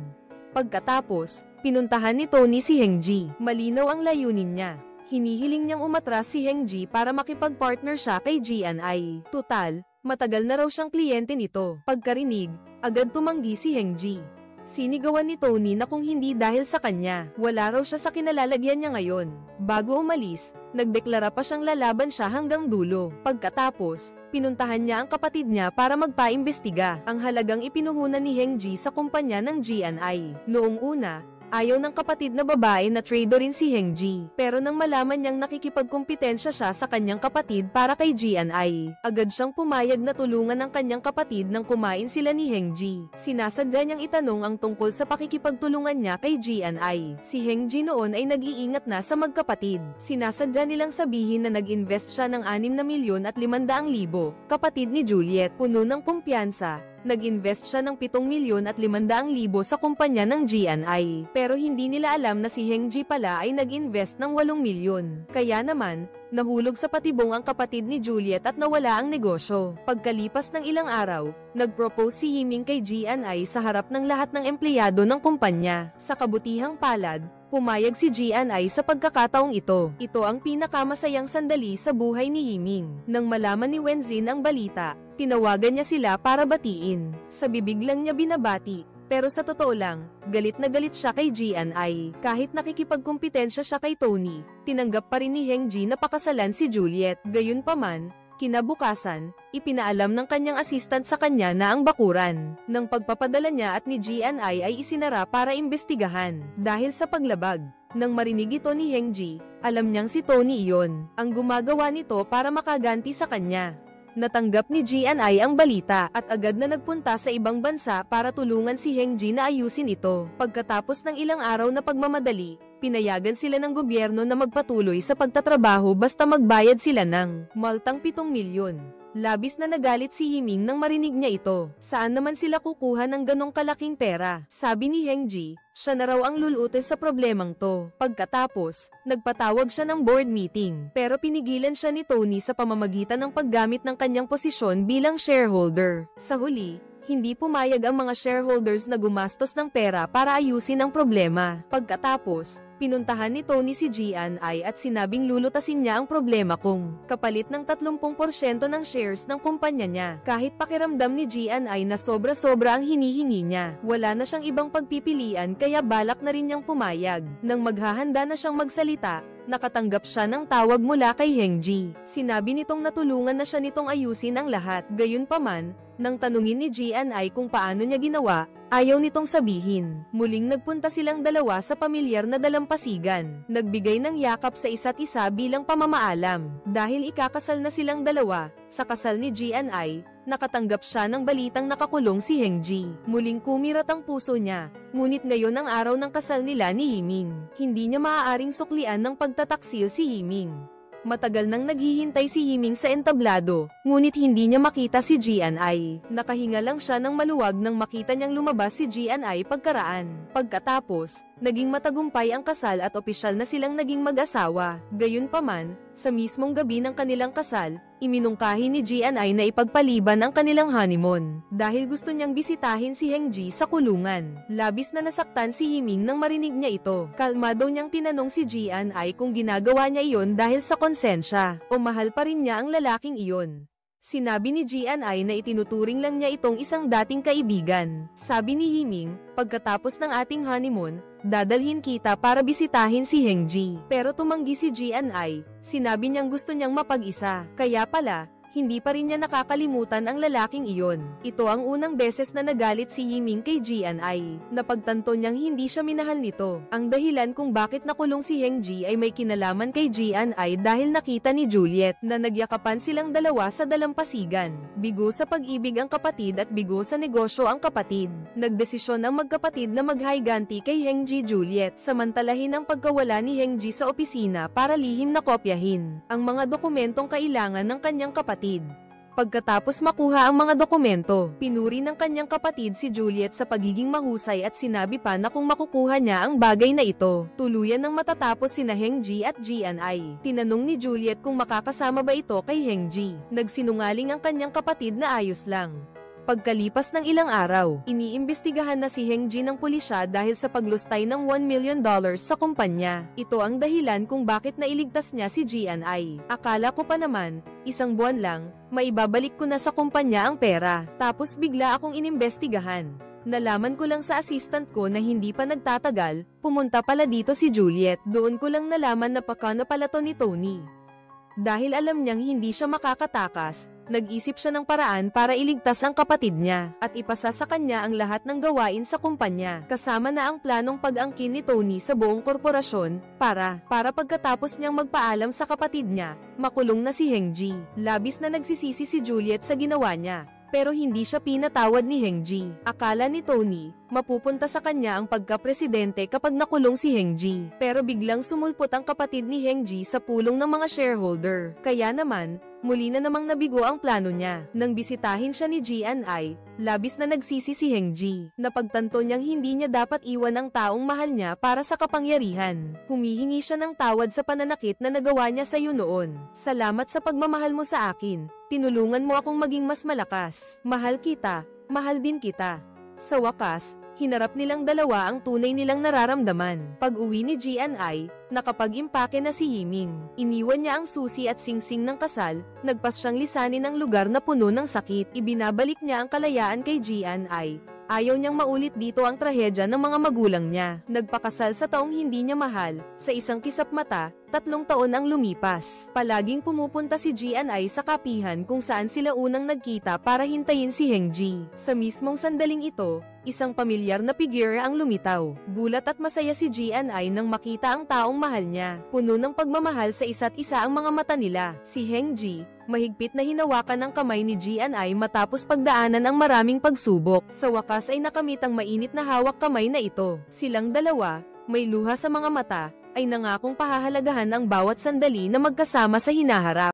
Pagkatapos, pinuntahan ni Tony si Heng-ji. Malinaw ang layunin niya. Hinihiling niyang umatras si Heng-ji para makipag-partner siya kay Jian Ai. Tutal, matagal na raw siyang kliyente nito. Pagkarinig, agad tumanggi si Heng-ji. Sinigawan ni Tony na kung hindi dahil sa kanya, wala raw siya sa kinalalagyan niya ngayon. Bago umalis, nagdeklara pa siyang lalaban siya hanggang dulo. Pagkatapos, pinuntahan niya ang kapatid niya para magpaimbestiga ang halagang ipinuhunan ni Heng-ji sa kumpanya ng Jian Ai. Noong una, ayaw ng kapatid na babae na trader rin si Heng-ji. Pero nang malaman niyang nakikipagkumpetensya siya sa kanyang kapatid para kay Jian Ai, agad siyang pumayag na tulungan ang kanyang kapatid nang kumain sila ni Heng-ji. Sinasadya niyang itanong ang tungkol sa pakikipagtulungan niya kay Jian Ai. Si Heng-ji noon ay nag-iingat na sa magkapatid. Sinasadya nilang sabihin na nag-invest siya ng 6,500,000, kapatid ni Juliet. Puno ng kumpiyansa, nag-invest siya ng 7,500,000 sa kumpanya ng Jian Ai. Pero hindi nila alam na si Heng-ji pala ay nag-invest ng 8 milyon. Kaya naman, nahulog sa patibong ang kapatid ni Juliet at nawala ang negosyo. Pagkalipas ng ilang araw, nag-propose si Yiming kay Jian Ai sa harap ng lahat ng empleyado ng kumpanya. Sa kabutihang palad, pumayag si Jian Ai sa pagkakataong ito. Ito ang pinakamasayang sandali sa buhay ni Yiming. Nang malaman ni Wenzin ang balita, tinawagan niya sila para batiin. Sa bibig lang niya binabati, Pero sa totoo lang, galit na galit siya kay Jian-ai. Kahit nakikipagkumpetensya siya kay Tony, tinanggap pa rin ni Heng-ji na pakasalan si Juliet. Gayunpaman, kinabukasan, ipinaalam ng kanyang assistant sa kanya na ang bakuran ng pagpapadala niya at ni Jian-ai ay isinara para imbestigahan. Dahil sa paglabag, nang marinig ito ni Heng-ji, alam niyang si Tony iyon ang gumagawa nito para makaganti sa kanya. Natanggap ni Jian-ai ang balita at agad na nagpunta sa ibang bansa para tulungan si Heng-ji na ayusin ito. Pagkatapos ng ilang araw na pagmamadali, pinayagan sila ng gobyerno na magpatuloy sa pagtatrabaho basta magbayad sila ng maltang 7 milyon. Labis na nagalit si Yiming nang marinig niya ito. Saan naman sila kukuha ng ganong kalaking pera? Sabi ni Heng-ji, siya na raw ang lulute sa problemang to. Pagkatapos, nagpatawag siya ng board meeting. Pero pinigilan siya ni Tony sa pamamagitan ng paggamit ng kanyang posisyon bilang shareholder. Sa huli, hindi pumayag ang mga shareholders na gumastos ng pera para ayusin ang problema. Pagkatapos, pinuntahan ni Tony si Jian-ai at sinabing lulutasin niya ang problema kung kapalit ng 30% ng shares ng kumpanya niya. Kahit pakiramdam ni Jian-ai na sobra-sobra ang hinihingi niya, wala na siyang ibang pagpipilian kaya balak na rin niyang pumayag. Nang maghahanda na siyang magsalita, nakatanggap siya ng tawag mula kay Heng-ji. Sinabi nitong natulungan na siya nitong ayusin ang lahat. Gayunpaman, nang tanungin ni Jian-ai kung paano niya ginawa, ayaw nitong sabihin. Muling nagpunta silang dalawa sa pamilyar na dalampasigan. Nagbigay ng yakap sa isa't isa bilang pamamaalam. Dahil ikakasal na silang dalawa, sa kasal ni Jian-ai, nakatanggap siya ng balitang nakakulong si Heng-ji. Muling kumirat ang puso niya, ngunit ngayon ang araw ng kasal nila ni Yiming. Hindi niya maaaring suklian ng pagtataksil si Yiming. Matagal nang naghihintay si Yiming sa entablado, ngunit hindi niya makita si Jian-ai. Nakahinga lang siya ng maluwag nang makita niyang lumabas si Jian-ai pagkaraan. Pagkatapos, naging matagumpay ang kasal at opisyal na silang naging mag-asawa. Gayunpaman, sa mismong gabi ng kanilang kasal, iminungkahi ni Jian-ai na ipagpaliban ang kanilang honeymoon. Dahil gusto niyang bisitahin si Heng-ji sa kulungan. Labis na nasaktan si Yiming nang marinig niya ito. Kalmado niyang tinanong si Jian-ai kung ginagawa niya iyon dahil sa konsensya, o mahal pa rin niya ang lalaking iyon. Sinabi ni Jian-ai na itinuturing lang niya itong isang dating kaibigan. Sabi ni Yiming, pagkatapos ng ating honeymoon, dadalhin kita para bisitahin si Heng-ji. Pero tumanggi si Jian-ai, sinabi niyang gusto niyang mapag-isa. Kaya pala, hindi pa rin niya nakakalimutan ang lalaking iyon. Ito ang unang beses na nagalit si Yiming kay Jian-ai. Napagtanto niyang hindi siya minahal nito. Ang dahilan kung bakit nakulong si Heng-ji ay may kinalaman kay Jian-ai dahil nakita ni Juliet na nagyakapan silang dalawa sa dalampasigan. Bigo sa pag-ibig ang kapatid at bigo sa negosyo ang kapatid. Nagdesisyon ang magkapatid na maghiganti kay Heng-ji Juliet, samantalahin ang pagkawala ni Heng-ji sa opisina para lihim na kopyahin ang mga dokumentong kailangan ng kanyang kapatid. Pagkatapos makuha ang mga dokumento, pinuri ng kanyang kapatid si Juliet sa pagiging mahusay at sinabi pa na kung makukuha niya ang bagay na ito, tuluyan ng matatapos sina Heng-ji at Jian-ai. Tinanong ni Juliet kung makakasama ba ito kay Heng-ji. Nagsinungaling ang kanyang kapatid na ayos lang. Pagkalipas ng ilang araw, iniimbestigahan na si Heng-ji ng pulisya dahil sa paglustay ng $1 million sa kumpanya. Ito ang dahilan kung bakit nailigtas niya si Jian-ai. Akala ko pa naman, isang buwan lang, maibabalik ko na sa kumpanya ang pera. Tapos bigla akong inimbestigahan. Nalaman ko lang sa assistant ko na hindi pa nagtatagal, pumunta pala dito si Juliet. Doon ko lang nalaman na pakana pala to ni Tony. Dahil alam niyang hindi siya makakatakas, nag-isip siya ng paraan para iligtas ang kapatid niya, at ipasa sa kanya ang lahat ng gawain sa kumpanya, kasama na ang planong pag-angkin ni Tony sa buong korporasyon, para pagkatapos niyang magpaalam sa kapatid niya, makulong na si Heng-ji. Labis na nagsisisi si Juliet sa ginawa niya, pero hindi siya pinatawad ni Heng-ji. Akala ni Tony, mapupunta sa kanya ang pagka-presidente kapag nakulong si Heng-ji. Pero biglang sumulpot ang kapatid ni Heng-ji sa pulong ng mga shareholder. Kaya naman, muli na namang nabigo ang plano niya. Nang bisitahin siya ni Jian-ai, labis na nagsisi si Heng-ji. Napagtanto niyang hindi niya dapat iwan ang taong mahal niya para sa kapangyarihan. Humihingi siya ng tawad sa pananakit na nagawa niya sa iyo noon. Salamat sa pagmamahal mo sa akin. Tinulungan mo akong maging mas malakas. Mahal kita, mahal din kita. Sa wakas, hinarap nilang dalawa ang tunay nilang nararamdaman. Pag-uwi ni Jian-ai, nakapag-impake na si Yiming. Iniwan niya ang susi at singsing ng kasal, nagpas siyang lisanin ang lugar na puno ng sakit. Ibinabalik niya ang kalayaan kay Jian-ai, Ayaw niyang maulit dito ang trahedya ng mga magulang niya. Nagpakasal sa taong hindi niya mahal, sa isang kisap mata, 3 taon ang lumipas. Palaging pumupunta si GNI sa kapihan kung saan sila unang nagkita para hintayin si Hengji. Sa mismong sandaling ito, isang pamilyar na figure ang lumitaw. Gulat at masaya si GNI nang makita ang taong mahal niya. Puno ng pagmamahal sa isa't isa ang mga mata nila. Si Hengji, mahigpit na hinawakan ang kamay ni GNI matapos pagdaanan ang maraming pagsubok. Sa wakas ay nakamit ang mainit na hawak kamay na ito. Silang dalawa, may luha sa mga mata, ay nangakong pahahalagahan ang bawat sandali na magkasama sa hinaharap.